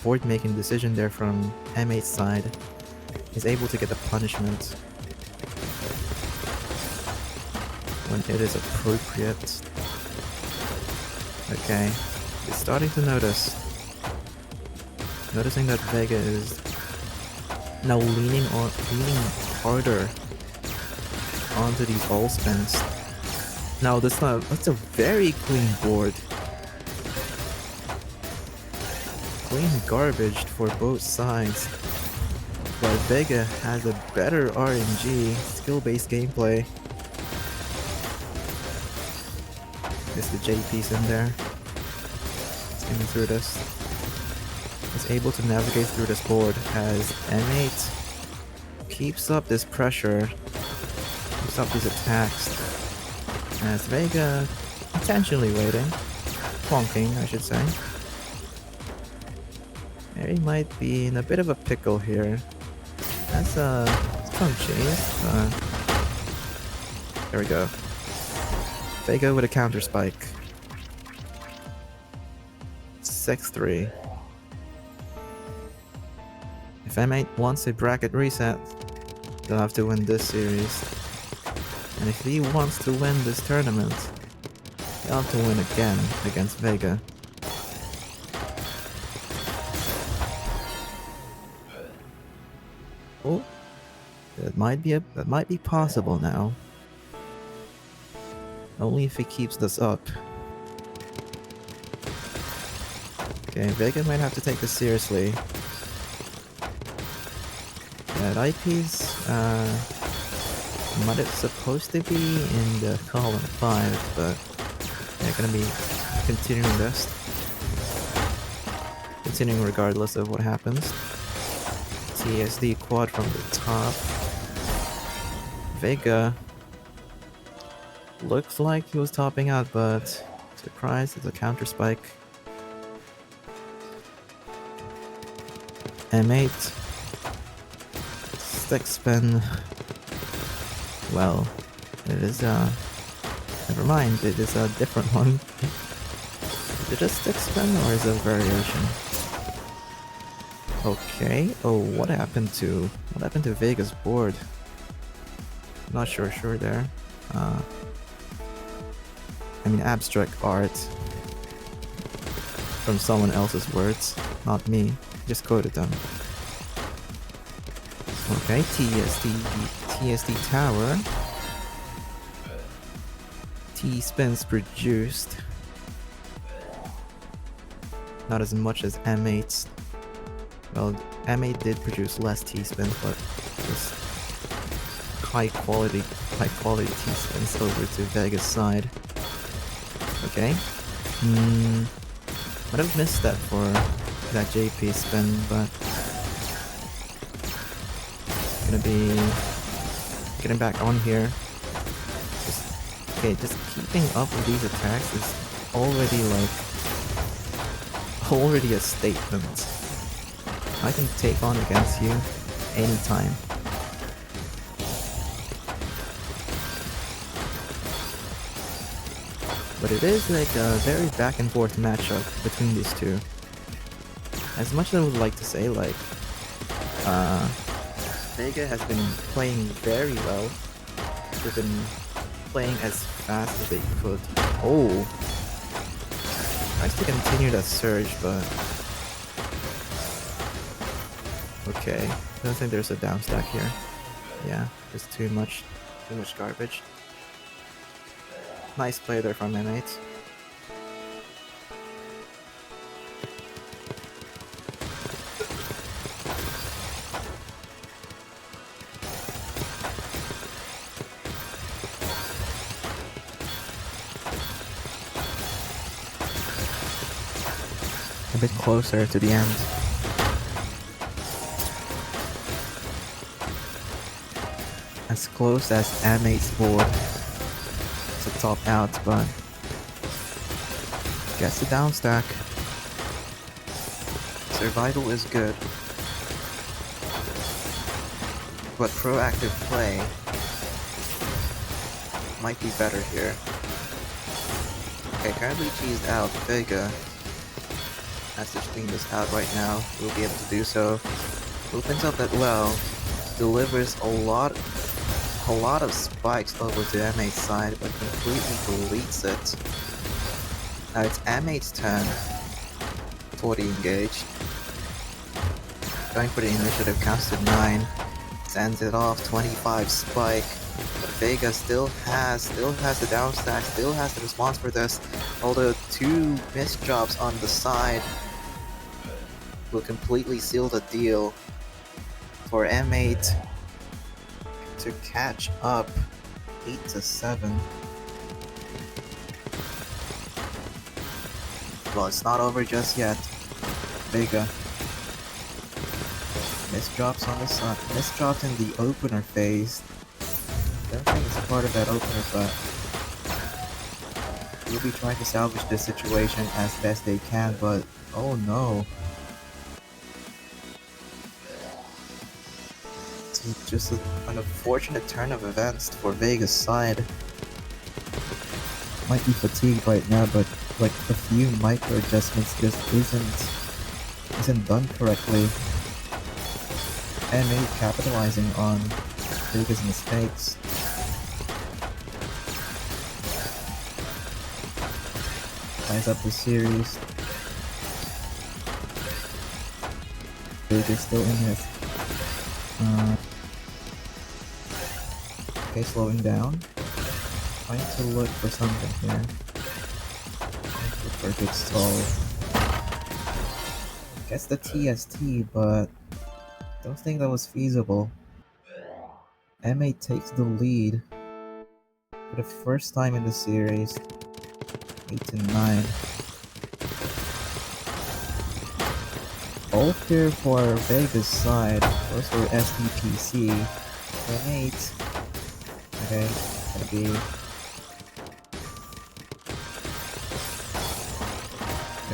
board making decision there from M8's side. He's able to get the punishment when it is appropriate. Okay, he's starting to noticing that Vega is now leaning harder onto these ball spins. Now that's a very clean board. Clean garbage for both sides. But Vega has a better RNG, skill-based gameplay. There's the J piece in there. Skimming through this. Is able to navigate through this board as M8 keeps up this pressure, keeps up these attacks. As Vega intentionally waiting, plonking I should say. He might be in a bit of a pickle here. That's some chase. There we go. Vega with a counter spike. 6-3. If M8 wants a bracket reset, they'll have to win this series. And if he wants to win this tournament, he'll have to win again against Vega. Oh, that might be possible now. Only if he keeps this up. Okay, Vega might have to take this seriously. That IP's might it's supposed to be in the column 5, but they're gonna be continuing this. Continuing regardless of what happens. TSD quad from the top. Vega looks like he was topping out, but surprise, it's a counter spike. M8 stick spin. Well, it is Never mind, it is a different one. Is it a stick spin or is it a variation? Okay. Oh, what happened to Vega's board? Not sure there. I mean, abstract art from someone else's words, not me. Just quoted them. Okay, TSD tower. T spins produced. Not as much as M8's. Well, M8 did produce less T spins, but just high quality T spins over to Vega's side. Okay. Might have missed that for that JP spin, but gonna be getting back on here. Just keeping up with these attacks is already a statement. I can take on against you anytime. But it is like a very back and forth matchup between these two. As much as I would like to say, like, Vega has been playing very well. They've been playing as fast as they could. Oh! Tries to continue that surge, but... Okay, I don't think there's a down stack here. Yeah, just too much garbage. Nice play there from M8. A bit closer to the end. As close as M8's board to top out, but gets the down stack. Survival is good, but proactive play might be better here. Okay, currently cheesed out. Vega has to clean this out right now. We'll be able to do so. Opens up that well, delivers a lot of spikes over to M8's side, but completely deletes it. Now it's M8's turn. 40 engaged. Going for the initiative, counts to 9. Sends it off, 25 spike. But Vega still has the down stack, still has the response for this. Although 2 missed drops on the side will completely seal the deal for M8 to catch up 8-7. Well, it's not over just yet. Vega. Missed drops on the side. Missed drops in the opener phase. Don't think it's a part of that opener, but we'll be trying to salvage this situation as best they can, but oh no. It's just an unfortunate turn of events for Vega's side. Might be fatigued right now, but like a few micro adjustments just isn't done correctly. M8 capitalizing on Vega's mistakes. Ties up the series. Vega's still in his. Okay, slowing down. Trying to look for something here. Perfect stall. Gets the TST, but don't think that was feasible. M8 takes the lead for the first time in the series. 8-9. All clear for Vega's side. Goes for SDPC. M8. Okay, gonna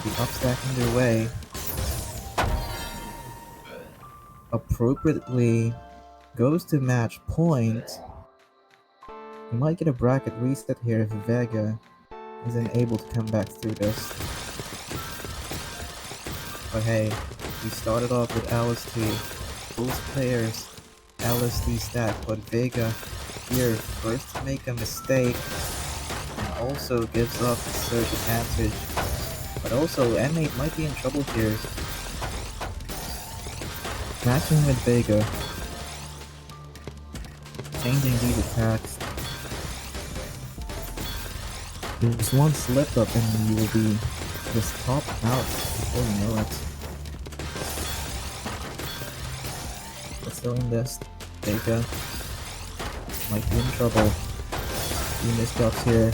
be upstacking their way. Appropriately goes to match point. We might get a bracket reset here if Vega isn't able to come back through this. But hey, we started off with LST. Both players LST stack, but Vega here first to make a mistake and also gives up the surge advantage. But also, M8 might be in trouble here. Matching with Vega. Changing these attacks. There's one slip up and you will be just top out before you know it. Let's go in this. Vega might be in trouble. Few misjumps here,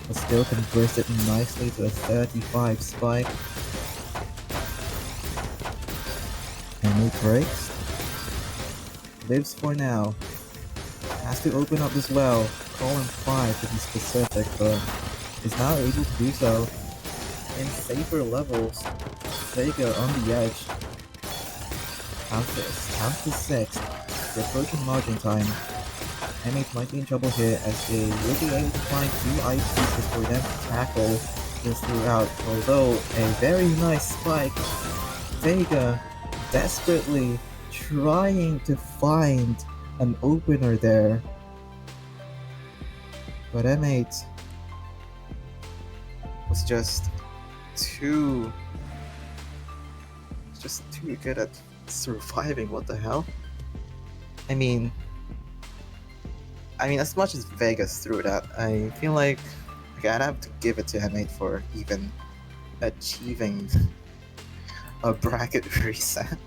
but still converts it nicely to a 35 spike. And it breaks. Lives for now. Has to open up as well. Column 5 to be specific, but is now able to do so. In safer levels, Vega on the edge. Count to 6. We're approaching margin time. M8 might be in trouble here as they will be able to find 2 ice pieces for them to tackle this throughout. Although a very nice spike, Vega desperately trying to find an opener there. But M8 was just too good at surviving. What the hell? I mean, as much as Vegas threw that, I feel like I'd have to give it to M8 for even achieving a bracket reset,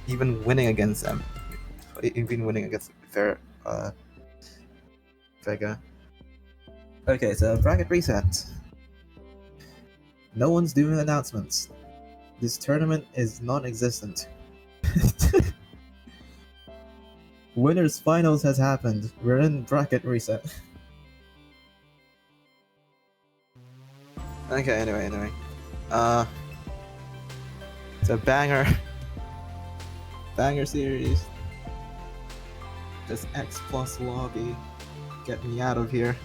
even winning against them, even winning against Vega. Okay, so bracket reset. No one's doing announcements. This tournament is non-existent. Winners finals has happened. We're in bracket reset. Okay, anyway. It's a banger series. This X plus lobby. Get me out of here.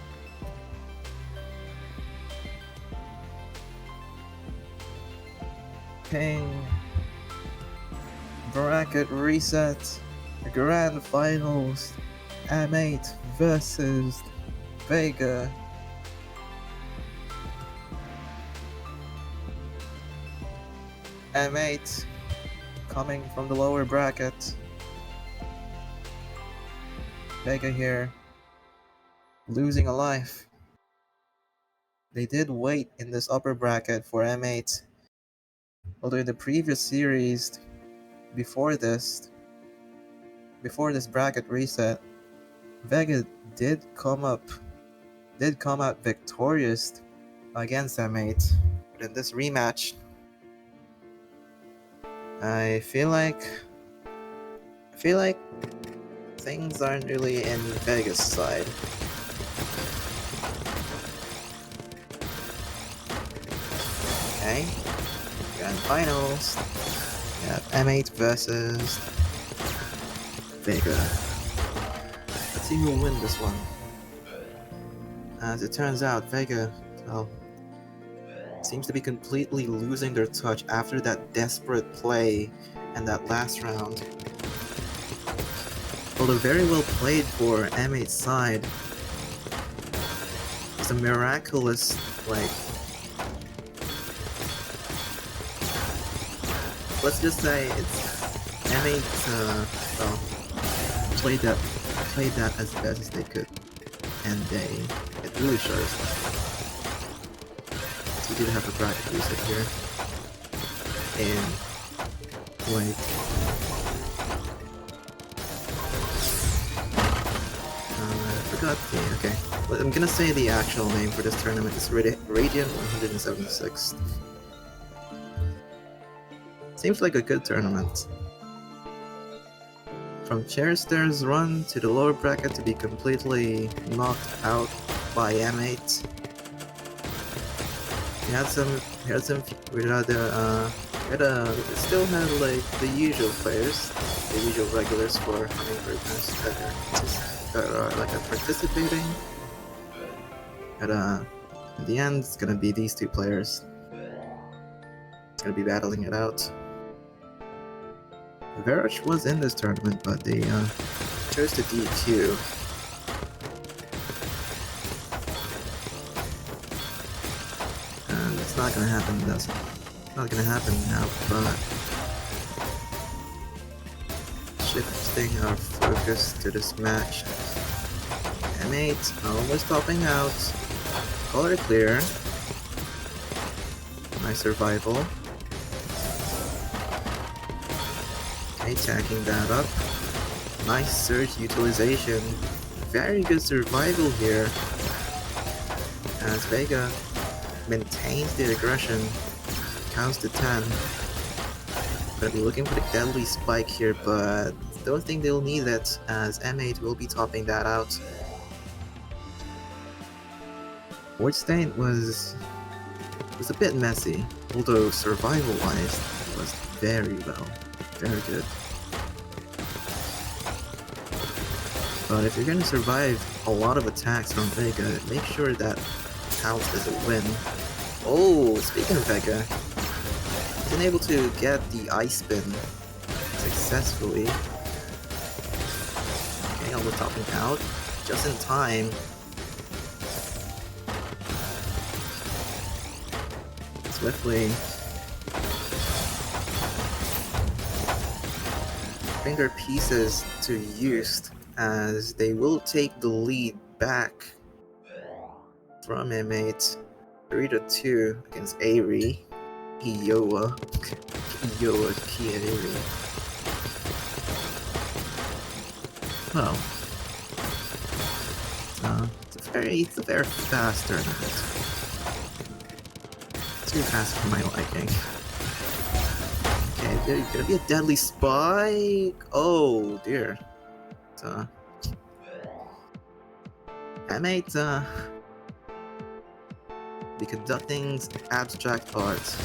Ping. Bracket reset. The grand finals. M8 versus Vega. M8 coming from the lower bracket. Vega here losing a life. They did wait in this upper bracket for M8. Although in the previous series, before this bracket reset, Vega did come out victorious against M8. But in this rematch, I feel like things aren't really in Vega's side. Okay, grand finals. We have M8 versus Vega. Let's see who will win this one. As it turns out, Vega, well, seems to be completely losing their touch after that desperate play and that last round. Although very well played for M8's side, it's a miraculous, let's just say it's M8 played that as best as they could, and it really shows. So we did have a bracket reset here, and I forgot okay. Well, I'm gonna say the actual name for this tournament is Radiant 176. Seems like a good tournament. From Cherister's run to the lower bracket to be completely knocked out by M8. We still had like the usual players, the usual regulars for Hummingbird, are participating. But in the end, it's gonna be these two players. It's gonna be battling it out. Verge was in this tournament, but they chose to DQ. And it's not gonna happen, does it? It's not gonna happen now, but shifting our focus to this match. M8 almost topping out. Color clear. Nice survival. Okay, tacking that up. Nice surge utilization. Very good survival here. As Vega maintains the aggression. Counts to 10. Gonna be looking for the deadly spike here, but don't think they'll need it, as M8 will be topping that out. Ward Stain was a bit messy, although survival-wise, it was very well. Very good. But if you're gonna survive a lot of attacks from Vega, make sure that counts as a win. Oh, speaking of Vega, he's been able to get the Ice Spin successfully. Okay, almost topping out. Just in time. Swiftly bring their pieces to use, as they will take the lead back from M8 3-2 against Aery. Iowa, Key and Aery. Well, it's a very fast tournament. Too fast for my liking. Okay, there's gonna be a deadly spike. Oh dear. M8 be conducting abstract art.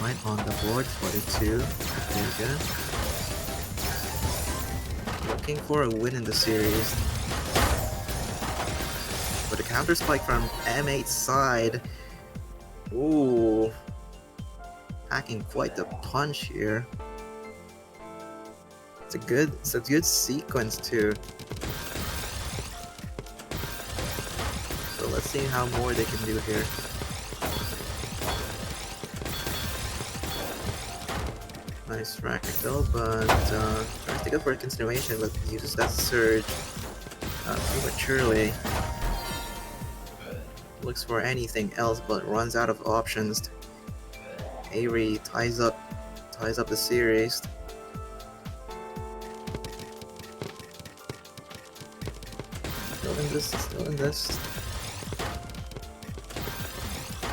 Right on the board, 42. Very good. Looking for a win in the series. But a counter spike from M8's side. Ooh. Packing quite the punch here. It's a good sequence too. So let's see how more they can do here. Nice rack kill, but tries to go for a continuation, but uses that surge prematurely. Looks for anything else, but runs out of options. Aery ties up the series. Still in this.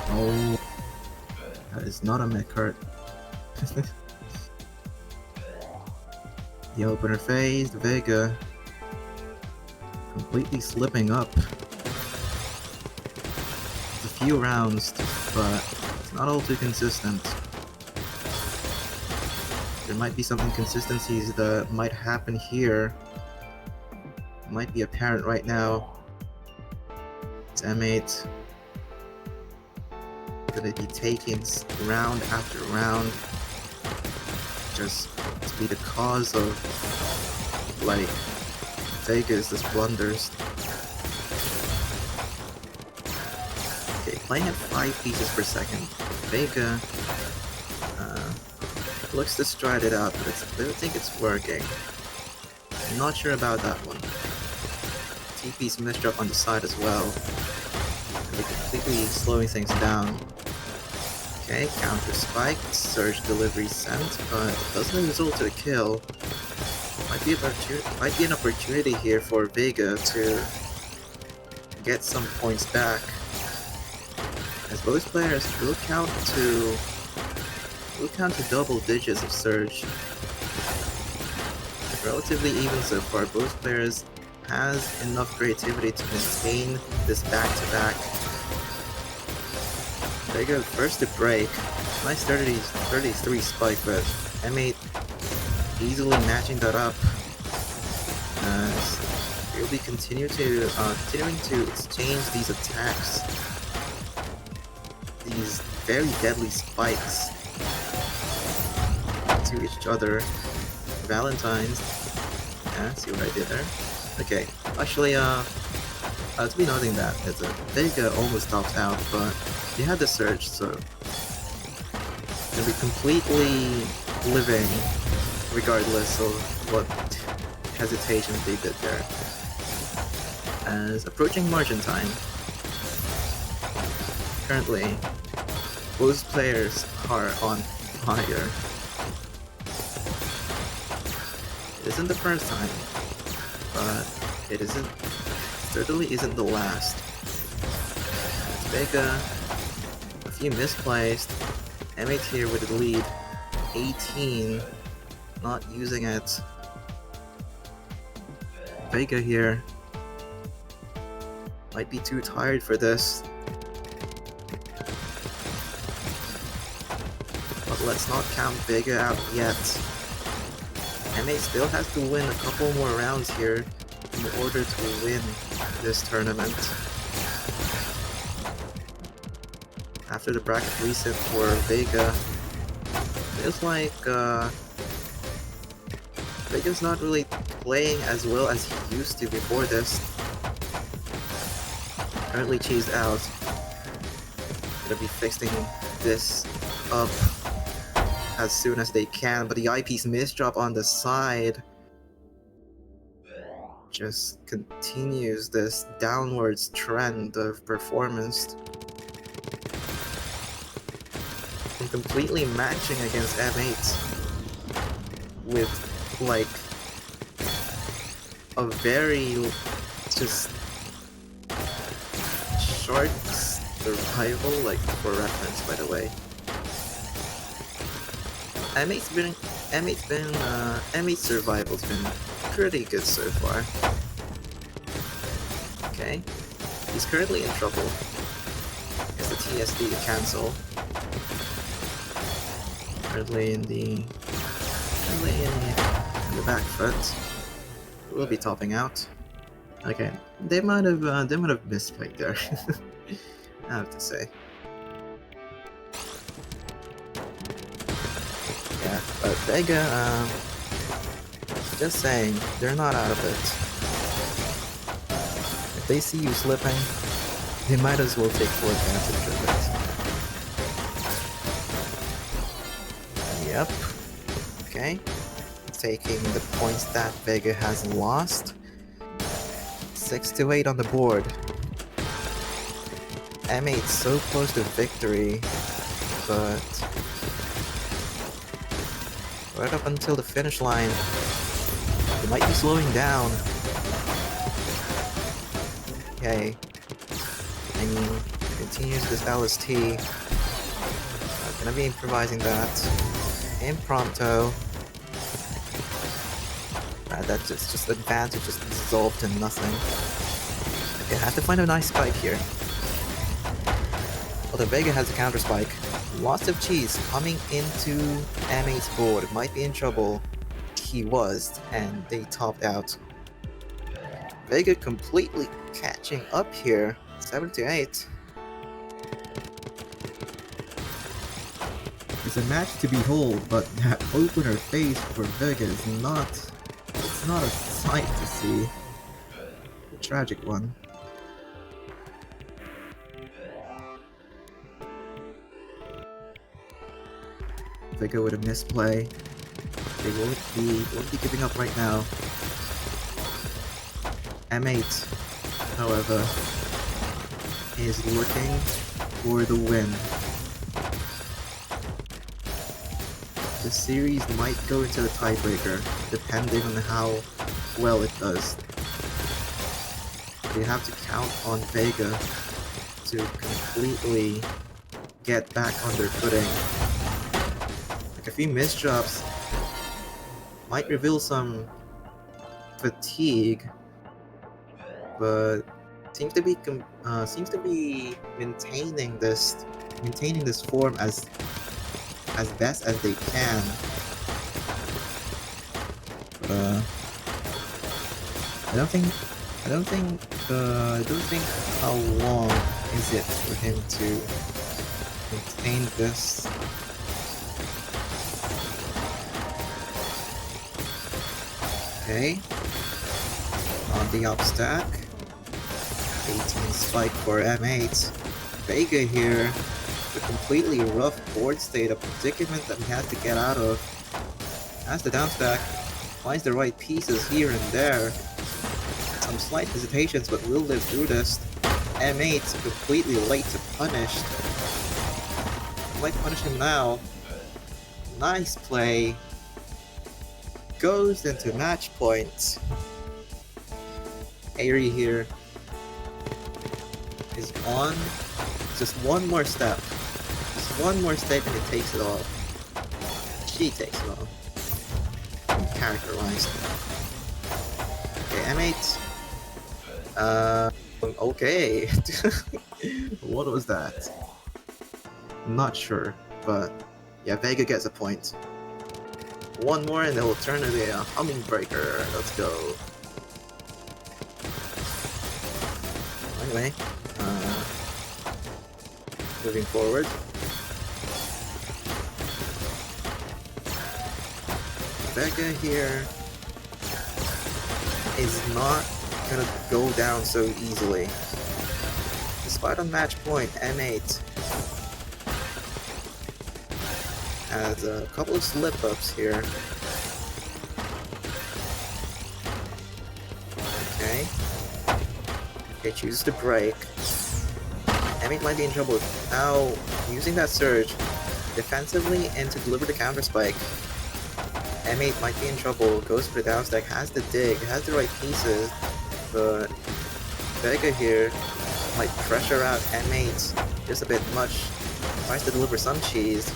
Oh, that is not a mech card. The opener phase, Vega completely slipping up. It's a few rounds, but it's not all too consistent. There might be some inconsistencies that might happen here. Might be apparent right now. It's M8 gonna be taking round after round, just to be the cause of like Vega's blunders. Okay, playing at 5 pieces per second. Vega looks to stride it out, but I don't think it's working. I'm not sure about that one. TP's misdrop on the side as well. They're completely slowing things down. Okay, counter spike, surge delivery sent, but it doesn't result to a kill. Might be an opportunity here for Vega to get some points back, as both players will count to double digits of surge. Relatively even so far. Both players has enough creativity to maintain this back-to-back. Vega first to break. Nice 33 spike, but M8 easily matching that up. We'll be continuing to exchange these attacks, these very deadly spikes to each other. Valentine's. Yeah, see what I did there? Okay, actually, to be noting that Vega almost stopped out, but he had the surge, so he'll be completely living regardless of what hesitation they did there. As approaching margin time, currently both players are on fire. It isn't the first time, but it certainly isn't the last. Vega, a few misplaced, M8 here with the lead, 18, not using it. Vega here might be too tired for this. But let's not count Vega out yet. M8 still has to win a couple more rounds here in order to win this tournament. After the bracket reset for Vega, feels like Vega's not really playing as well as he used to before this. Currently cheesed out. Gonna be fixing this up as soon as they can, but the eyepiece misdrop on the side just continues this downwards trend of performance. And completely matching against M8 with like a very just short survival, like for reference by the way. M8's survival's been pretty good so far. Okay, he's currently in trouble. It's the TSD to cancel. Currently in the back foot. We'll be topping out. Okay, they might have misplayed there. I have to say. Yeah, but Vega, just saying, they're not out of it. If they see you slipping, they might as well take full advantage of it. Yep. Okay. Taking the points that Vega has lost. 6-8 on the board. M8 so close to victory, but right up until the finish line, they might be slowing down. Okay. I mean, continues this LST. Gonna be improvising that. Impromptu. That just advantage just dissolved in nothing. Okay, I have to find a nice spike here. Although Vega has a counter spike. Lots of cheese coming into M8's board. Might be in trouble. He was, and they topped out. Vega completely catching up here. 7-8. It's a match to behold, but that opener phase for Vega is not... It's not a sight to see. A tragic one. Vega with a misplay. They won't be giving up right now. M8, however, is looking for the win. The series might go into the tiebreaker, depending on how well it does. You have to count on Vega to completely get back on their footing. Like a few misdrops might reveal some fatigue, but seems to be maintaining this form as as best as they can. I don't think how long is it for him to maintain this. Okay. On the up stack. 18 spike for M8. Vega here, a completely rough board state, a predicament that he has to get out of. As the down stack, finds the right pieces here and there. Some slight hesitations, but will live through this. M8 completely late to punish. Might punish him now. Nice play. Goes into match point. Aerie here is on just one more step. Just one more step and it takes it all. She takes it all. Characterized. Okay, M8. Okay. What was that? Not sure, but yeah, Vega gets a point. One more and it will turn into a humming breaker. Let's go. Anyway, moving forward. Vega here is not gonna go down so easily. Despite on match point, M8 has a couple of slip-ups here. Okay. Okay, chooses to break. M8 might be in trouble. Now, using that surge defensively and to deliver the counter spike. M8 might be in trouble, goes for the down stack, has the dig, has the right pieces, but Vega here might pressure out M8 just a bit much. Tries to deliver some cheese,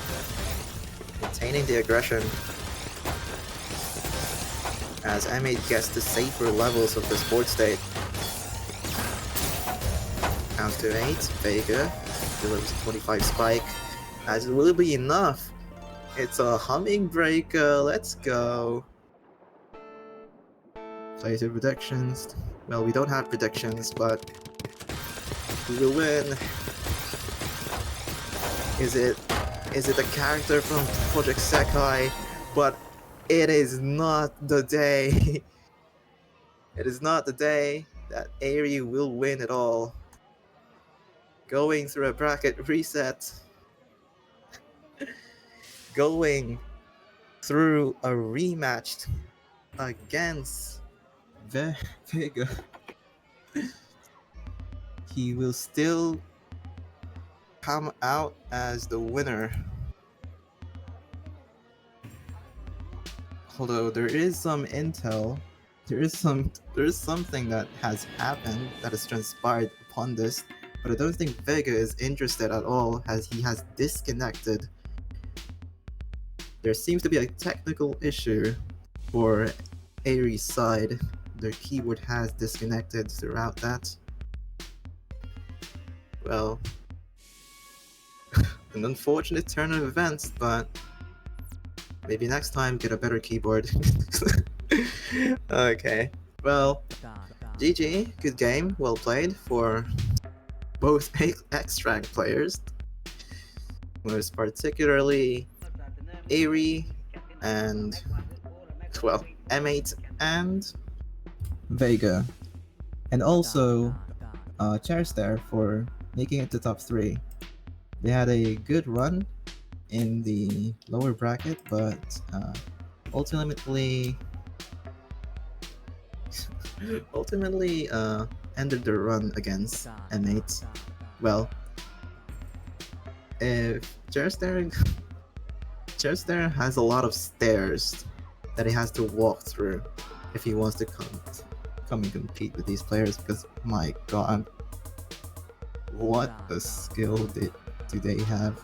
maintaining the aggression as M8 gets the safer levels of this board state. Counts to 8, Vega delivers a 25 spike, as it will be enough. It's a humming breaker, let's go. Play to predictions. Well, we don't have predictions, but we will win. Is it a character from Project Sekai? But it is not the day. It is not the day that Aerie will win it all. Going through a bracket reset. Going through a rematch against Vega. He will still come out as the winner. Although there is some intel, there is something that has happened that has transpired upon this, but I don't think Vega is interested at all, as he has disconnected. There seems to be a technical issue for Aerie's side. Their keyboard has disconnected throughout that. Well, an unfortunate turn of events, but maybe next time get a better keyboard. Okay, well, GG, good game, well played for both X-Rank players. Most particularly Aerie and, well, M8 and Vega. And also Chairstare for making it to top 3. They had a good run in the lower bracket, but ultimately ended their run against M8. Well, if Chairstare has a lot of stairs that he has to walk through if he wants to come and compete with these players, because my god, what a skill do they have.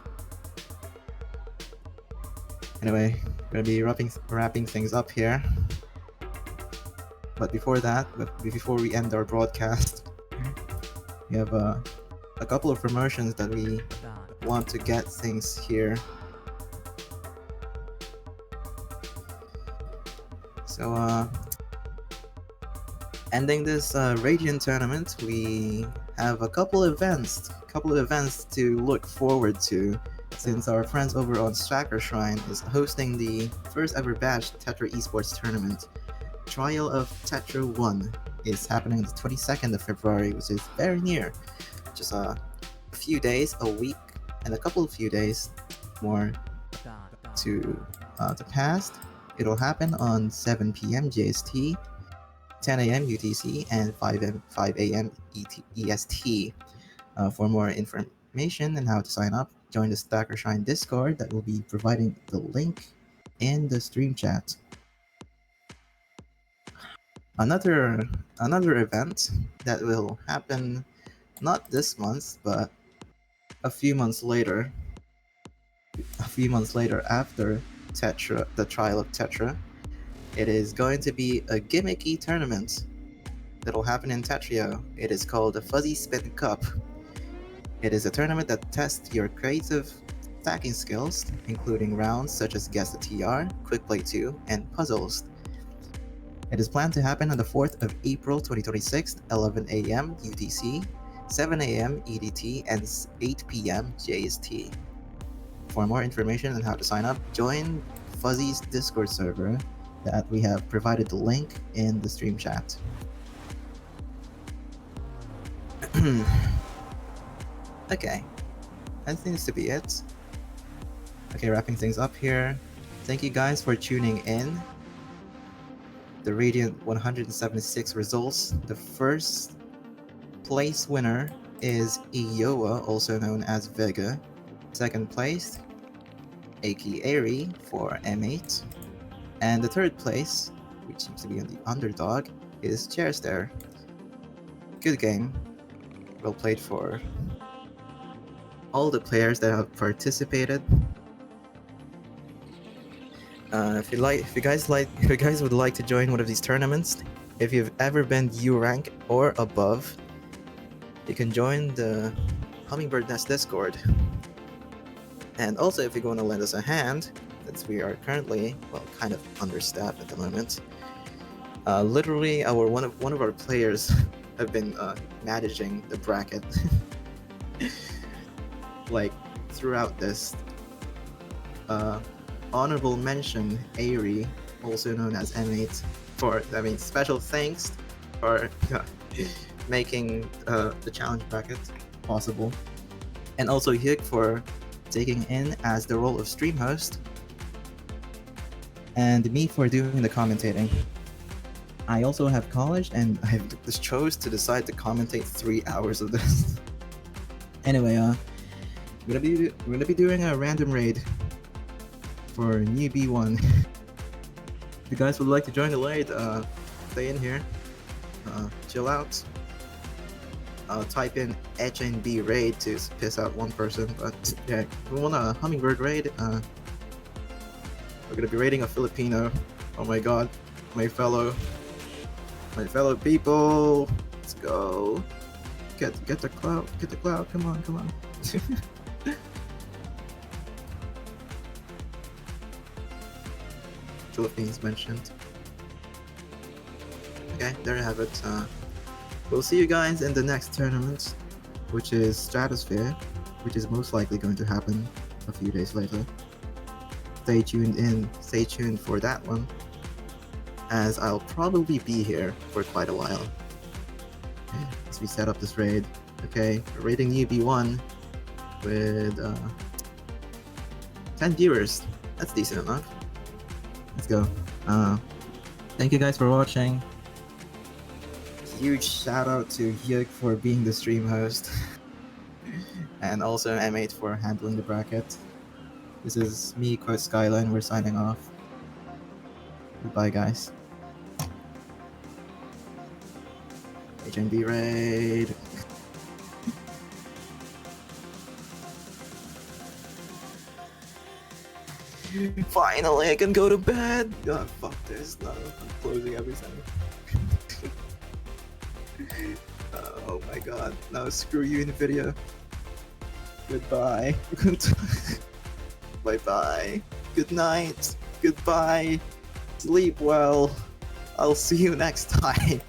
Anyway, we're gonna be wrapping things up here. But before we end our broadcast, we have a couple of promotions that we want to get things here. So, ending this Radiant tournament, we have a couple of events to look forward to, since our friends over on Stacker Shrine is hosting the first ever batch Tetra Esports tournament. Trial of Tetra 1 is happening on the 22nd of February, which is very near. Just a few days, a week, and a couple of few days more to pass. It'll happen on 7 p.m. JST, 10 a.m. UTC, and 5 a.m. EST. For more information and how to sign up, join the Stacker Shrine Discord that will be providing the link in the stream chat. Another event that will happen not this month, but a few months later after Tetra, the trial of Tetra, it is going to be a gimmicky tournament that'll happen in Tetrio. It is called the Fuzzy Spin Cup. It is a tournament that tests your creative stacking skills, including rounds such as Guess the TR, Quick Play 2, and Puzzles. It is planned to happen on the 4th of April 2026, 11 a.m. UTC, 7 a.m. EDT, and 8 p.m. JST. For more information on how to sign up, join Fuzzy's Discord server that we have provided the link in the stream chat. Okay, that seems to be it. Okay, wrapping things up here. Thank you guys for tuning in. The Radiant 176 results. The first place winner is Iowa, also known as Vega. Second place, Aki Airy for M8. And the third place, which seems to be on the underdog, is Chairstare. Good game. Well played for all the players that have participated. If you guys would like to join one of these tournaments, if you've ever been U rank or above, you can join the Hummingbird Nest Discord. And also, if you want to lend us a hand, since we are currently, well, kind of understaffed at the moment. Literally, one of our players have been managing the bracket, like throughout this. Honorable mention, Airy, also known as M8, special thanks for making the challenge bracket possible, and also Hyuk for taking in as the role of stream host, and me for doing the commentating. I also have college, and I just chose to decide to commentate 3 hours of this. Anyway, we're gonna be doing a random raid for newbie 1. If you guys would like to join the raid, stay in here, chill out. Type in HNB raid to piss out one person, but yeah, we want a Hummingbird raid. We're gonna be raiding a Filipino. Oh my god, my fellow people. Let's go. Get the clout. Come on. Philippines mentioned. Okay, there you have it. We'll see you guys in the next tournament, which is Stratosphere, which is most likely going to happen a few days later. Stay tuned for that one, as I'll probably be here for quite a while as we set up this raid. Okay, we're raiding newbie 1 with 10 viewers. That's decent enough. Let's go. Thank you guys for watching. Huge shout out to Hyuk for being the stream host, and also M8 for handling the bracket. This is me, Quote Skyline. We're signing off. Goodbye, guys. HNB raid. Finally, I can go to bed. God, fuck this. No, I'm closing everything. Oh my god. No, screw you, NVIDIA. Goodbye. Bye bye. Good night. Goodbye. Sleep well. I'll see you next time.